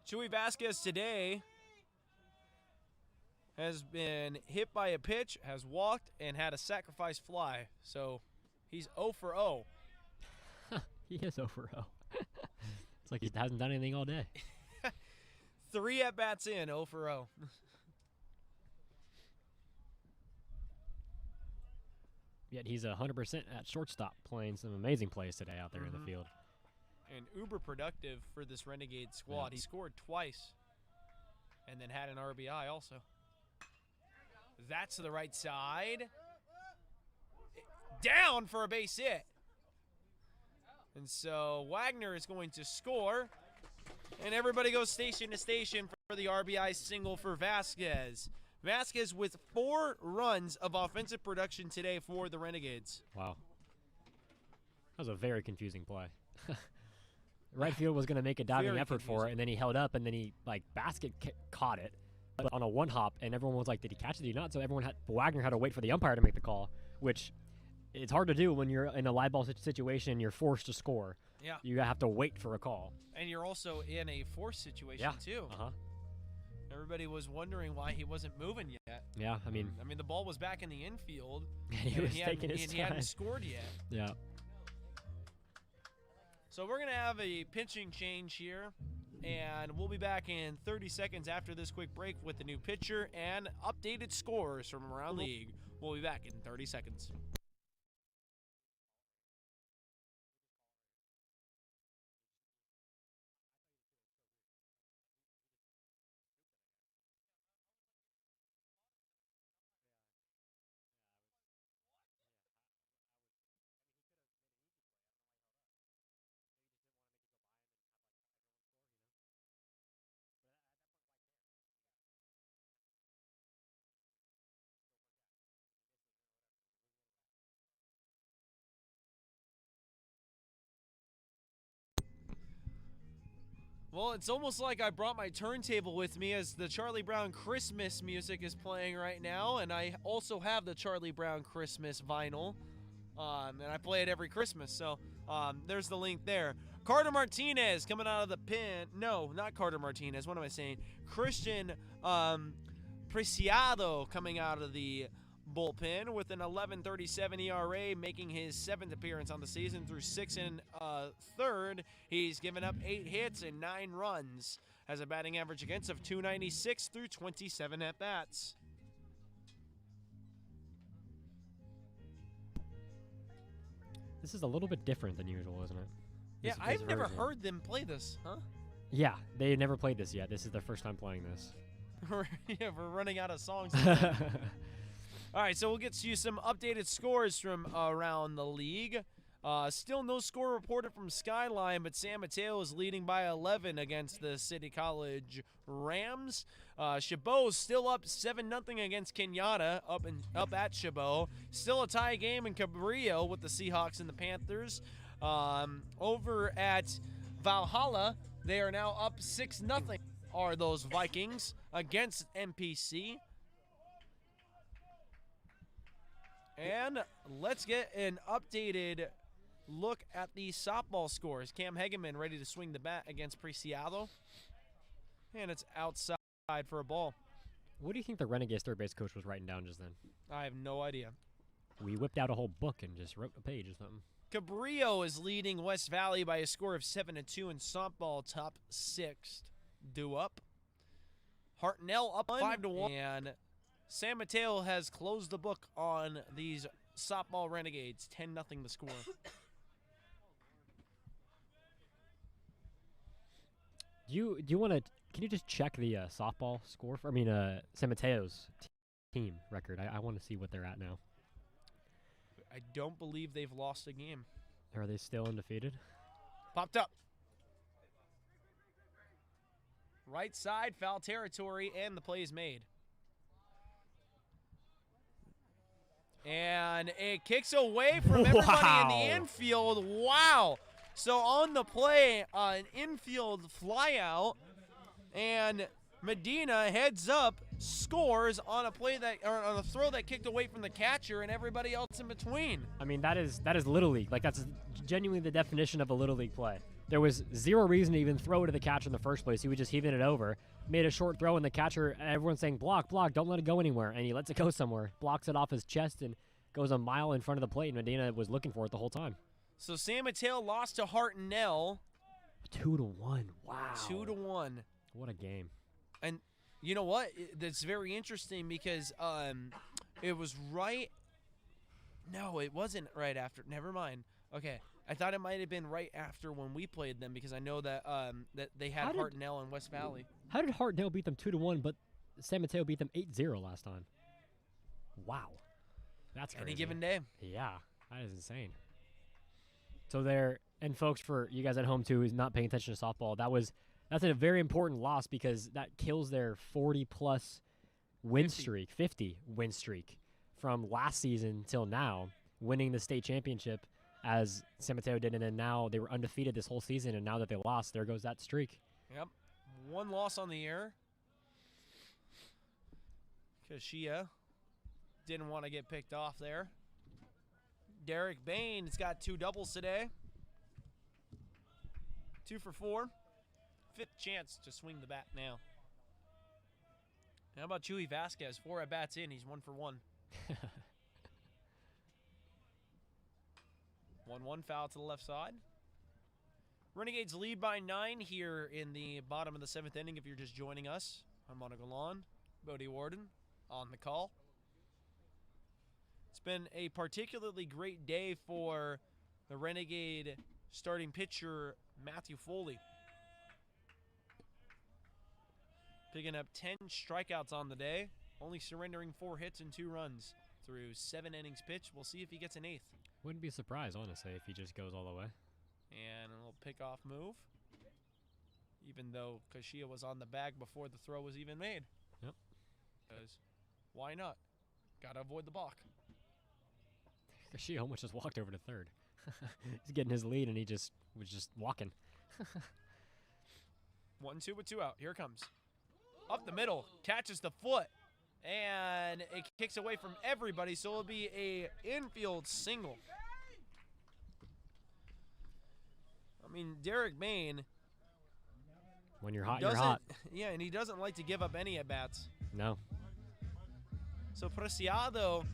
Chewy Vasquez today has been hit by a pitch, has walked, and had a sacrifice fly. So he's 0 for 0. He is 0 for 0. It's like he hasn't done anything all day. 3 at-bats in, 0 for 0. Yet he's 100% at shortstop, playing some amazing plays today out there in the field. And uber productive for this Renegade squad. Yeah. He scored twice and then had an RBI also. That's to the right side. Down for a base hit. And so Wagner is going to score. And everybody goes station to station for the RBI single for Vasquez. Vasquez with 4 runs of offensive production today for the Renegades. Wow. That was a very confusing play. Right field was going to make a diving effort for it, and then he held up, and then he, basket caught it on a one-hop, and everyone was like, did he catch it? Did he not? So Wagner had to wait for the umpire to make the call, which it's hard to do when you're in a live ball situation and you're forced to score. Yeah. You have to wait for a call. And you're also in a forced situation, too. Uh-huh. Everybody was wondering why he wasn't moving yet. Yeah, I mean, the ball was back in the infield. he was taking his time. He hadn't scored yet. Yeah. So we're going to have a pitching change here, and we'll be back in 30 seconds after this quick break with the new pitcher and updated scores from around the league. We'll be back in 30 seconds. Well, it's almost like I brought my turntable with me as the Charlie Brown Christmas music is playing right now, and I also have the Charlie Brown Christmas vinyl, and I play it every Christmas, so there's the link there. Carter Martinez coming out of the pen. No, not Carter Martinez. What am I saying? Christian Preciado coming out of the bullpen with an 11.37 ERA, making his 7th appearance on the season through 6 1/3. He's given up 8 hits and 9 runs. Has a batting average against of .296 through 27 at-bats. This is a little bit different than usual, isn't it? Yeah, I've never heard them play this, huh? Yeah, they never played this yet. This is their first time playing this. Yeah, we're running out of songs. All right, so we'll get you some updated scores from around the league. Still no score reported from Skyline, but San Mateo is leading by 11 against the City College Rams. Chabot still up 7-0 against Kenyatta, up at Chabot. Still a tie game in Cabrillo with the Seahawks and the Panthers. Over at Valhalla, they are now up 6-0. Are those Vikings against MPC? And let's get an updated look at the softball scores. Cam Hegeman ready to swing the bat against Preciado. And it's outside for a ball. What do you think the Renegades third base coach was writing down just then? I have no idea. We whipped out a whole book and just wrote a page or something. Cabrillo is leading West Valley by a score of 7-2 in softball, top 6th. Due up. Hartnell up 5-1. And San Mateo has closed the book on these softball Renegades. 10-0 the score. Do you want to? Can you just check the softball score? San Mateo's team record. I want to see what they're at now. I don't believe they've lost a game. Are they still undefeated? Popped up. Right side, foul territory, and the play is made. And it kicks away from everybody in the infield. Wow. So on the play, an infield flyout, and Medina heads up, scores on a play on a throw that kicked away from the catcher and everybody else in between. I mean, that is Little League. Like, that's genuinely the definition of a Little League play. There was zero reason to even throw it to the catcher in the first place. He was just heaving it over, made a short throw, and the catcher, everyone's saying, block, don't let it go anywhere. And he lets it go somewhere, blocks it off his chest, and goes a mile in front of the plate. And Medina was looking for it the whole time. So San Mateo lost to Hartnell. 2-1. Wow. 2-1. What a game. And you know what? That's very interesting because it was right. No, it wasn't right after. Never mind. Okay. I thought it might have been right after when we played them because I know that that they had Hartnell and West Valley. How did Hartnell beat them 2-1, but San Mateo beat them 8-0 last time? Wow. That's crazy. Any given day. Yeah, that is insane. So there, and folks, for you guys at home too, who's not paying attention to softball, that's a very important loss because that kills their 40-plus win streak, 50 win streak from last season till now, winning the state championship as San Mateo did, and then now they were undefeated this whole season, and now that they lost, there goes that streak. Yep. One loss on the year. Kashia didn't want to get picked off there. Derek Bain's got 2 doubles today. 2 for 4. 5th chance to swing the bat now. How about Chewy Vasquez? 4 at bats in. He's 1 for 1. 1-1 foul to the left side. Renegades lead by 9 here in the bottom of the 7th inning. If you're just joining us, I'm Monica Lawn, Bodie Warden on the call. It's been a particularly great day for the Renegade starting pitcher, Matthew Foley. Picking up 10 strikeouts on the day, only surrendering 4 hits and 2 runs through 7 innings pitched. We'll see if he gets an 8th. Wouldn't be surprised, honestly, if he just goes all the way. And a little pickoff move, even though Kashia was on the bag before the throw was even made. Yep. Because why not? Got to avoid the balk. Kashia almost just walked over to third. He's getting his lead, and he just was just walking. 1-2 with 2 out. Here it comes. Up the middle. Catches the foot. And it kicks away from everybody, so it'll be a infield single. I mean, Derek Bain. When you're hot, you're hot. Yeah, and he doesn't like to give up any at-bats. No. So Preciado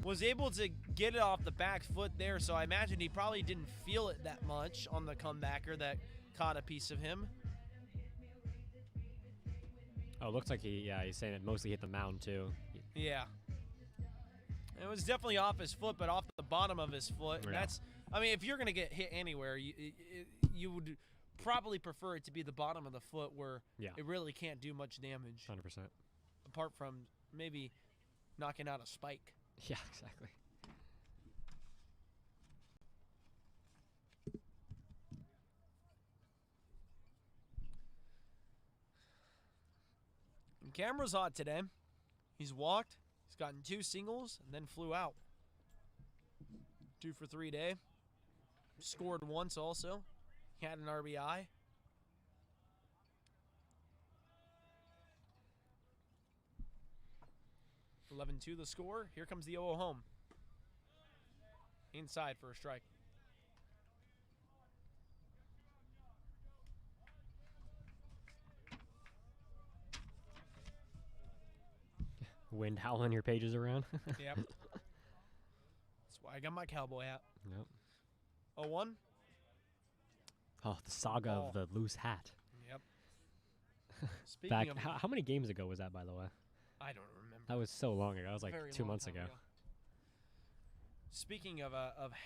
was able to get it off the back foot there, so I imagine he probably didn't feel it that much on the comebacker that caught a piece of him. Oh, it looks like he's saying it mostly hit the mound, too. Yeah. It was definitely off his foot, but off the bottom of his foot. Yeah. That's, I mean, if you're going to get hit anywhere, you would probably prefer it to be the bottom of the foot where it really can't do much damage. 100%. Apart from maybe knocking out a spike. Yeah, exactly. And Camera's hot today. He's walked. He's gotten 2 singles and then flew out. 2 for 3 day. Scored once also. He had an RBI. (11-2) the score. Here comes the 0-0 home. Inside for a strike. Wind howling your pages around. Yep. That's why I got my cowboy hat. Yep. 0-1. Oh, the saga of the loose hat. Yep. Back, Speaking of, how many games ago was that, by the way? I don't remember. That was so long ago. That was like Very 2 long months time ago. Speaking of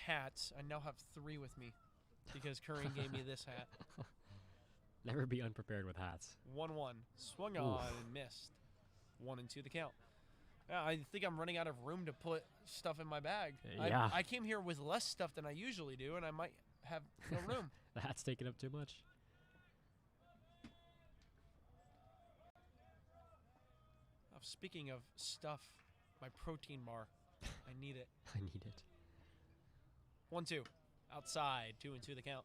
hats, I now have 3 with me because Curran gave me this hat. Never be unprepared with hats. 1-1. Swung on and missed. 1-2 the count. Yeah, I think I'm running out of room to put stuff in my bag. Yeah. I came here with less stuff than I usually do, and I might have no room. The hat's taking up too much. Speaking of stuff, my protein bar. I need it. I need it. 1-2. Outside. 2-2 the count.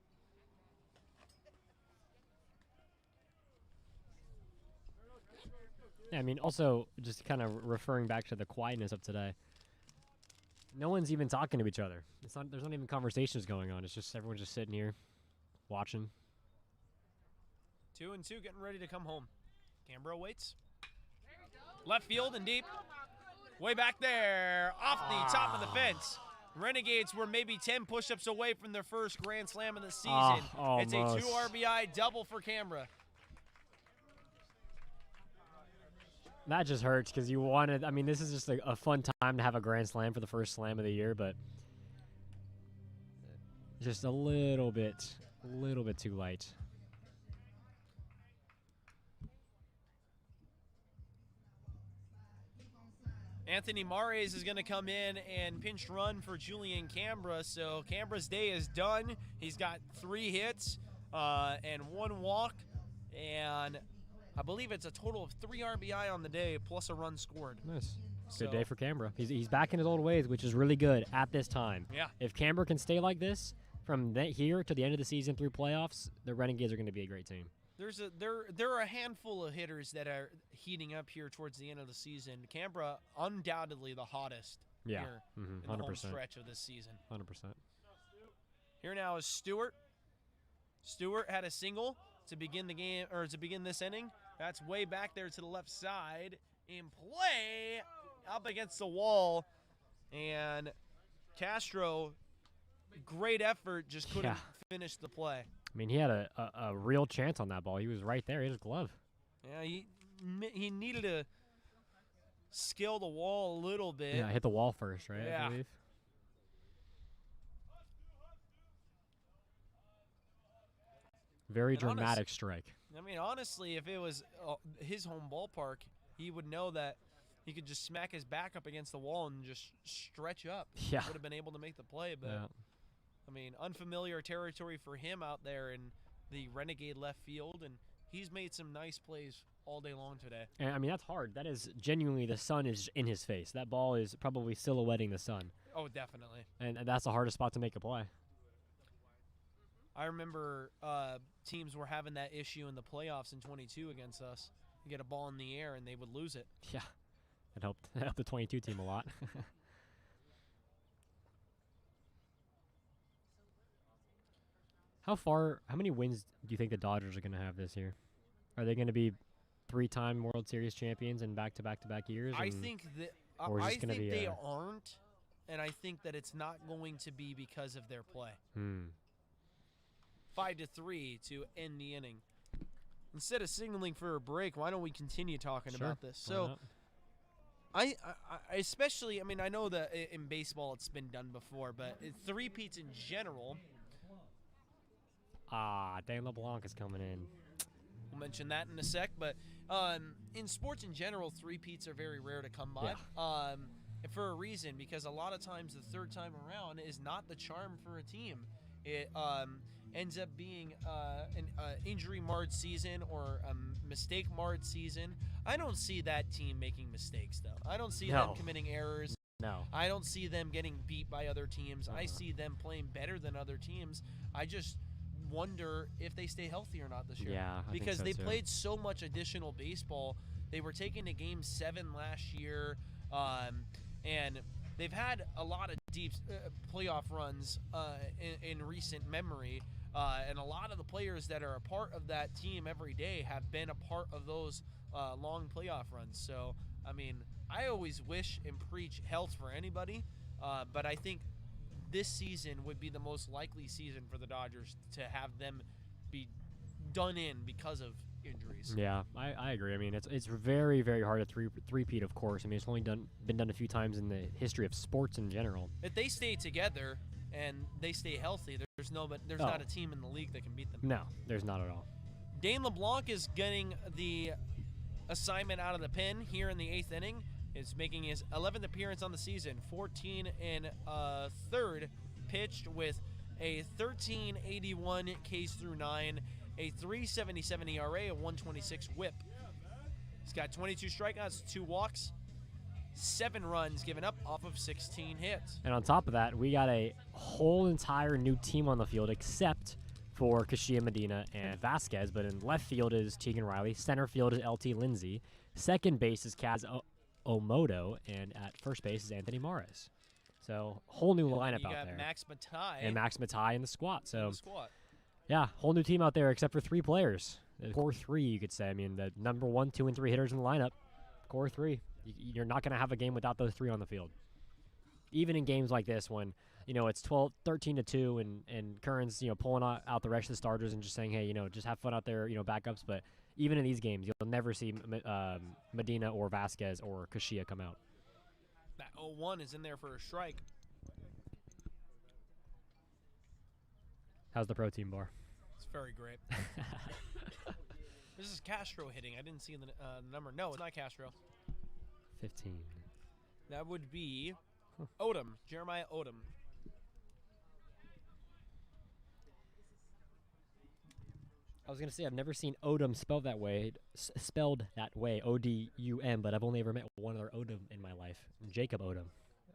Yeah, I mean, also, just kind of referring back to the quietness of today, no one's even talking to each other. There's not even conversations going on. It's just everyone's just sitting here, watching. 2-2, getting ready to come home. Canberra waits. Left field and deep. Way back there, off the top of the fence. Renegades were maybe 10 push-ups away from their first grand slam of the season. It's a 2 RBI double for Canberra. That just hurts because you wanted, I mean, this is just a fun time to have a grand slam for the first slam of the year, but just a little bit too light. Anthony Mares is going to come in and pinch run for Julian Canberra. So Canberra's day is done. He's got 3 hits and 1 walk and I believe it's a total of 3 RBI on the day plus a run scored. Nice. So, Good day for Canberra. He's back in his old ways, which is really good at this time. Yeah. If Canberra can stay like this from here to the end of the season through playoffs, the Renegades are going to be a great team. There are a handful of hitters that are heating up here towards the end of the season. Canberra, undoubtedly the hottest here in the home stretch of this season. 100%. Here now is Stewart. Stewart had a single to begin the game, or to begin this inning. That's way back there to the left side. In play, up against the wall, and Castro, great effort, just couldn't finish the play. I mean, he had a real chance on that ball. He was right there. He had his glove. Yeah, he needed to scale the wall a little bit. Yeah, hit the wall first, right? Yeah. I believe. Very dramatic strike. I mean, honestly, if it was his home ballpark, he would know that he could just smack his back up against the wall and just stretch up. Yeah. He would have been able to make the play, but I mean, unfamiliar territory for him out there in the Renegade left field, and he's made some nice plays all day long today. And I mean, that's hard. That is genuinely, the sun is in his face. That ball is probably silhouetting the sun. Oh, definitely. And that's the hardest spot to make a play. I remember teams were having that issue in the playoffs in 22 against us. You get a ball in the air and they would lose it. Yeah, it helped the 22 team a lot. How many wins do you think the Dodgers are going to have this year? Are they going to be 3-time World Series champions in back-to-back-to-back years? I think that I think they aren't, and I think that it's not going to be because of their play. 5-3 to end the inning. Instead of signaling for a break, why don't we continue talking about this? So, I especially, I mean, I know that in baseball it's been done before, but three-peats in general. Dan LeBlanc is coming in. We'll mention that in a sec, but in sports in general, three-peats are very rare to come by. Yeah. And for a reason, because a lot of times the third time around is not the charm for a team. It ends up being an injury-marred season or a mistake-marred season. I don't see that team making mistakes, though. I don't see them committing errors. No. I don't see them getting beat by other teams. I see them playing better than other teams. I just wonder if they stay healthy or not this year. Yeah, I because think so they too. played so much additional baseball. They were taken to Game 7 last year, and they've had a lot of deep playoff runs in recent memory, and a lot of the players that are a part of that team every day have been a part of those long playoff runs. So, I mean, I always wish and preach health for anybody, but I think this season would be the most likely season for the Dodgers to have them be done in because of injuries. Yeah, I agree. I mean, it's very, very hard to three-peat, of course. I mean, it's only been done a few times in the history of sports in general. If they stay together and they stay healthy, there's not a team in the league that can beat them. No, there's not at all. Dane LeBlanc is getting the assignment out of the pen here in the 8th inning. Is making his 11th appearance on the season, 14 and third, pitched with a 13.81 Ks through 9, a 3.77 ERA, a 1.26 WHIP. He's got 22 strikeouts, 2 walks, 7 runs given up off of 16 hits. And on top of that, we got a whole entire new team on the field except for Kashia Medina and Vasquez, but in left field is Tegan Riley, center field is LT Lindsay, second base is Kaz Omoto, and at first base is Anthony Mares. So, whole new lineup out there. You got Max Matai. And Max Matai in the squat. So, squat. Yeah, whole new team out there except for 3 players. The core 3, you could say. I mean, the number 1, 2, and 3 hitters in the lineup. Core 3. You're not going to have a game without those 3 on the field. Even in games like this when, it's 13-2 and Curran's, pulling out the rest of the starters and just saying, hey, just have fun out there, backups. But even in these games, you'll never see Medina or Vasquez or Kashia come out. That 0-1 is in there for a strike. How's the protein bar? It's very great. This is Castro hitting. I didn't see the number. No, it's not Castro. 15. That would be Odom, Jeremiah Odom. I was gonna say I've never seen Odom spelled that way, Odum, but I've only ever met one other Odom in my life, Jacob Odom,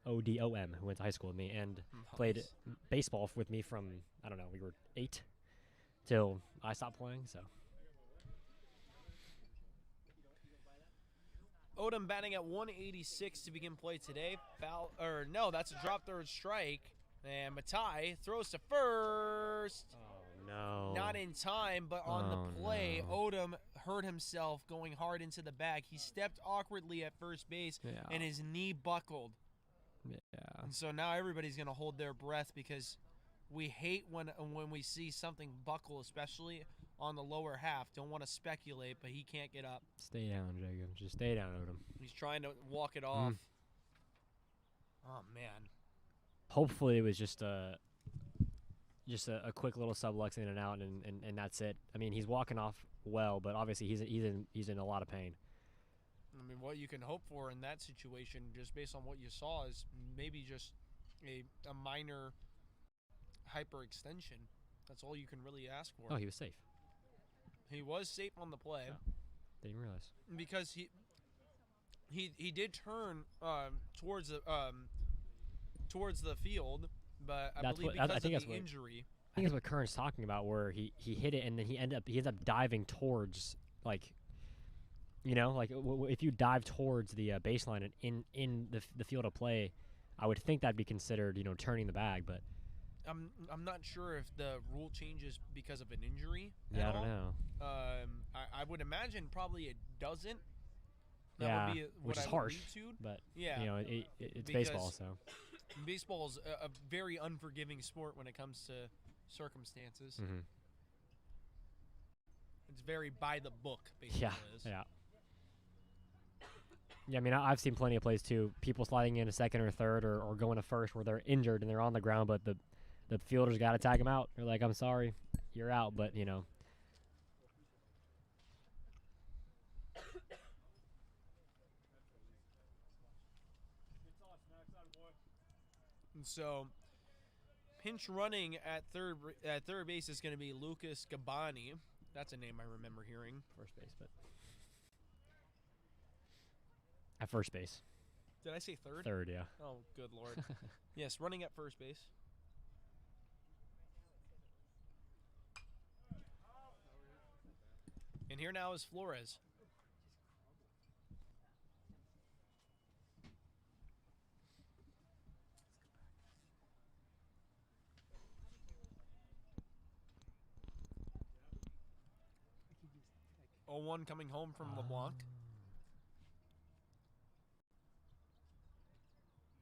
Odom, who went to high school with me and played Nice. baseball with me from I don't know, we were 8 till I stopped playing. So Odom batting at 186 to begin play today. Foul, or no, that's a drop third strike. And Matai throws to first. oh no, Not in time, but on Oh, the play, no. Odom hurt himself going hard into the bag. He stepped awkwardly at first base, Yeah. and his knee buckled. yeah. And so now everybody's going to hold their breath because we hate when we see something buckle, especially on the lower half. Don't want to speculate, but he can't get up. Stay down, Jacob. Just stay down, Odom. He's trying to walk it off. Oh, man. Hopefully it was just a quick little sublux in and out, and that's it. I mean, he's walking off well, but obviously he's in a lot of pain. I mean, what you can hope for in that situation, just based on what you saw, is maybe just a minor hyperextension. That's all you can really ask for. Oh, he was safe. He was safe on the play Didn't even realize. because he did turn towards the field, but I believe because of the injury. I think that's what Kern's talking about, where he hit it and then he ends up diving towards, like, you know, like if you dive towards the baseline and in the field of play, I would think that'd be considered, you know, turning the bag, but I'm not sure if the rule changes because of an injury. yeah, I at don't all. know. I would imagine probably it doesn't. That Yeah, would be what which is I would harsh, lead to. but Yeah, you know, it's because baseball, so baseball is a very unforgiving sport when it comes to circumstances. mhm. It's very by the book. Baseball Yeah, is. yeah. Yeah, I mean, I've seen plenty of plays too. People sliding in a second or third or going to first where they're injured and they're on the ground, but the fielders got to tag them out. They're like, I'm sorry, you're out, but, you know. And so, pinch running at third base is going to be Lucas Gabani. That's a name I remember hearing. First base, but. At first base. Did I say third? Third, yeah. Oh, good lord. Yes, running at first base. And here now is Flores. Ohlone coming home from LeBlanc.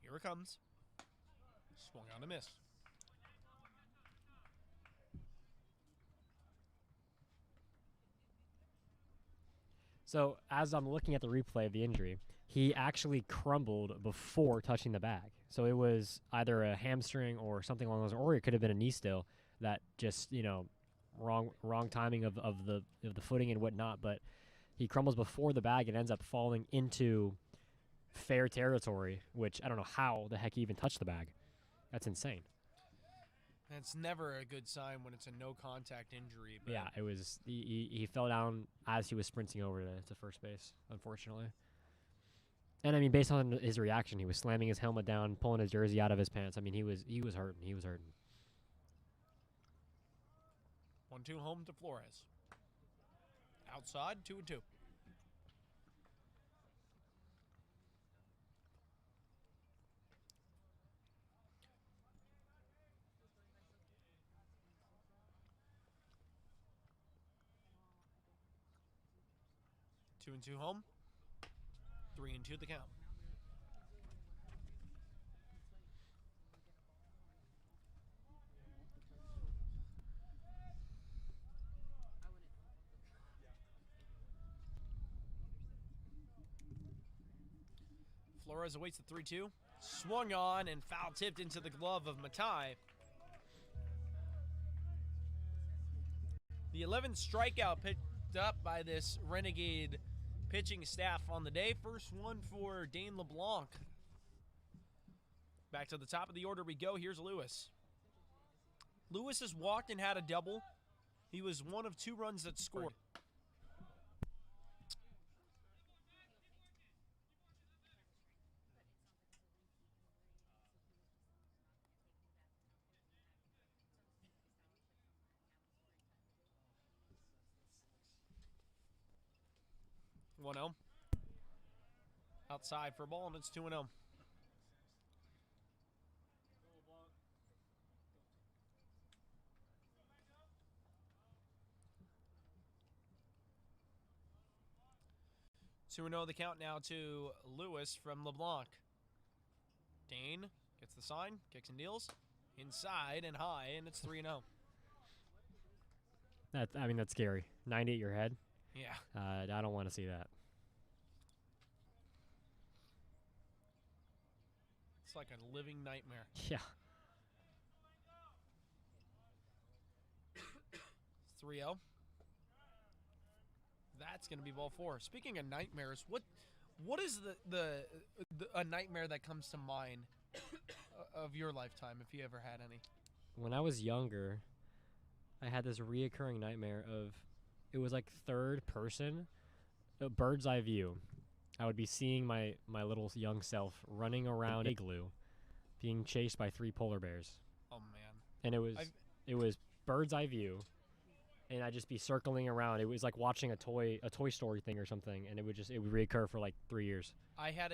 Here it comes. Swung on a miss. So, as I'm looking at the replay of the injury, he actually crumbled before touching the bag. So it was either a hamstring or something along those, or it could have been a knee still that just, you know, wrong timing of the footing and whatnot. But he crumbles before the bag and ends up falling into fair territory, which I don't know how the heck he even touched the bag. That's insane. That's never a good sign when it's a no-contact injury. But Yeah, it was. He fell down as he was sprinting over to first base, unfortunately. And I mean, based on his reaction, he was slamming his helmet down, pulling his jersey out of his pants. I mean, he was hurting. He was hurting. 1-2 home to Flores. Outside, 2-2. Two and two home. 3-2 the count. Flores awaits the 3-2. Swung on and foul tipped into the glove of Matai. The 11th strikeout picked up by this Renegade pitching staff on the day. First one for Dane LeBlanc. Back to the top of the order we go. Here's Lewis. Lewis has walked and had a double. He was one of 2 runs that scored. One 0. Outside for a ball, and it's 2-0. The count now to Lewis from LeBlanc. Dane gets the sign, kicks and deals. Inside and high, and it's 3-0. That's scary. 90 at your head. Yeah. I don't want to see that. It's like a living nightmare. Yeah. 3-0. That's going to be ball 4. Speaking of nightmares, what is a nightmare that comes to mind of your lifetime, if you ever had any? When I was younger, I had this reoccurring nightmare of, it was like third person, a bird's eye view. I would be seeing my little young self running around a igloo, being chased by 3 polar bears. Oh man! And it was bird's eye view, and I'd just be circling around. It was like watching a Toy Story thing or something, and it would reoccur for like 3 years. I had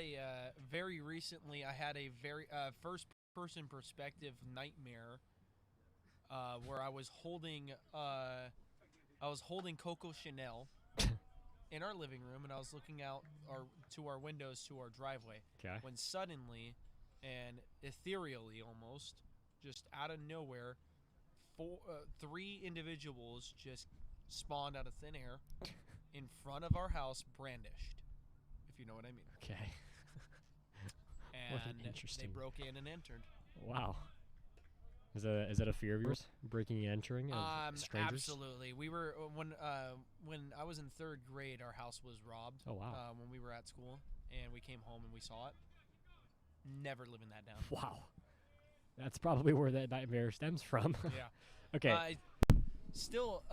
very recently first person perspective nightmare where I was holding Coco Chanel in our living room, and I was looking out to our windows to our driveway. Okay. When suddenly and ethereally almost, just out of nowhere, 3 individuals just spawned out of thin air in front of our house, brandished, if you know what I mean. Okay. And they broke in and entered. Wow. Is that a fear of yours, breaking and entering of strangers? Absolutely. We were when I was in 3rd grade, our house was robbed. Oh wow. When we were at school, and we came home and we saw it. Never living that down. Wow. That's probably where that nightmare stems from. Yeah. Okay. Still,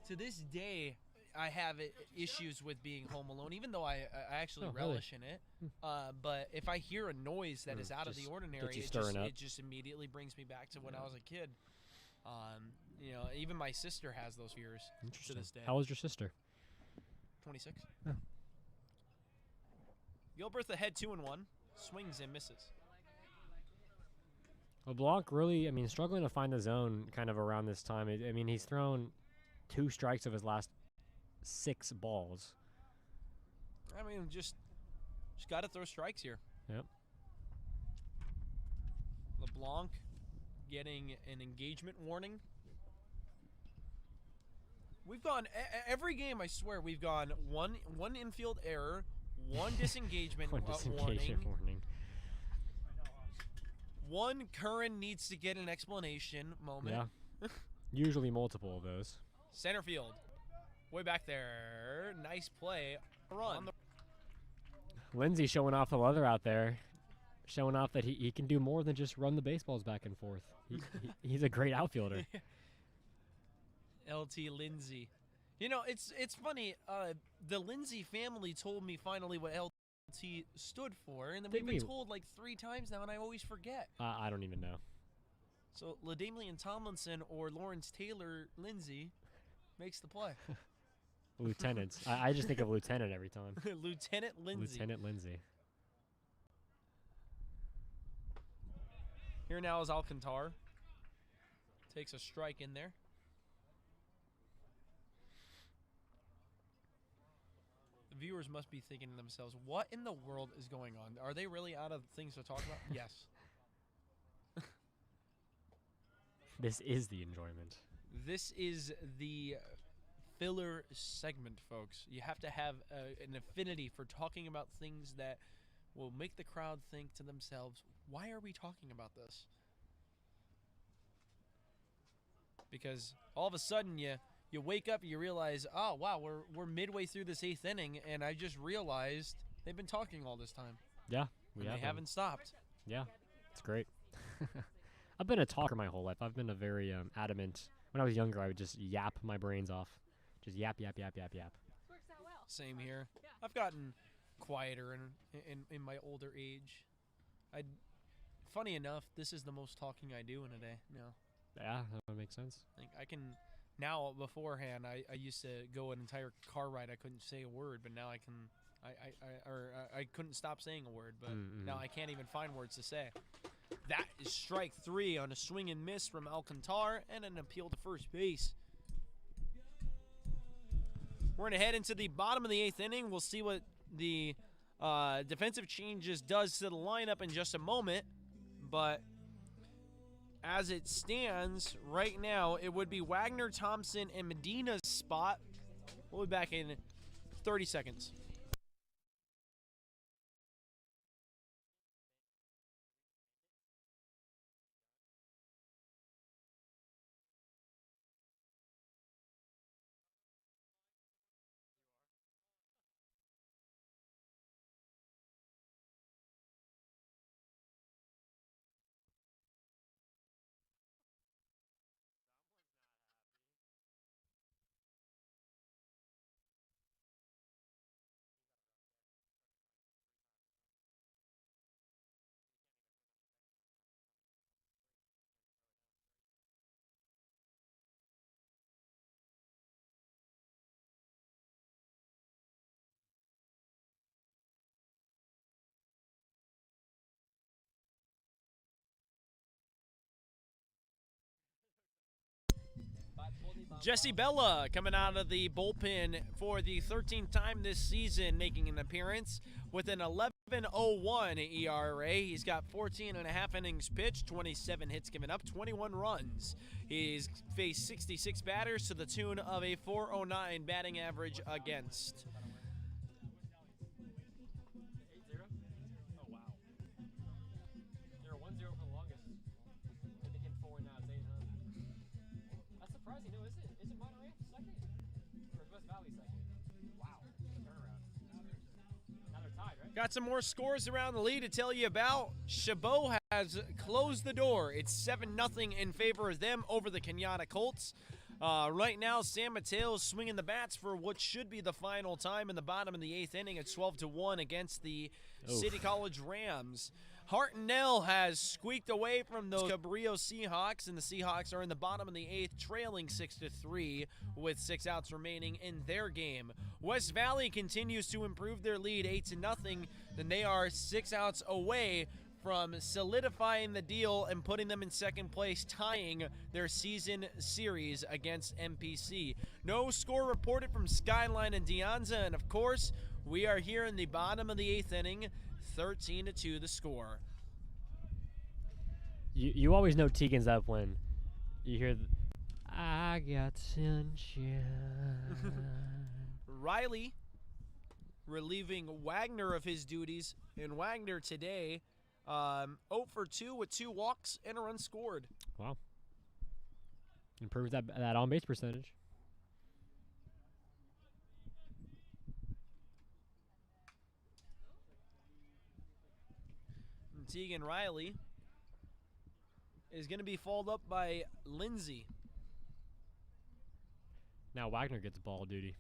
to this day, I have issues with being home alone, even though I actually relish in it. But if I hear a noise that is out of the ordinary, it just immediately brings me back to when I was a kid. Even my sister has those fears to this day. How old is your sister? 26. Oh. Gilbert ahead 2-1, swings and misses. LeBlanc really, struggling to find the zone kind of around this time. He's thrown 2 strikes of his last 6 balls. Just got to throw strikes here. Yep. LeBlanc getting an engagement warning. We've gone every game. I swear we've gone one infield error, 1 disengagement warning. 1 Curran needs to get an explanation moment. Yeah. Usually multiple of those. Center field. Way back there. Nice play. Run. Lindsay showing off the leather out there. Showing off that he can do more than just run the baseballs back and forth. He's a great outfielder. LT Lindsay. It's funny. The Lindsay family told me finally what LT stood for, and then we've been told like 3 times now, and I always forget. I don't even know. So LaDainian Tomlinson or Lawrence Taylor Lindsay makes the play. Lieutenants. I just think of Lieutenant every time. Lieutenant Lindsay. Lieutenant Lindsay. Here now is Alcantar. Takes a strike in there. The viewers must be thinking to themselves, what in the world is going on? Are they really out of things to talk about? Yes. This is the enjoyment. This is the filler segment, folks. You have to have an affinity for talking about things that will make the crowd think to themselves, why are we talking about this? Because all of a sudden you wake up and you realize, oh, wow, we're midway through this 8th inning, and I just realized they've been talking all this time. Yeah, they haven't stopped. Yeah, it's great. I've been a talker my whole life. I've been a very adamant when I was younger, I would just yap my brains off. Just yap, yap, yap, yap, yap. Same here. I've gotten quieter in my older age. Funny enough, this is the most talking I do in a day. No. Yeah, that would make sense. Like I can now. Beforehand, I used to go an entire car ride. I couldn't say a word, but now I can. I couldn't stop saying a word, but now I can't even find words to say. That is strike 3 on a swing and miss from Alcantar and an appeal to first base. We're going to head into the bottom of the 8th inning. We'll see what the defensive changes does to the lineup in just a moment. But as it stands right now, it would be Wagner, Thompson, and Medina's spot. We'll be back in 30 seconds. Jesse Bella coming out of the bullpen for the 13th time this season, making an appearance with an 11.01 ERA. He's got 14 and a half innings pitched, 27 hits given up, 21 runs. He's faced 66 batters to the tune of a 409 batting average against. Got some more scores around the league to tell you about. Chabot has closed the door. It's 7-0 in favor of them over the Kenyatta Colts. Right now, San Mateo's swinging the bats for what should be the final time in the bottom of the 8th inning. It's 12-1 against the City College Rams. Hartnell has squeaked away from those Cabrillo Seahawks, and the Seahawks are in the bottom of the 8th, trailing 6-3 with 6 outs remaining in their game. West Valley continues to improve their lead 8-0, and they are 6 outs away from solidifying the deal and putting them in second place, tying their season series against MPC. No score reported from Skyline and De Anza, and of course, we are here in the bottom of the 8th inning, 13-2 the score. You always know Tegan's up when you hear I got sunshine. Riley relieving Wagner of his duties, and Wagner today 0 for 2 with 2 walks and a run scored. Wow. Improves that on-base percentage. Tegan Riley is going to be followed up by Lindsay. Now Wagner gets ball duty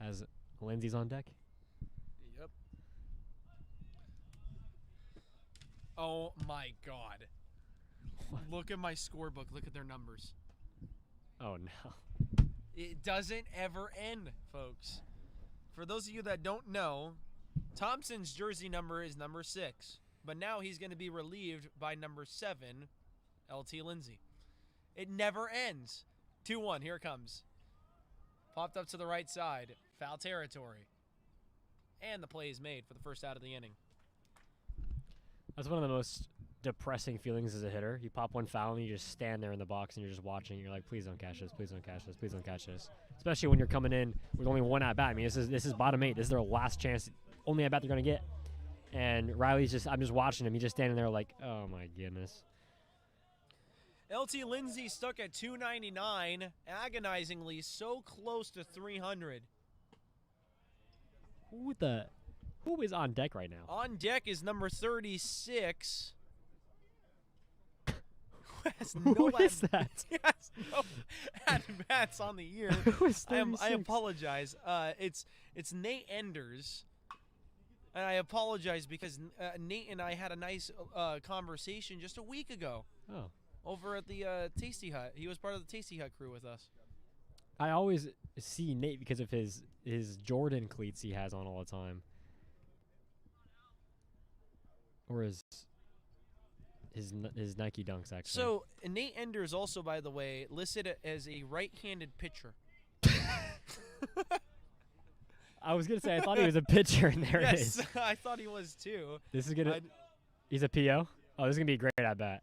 as Lindsay's on deck. Yep. Oh my God. Look at my scorebook. Look at their numbers. Oh no. It doesn't ever end, folks. For those of you that don't know, Thompson's jersey number is number 6, but now he's going to be relieved by number 7, LT Lindsay. It never ends. 2-1, here it comes. Popped up to the right side, foul territory. And the play is made for the first out of the inning. That's one of the most depressing feelings as a hitter. You pop one foul and you just stand there in the box and you're just watching. You're like, please don't catch this, please don't catch this, please don't catch this. Especially when you're coming in with only one at bat. I mean, this is bottom 8. This is their last chance, only at bat they're gonna get. And Riley's I'm just watching him. He's just standing there like, oh my goodness. LT Lindsay stuck at 299, agonizingly so close to 300. Who is on deck right now? On deck is number 36. has Who no is that? He has no at-bats on the year. Who is I 36? apologize. It's Nate Enders. And I apologize because Nate and I had a nice conversation just a week ago Oh. over at the Tasty Hut. He was part of the Tasty Hut crew with us. I always see Nate because of his Jordan cleats he has on all the time. Or his Nike Dunks, actually. So, Nate Enders also, by the way, listed as a right-handed pitcher. I was going to say, I thought he was a pitcher, and there it is. Yes, I thought he was too. This is going to... He's a PO? Oh, this is going to be a great at-bat.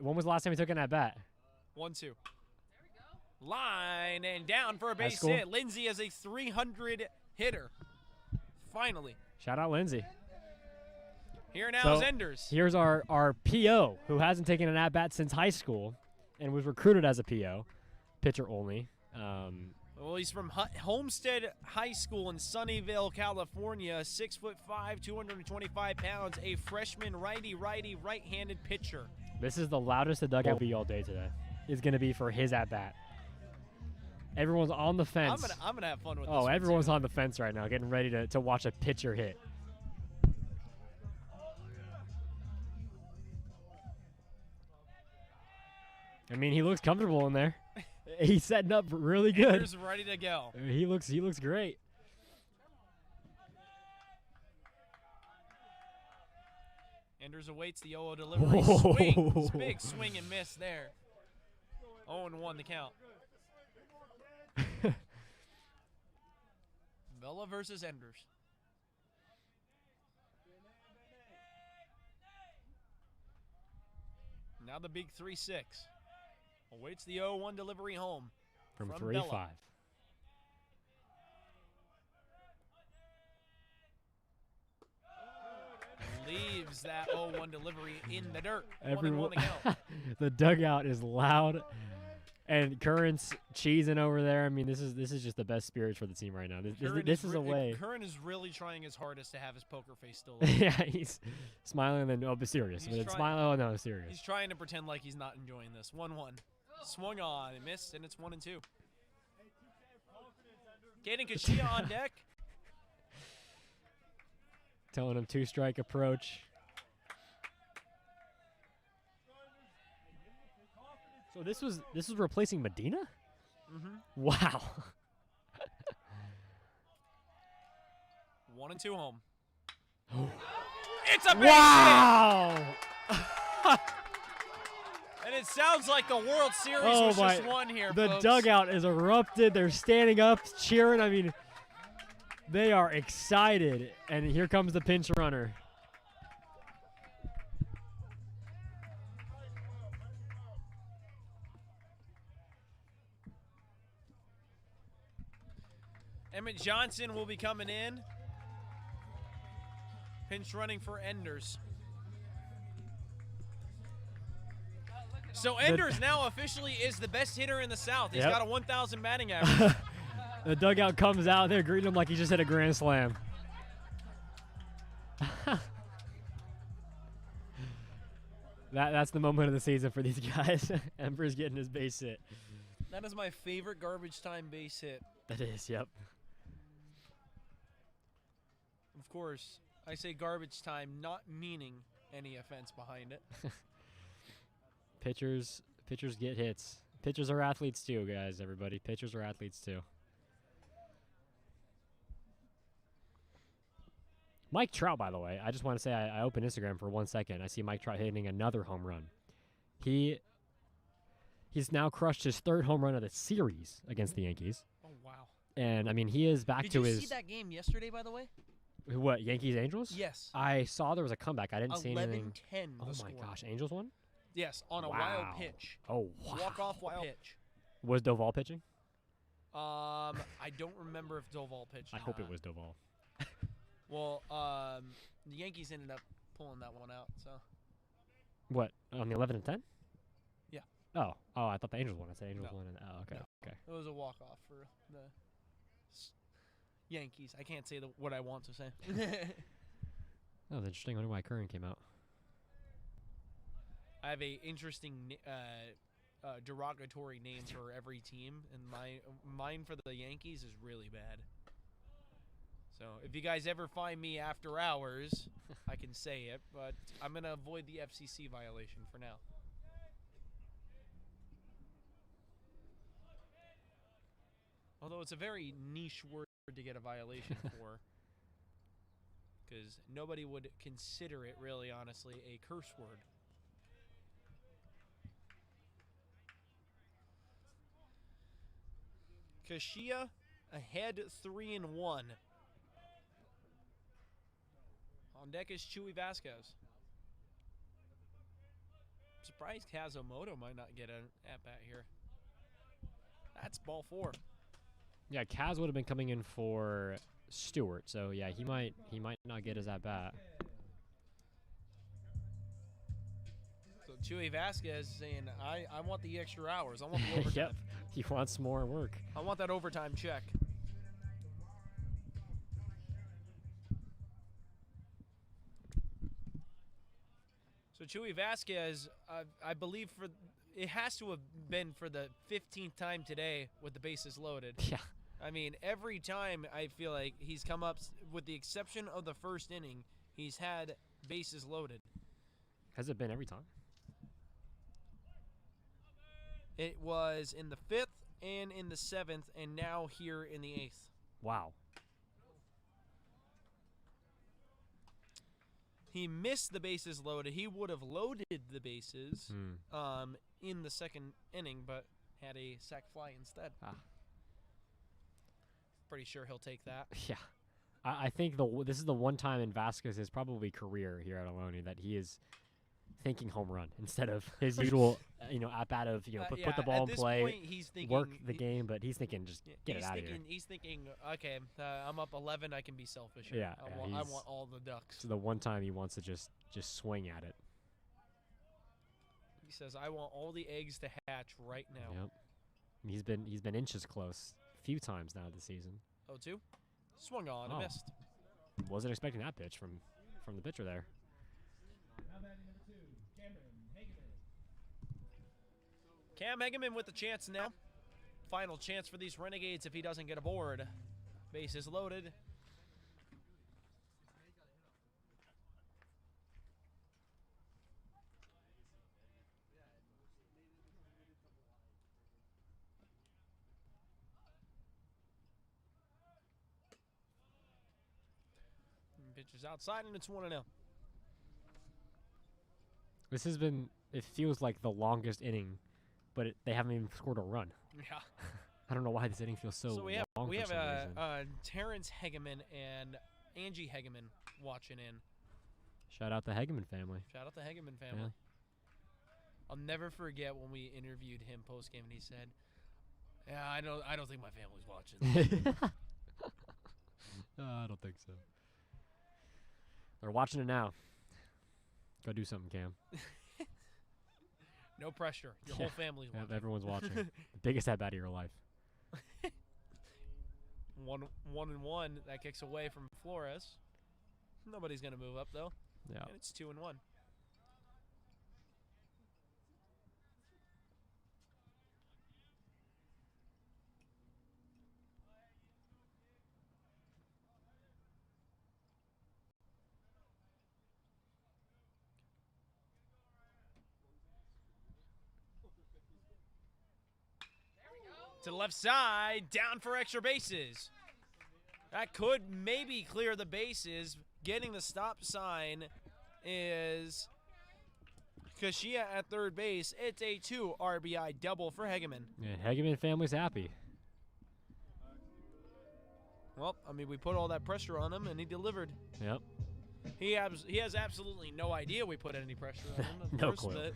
When was the last time he took an at-bat? 1-2. Line and down for a High base school? hit. Lindsay is a 300 hitter. Finally. Shout out Lindsay. Here now So, is Enders. Here's our PO, who hasn't taken an at-bat since high school and was recruited as a PO, pitcher only. Well, he's from Homestead High School in Sunnyvale, California. 6'5", 225 pounds. A freshman righty, right-handed pitcher. This is the loudest the dugout will be all day today. Is going to be for his at-bat. Everyone's on the fence. I'm gonna have fun with this. Oh, one, everyone's too. on the fence right now, getting ready to watch a pitcher hit. I mean, he looks comfortable in there. He's setting up really good. Enders ready to go. He looks great. Enders awaits the 0-0 delivery. Swings. Big swing and miss there. 0-1 the count. Vela versus Enders. Now the big 3-6. Awaits the 0-1 delivery home. From Bella. 3-5. Leaves that 0-1 delivery in the dirt. Everyone, 1-1 the count. the dugout is loud, and Curran's cheesing over there. I mean, this is just the best spirits for the team right now. This is a way. Curran is really trying his hardest to have his poker face still. Yeah, he's smiling and then but serious. He's But it's trying- smiling. Oh no, serious. He's trying to pretend like he's not enjoying this. 1-1. Swung on and missed, and it's 1-2. Caden Kashia on deck. Telling him 2-strike approach. So this was replacing Medina? Mm-hmm. Wow. 1-2 home. It's a base Wow! hit! And it sounds like the World Series was just won here, The folks. dugout is erupted. They're standing up, cheering. I mean, they are excited. And here comes the pinch runner. Emmett Johnson will be coming in. Pinch running for Enders. So Enders now officially is the best hitter in the South. He's Yep. got a 1,000 batting average. The dugout comes out. They're greeting him like he just hit a grand slam. That's the moment of the season for these guys. Ember's getting his base hit. That is my favorite garbage time base hit. That is, yep. Of course, I say garbage time, not meaning any offense behind it. Pitchers get hits. Pitchers are athletes too, guys, everybody. Pitchers are athletes too. Mike Trout, by the way, I just want to say I opened Instagram for 1 second. I see Mike Trout hitting another home run. He's now crushed his 3rd home run of the series against the Yankees. Oh, wow. And, I mean, he is back Did to you his... see that game yesterday, by the way? What, Yankees-Angels? Yes. I saw there was a comeback. I didn't see anything. 11-10 Oh, the my score. gosh. Angels won? Yes, on a Wow. wild pitch. Oh, wow. Walk-off wild pitch. Was Doval pitching? I don't remember if Doval pitched. I hope it was Doval. Well, the Yankees ended up pulling that one out. So What, on the 11 and 10? Yeah. Oh, I thought the Angels won. I said Angels No. won. Oh, okay, No. okay. it was a walk-off for the Yankees. I can't say what I want to say. That was interesting. I wonder why Curran came out. I have a interesting derogatory name for every team, and mine for the Yankees is really bad. So if you guys ever find me after hours, I can say it, but I'm going to avoid the FCC violation for now. Although it's a very niche word to get a violation for, because nobody would consider it, really, honestly, a curse word. Kashia ahead 3-1. On deck is Chewy Vasquez. I'm surprised Kazumoto might not get an at-bat here. That's ball 4. Yeah, Kaz would have been coming in for Stewart, so yeah, he might not get his at-bat. So Chewy Vasquez saying, I want the extra hours. I want the overtime. Yep, he wants more work. I want that overtime check. So Chewy Vasquez, I believe it has to have been for the 15th time today with the bases loaded. Yeah. I mean, every time I feel like he's come up, with the exception of the first inning, he's had bases loaded. Has it been every time? It was in the 5th and in the 7th, and now here in the 8th. Wow. He missed the bases loaded. He would have loaded the bases in the second inning, but had a sac fly instead. Pretty sure he'll take that. Yeah. I think this is the one time in Vasquez's probably career here at Ohlone that he is thinking home run instead of his usual, at bat of, put the ball in play, point, he's thinking, work the game, but he's thinking just get it out of here. He's thinking, okay, I'm up 11, I can be selfish. Yeah, I want all the ducks. So the one time he wants to just swing at it. He says, I want all the eggs to hatch right now. Yep. He's been inches close a few times now this season. 0-2. Swung on and missed. Wasn't expecting that pitch from the pitcher there. Cam Hegeman with the chance now. Final chance for these Renegades if he doesn't get aboard. Bases loaded. Pitcher's outside, and it's 1-0. This has been, it feels like the longest inning, but they haven't even scored a run. Yeah. I don't know why this inning feels so long. We have Terrence Hegeman and Angie Hegeman watching in. Shout out the Hegeman family. Shout out the Hegeman family. Yeah. I'll never forget when we interviewed him post game, and he said, "Yeah, I don't think my family's watching." I don't think so. They're watching it now. Go do something, Cam. No pressure. Your whole family's watching. Everyone's watching. The biggest at bat of your life. 1-1. That kicks away from Flores. Nobody's gonna move up though. Yeah. And it's 2-1. To the left side, down for extra bases. That could maybe clear the bases. Getting the stop sign is Kashia at third base. It's a 2 RBI double for Hegeman. Yeah, Hegeman family's happy. Well, I mean, we put all that pressure on him, and he delivered. Yep. He has absolutely no idea we put any pressure on him. No clue.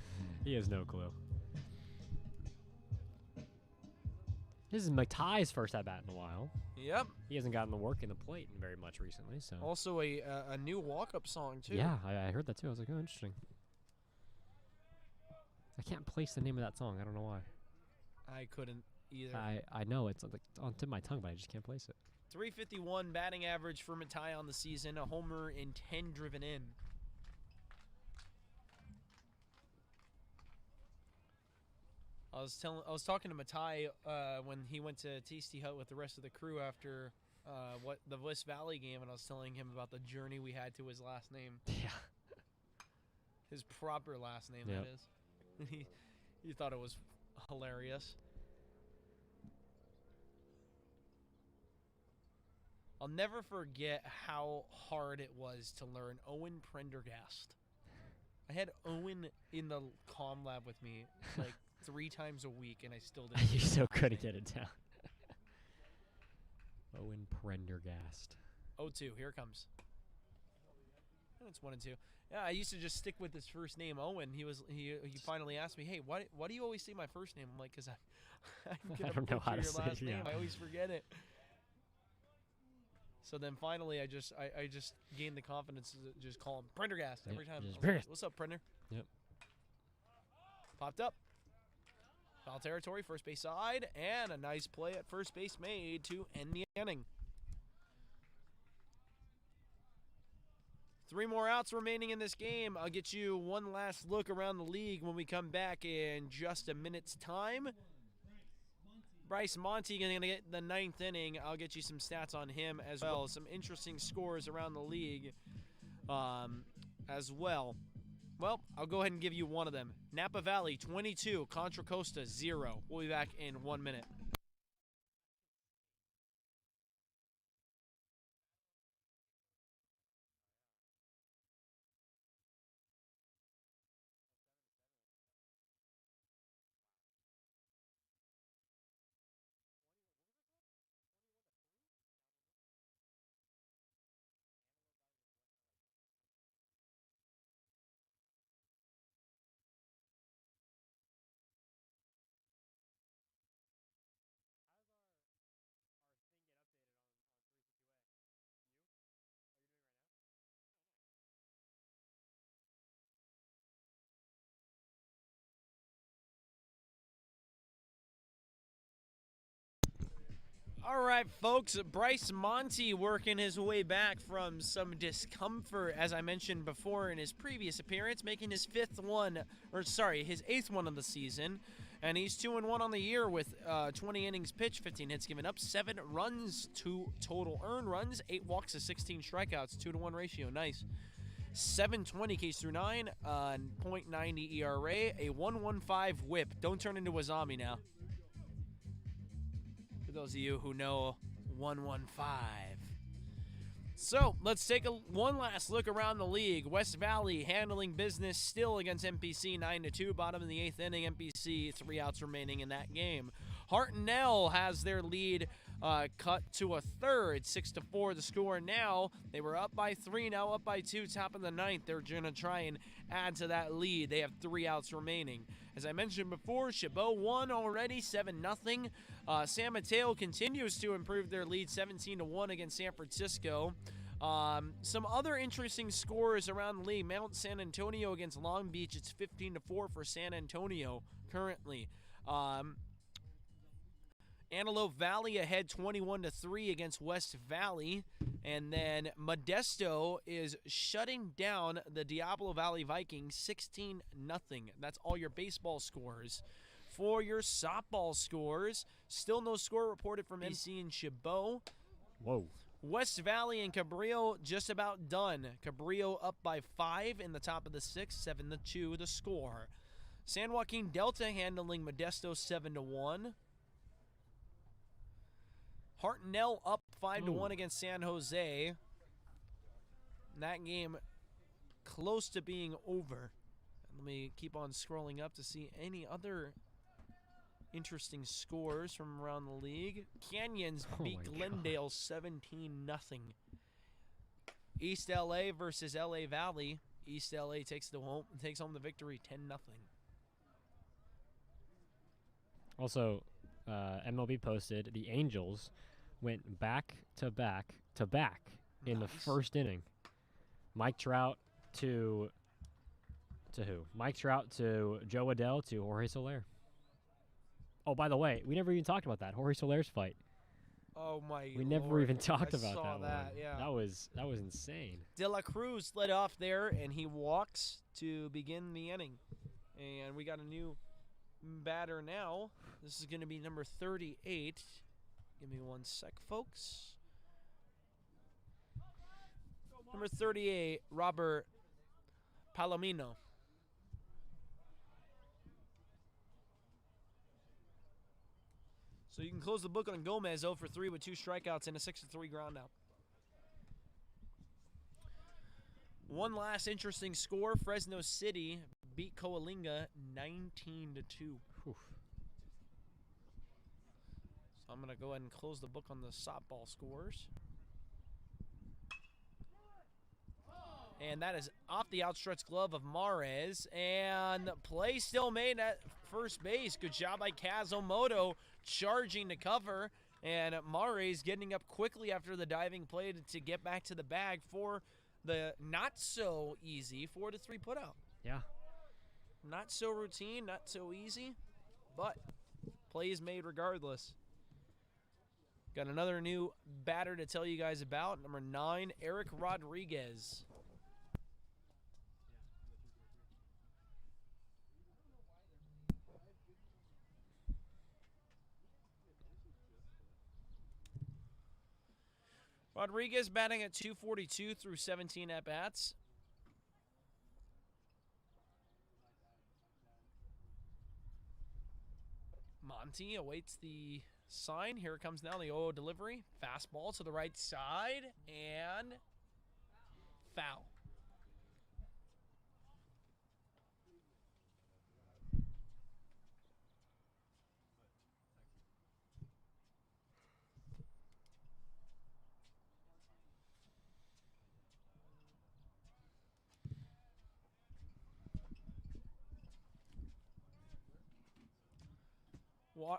He has no clue. This is Matai's first at-bat in a while. Yep. He hasn't gotten the work in the plate very much recently. So also a new walk-up song, too. Yeah, I heard that, too. I was like, oh, interesting. I can't place the name of that song. I don't know why. I couldn't either. I know. It's like on tip of my tongue, but I just can't place it. 351 batting average for Matai on the season. A homer and 10 driven in. I was talking to Matai when he went to Tasty Hut with the rest of the crew after the Bliss Valley game, and I was telling him about the journey we had to his last name. Yeah. His proper last name, Yep. that is. he thought it was hilarious. I'll never forget how hard it was to learn Owen Prendergast. I had Owen in the comm lab with me like 3 times a week, and I still didn't. You get so it. couldn't get it down. Owen Prendergast. 0-2, here it comes. And it's 1-2. Yeah, I used to just stick with his first name, Owen. He finally asked me, "Hey, why do you always say my first name?" I'm like, "Cause I'm I gonna don't know how butcher to your say last it, name. yeah. I always forget it." So then finally, I just gained the confidence to just call him Prendergast every time. I was like, Prendergast. "What's up, Prender?" Yep. Popped up. Foul territory, first base side, and a nice play at first base made to end the inning. 3 more outs remaining in this game. I'll get you one last look around the league when we come back in just a minute's time. Bryce Monty going to get the 9th inning. I'll get you some stats on him as well. Some interesting scores around the league as well. Well, I'll go ahead and give you one of them. Napa Valley, 22. Contra Costa, 0. We'll be back in 1 minute. All right, folks, Bryce Monty working his way back from some discomfort, as I mentioned before in his previous appearance, making his 8th one of the season. And he's 2-1 on the year with 20 innings pitched, 15 hits given up, 7 runs, 2 total earned runs, 8 walks to 16 strikeouts, 2-to-1 ratio. Nice. 720 Ks through 9, .90 ERA, a 1.15 whip. Don't turn into a zombie now. For those of you who know 115. So let's take one last look around the league. West Valley handling business still against MPC 9-2. Bottom of the 8th inning. MPC 3 outs remaining in that game. Hartnell has their lead cut to a third, 6-4 the score now. They were up by 3, now up by 2, top of the 9th. They're going to try and add to that lead. They have 3 outs remaining. As I mentioned before, Chabot won already, 7-0. San Mateo continues to improve their lead, 17-1 against San Francisco. Some other interesting scores around the league. Mount San Antonio against Long Beach, it's 15-4 for San Antonio currently. Antelope Valley ahead 21-3 against West Valley. And then Modesto is shutting down the Diablo Valley Vikings 16-0. That's all your baseball scores. For your softball scores, still no score reported from NC and Chabot. Whoa. West Valley and Cabrillo just about done. Cabrillo up by 5 in the top of the 6th, 7-2 the score. San Joaquin Delta handling Modesto 7-1. Hartnell up 5-1 against San Jose. That game close to being over. Let me keep on scrolling up to see any other interesting scores from around the league. Canyons beat Glendale 17-0. East LA versus LA Valley. East LA takes home the victory 10-0. Also, MLB posted the Angels went back to back in the first inning. Mike Trout to who? Mike Trout to Joe Adell to Jorge Soler. Oh, by the way, we never even talked about that Jorge Soler's fight. Oh my! We never Lord. even talked about saw that one. Yeah. That was insane. De La Cruz led off there, and he walks to begin the inning. And we got a new batter now. This is going to be number 38. Give me one sec, folks. Number 38, Robert Palomino. So you can close the book on Gomez, 0 for 3 with 2 strikeouts and a 6-3 ground out. One last interesting score. Fresno City beat Coalinga 19-2. So I'm going to go ahead and close the book on the softball scores. And that is off the outstretched glove of Mares. And the play still made at first base. Good job by Kazumoto charging to cover. And Mares getting up quickly after the diving play to get back to the bag for the not so easy 4-3 putout. Yeah. Not so routine, not so easy, but play is made regardless. Got another new batter to tell you guys about. Number 9, Eric Rodriguez. Rodriguez batting at .242 through 17 at-bats. Monty awaits the sign. Here it comes now, the 0 delivery. Fastball to the right side, and foul.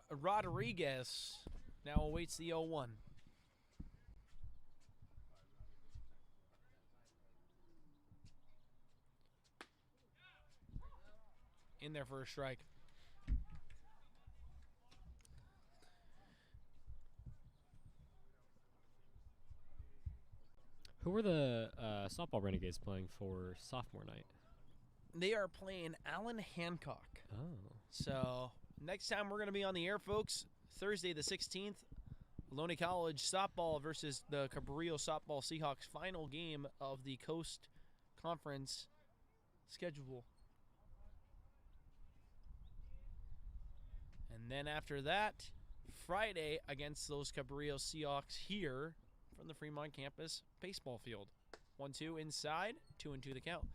Rodriguez now awaits the 0-1. In there for a strike. Who are the softball Renegades playing for sophomore night? They are playing Alan Hancock. Oh. So next time we're going to be on the air, folks, Thursday the 16th, Ohlone College softball versus the Cabrillo softball Seahawks, final game of the Coast Conference schedule. And then after that, Friday against those Cabrillo Seahawks here from the Fremont campus baseball field. 1-2 inside, 2-2 the count.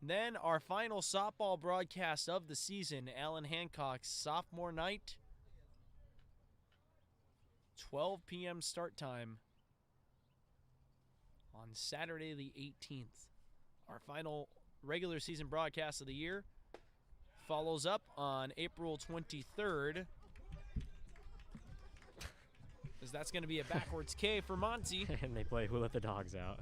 Then our final softball broadcast of the season, Alan Hancock's sophomore night, 12 p.m. start time on Saturday the 18th. Our final regular season broadcast of the year follows up on April 23rd, as that's going to be a backwards K for Monty. And they play Who Let the Dogs Out.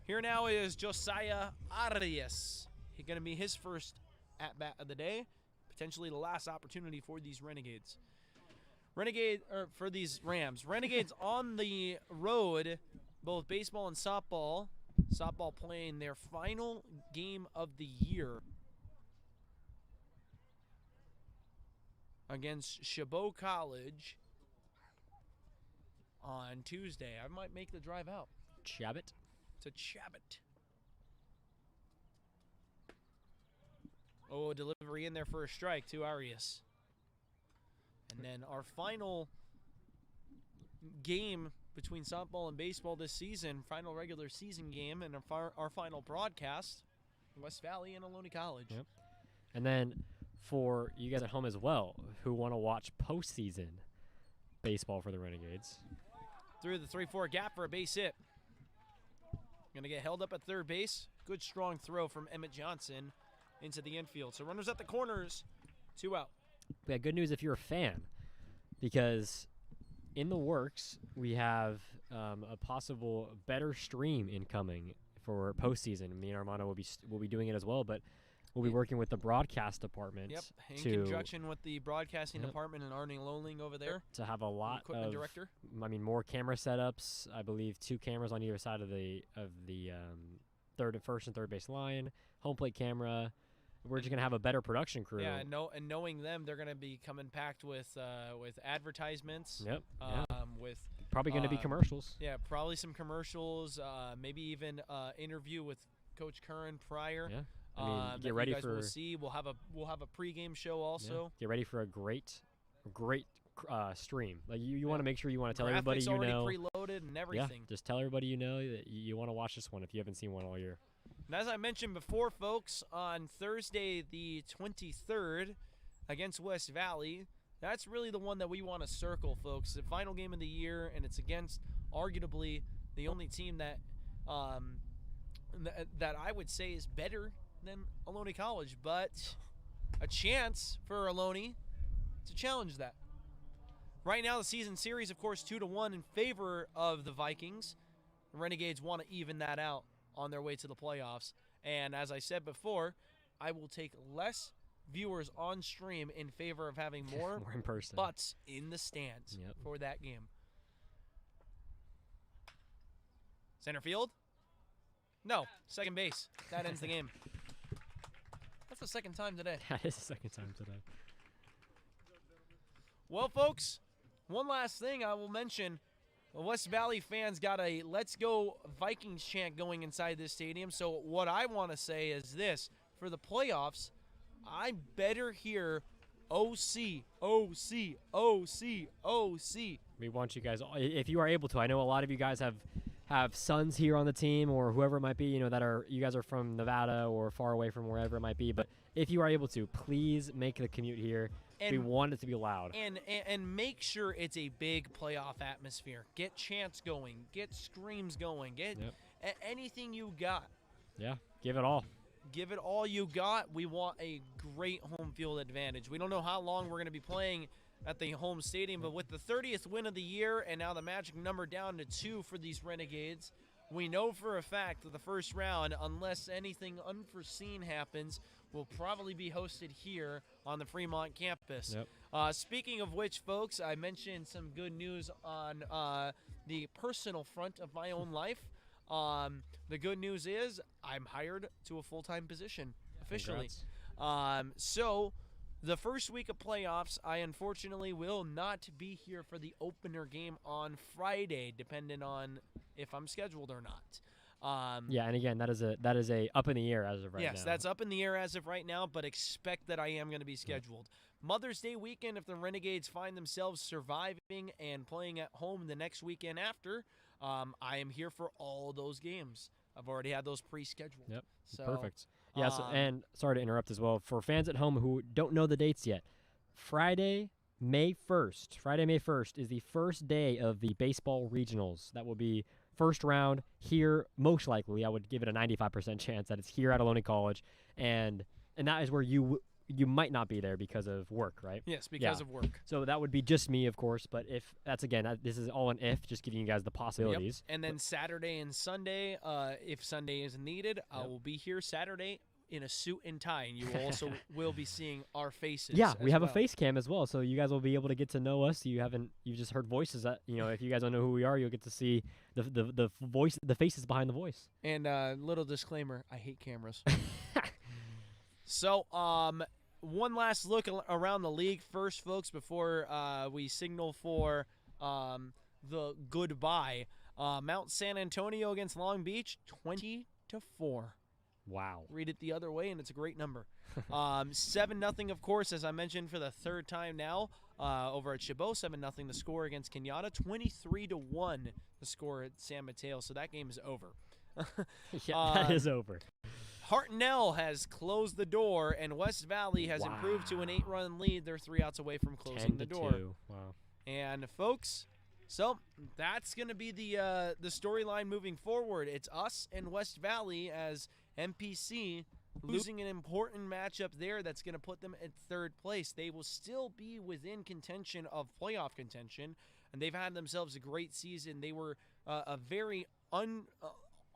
Here now is Josiah Arias. He's going to be his first at-bat of the day, potentially the last opportunity for these Renegades. For these Rams. Renegades on the road, both baseball and softball. Softball playing their final game of the year against Chabot College on Tuesday. I might make the drive out. Chabot. To Chabot. Oh, delivery in there for a strike to Arias. And then our final game between softball and baseball this season, final regular season game, and our final broadcast, West Valley and Ohlone College. Yep. And then for you guys at home as well, who want to watch postseason baseball for the Renegades. Through the 3-4 gap for a base hit. Going to get held up at third base. Good strong throw from Emmett Johnson into the infield. So runners at the corners, 2 out. We got good news if you're a fan, because in the works we have a possible better stream incoming for postseason. Me and Armando will be doing it as well, but we'll be working with the broadcast department. Yep, in conjunction with the broadcasting department and Arnie Loling over there. To have a lot equipment of director. More camera setups. I believe 2 cameras on either side of the first and third base line, home plate camera, we're just gonna have a better production crew. Yeah, and knowing them, they're gonna be coming packed with advertisements. Yep. With Probably gonna be commercials. Yeah, probably some commercials. Maybe even interview with Coach Curran prior. Yeah. I mean, get ready for. We'll see. We'll have a pregame show also. Yeah. Get ready for a great stream. Like you want to make sure you want to tell everybody Graphics you know. already preloaded and everything. Yeah, just tell everybody you know that you want to watch this one if you haven't seen one all year. And as I mentioned before, folks, on Thursday the 23rd against West Valley, that's really the one that we want to circle, folks. The final game of the year, and it's against arguably the only team that that I would say is better than Ohlone College, but a chance for Ohlone to challenge that. Right now, the season series, of course, 2-1 in favor of the Vikings. The Renegades want to even that out on their way to the playoffs. And as I said before, I will take less viewers on stream in favor of having more in person butts in the stands for that game. Center field? No, second base. That ends the game. That's the second time today. That is the second time today. Well, folks, one last thing I will mention. The West Valley fans got a Let's Go Vikings chant going inside this stadium. So what I want to say is this. For the playoffs, I better hear OC, OC, OC, OC. We want you guys, if you are able to. I know a lot of you guys have sons here on the team or whoever it might be, you guys are from Nevada or far away from wherever it might be. But if you are able to, please make the commute here. We want it to be loud. And make sure it's a big playoff atmosphere. Get chants going. Get screams going. Get anything you got. Yeah, give it all. Give it all you got. We want a great home field advantage. We don't know how long we're going to be playing at the home stadium, but with the 30th win of the year and now the magic number down to 2 for these Renegades, we know for a fact that the first round, unless anything unforeseen happens, will probably be hosted here on the Fremont campus. Speaking of which, folks, I mentioned some good news on the personal front of my own life. The good news is I'm hired to a full-time position officially. So the first week of playoffs, I unfortunately will not be here for the opener game on Friday, depending on if I'm scheduled or not. And again, that is a up in the air as of right now. Yes, that's up in the air as of right now, but expect that I am going to be scheduled. Mother's Day weekend, if the Renegades find themselves surviving and playing at home the next weekend after, I am here for all those games. I've already had those pre-scheduled. Yep, so, perfect. Yes, and sorry to interrupt as well. For fans at home who don't know the dates yet, Friday, May 1st is the first day of the baseball regionals. That will be first round here, most likely. I would give it a 95% chance that it's here at Ohlone College, and that is where you might not be there because of work, right? Yes, because of work. So that would be just me, of course, but if that's, again, this is all an if, just giving you guys the possibilities. Yep. And then Saturday and Sunday, if Sunday is needed, I will be here Saturday in a suit and tie, and you also will be seeing our faces. Yeah, we have a face cam as well, so you guys will be able to get to know us. You just heard voices. That if you guys don't know who we are, you'll get to see the voice, the faces behind the voice. And little disclaimer: I hate cameras. So, one last look around the league first, folks, before we signal for the goodbye. Mount San Antonio against Long Beach, 20-4. Wow. Read it the other way, and it's a great number. 7-0, of course, as I mentioned for the third time now, over at Chabot. 7-0 the score against Kenyatta. 23-1 the score at San Mateo. So that game is over. That is over. Hartnell has closed the door, and West Valley has improved to an 8-run lead. They're 3 outs away from closing the door. 10-2. Wow. And, folks, so that's going to be the storyline moving forward. It's us and West Valley as MPC losing an important matchup there that's going to put them at third place. They will still be within contention of playoff contention, and they've had themselves a great season. They were a very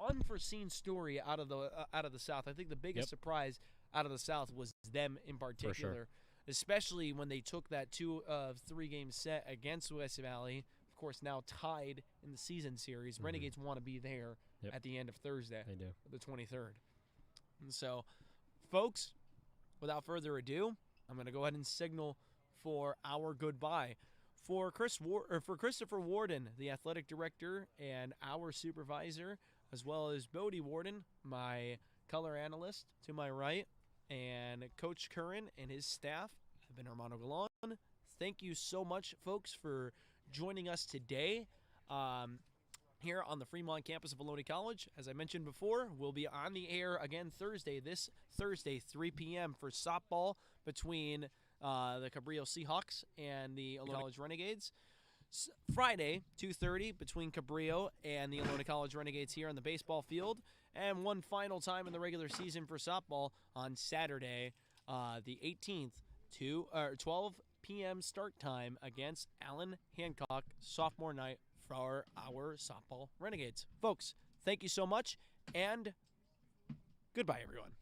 unforeseen story out of the South. I think the biggest surprise out of the South was them in particular, especially when they took that 2 of 3 game set against West Valley. Of course, now tied in the season series. Renegades want to be there at the end of Thursday, they do, the 23rd. And so, folks, without further ado, I'm going to go ahead and signal for our goodbye. For Christopher Warden, the athletic director and our supervisor, as well as Bodie Warden, my color analyst to my right, and Coach Curran and his staff, I've been Armando Gavilan. Thank you so much, folks, for joining us today here on the Fremont campus of Ohlone College. As I mentioned before, we'll be on the air again this Thursday, 3 p.m. for softball between the Cabrillo Seahawks and the Ohlone College Renegades. Friday, 2:30, between Cabrillo and the Ohlone College Renegades here on the baseball field. And one final time in the regular season for softball on Saturday, the 18th, 12 p.m. start time against Allen Hancock, sophomore night for our softball Renegades. Folks, thank you so much, and goodbye, everyone.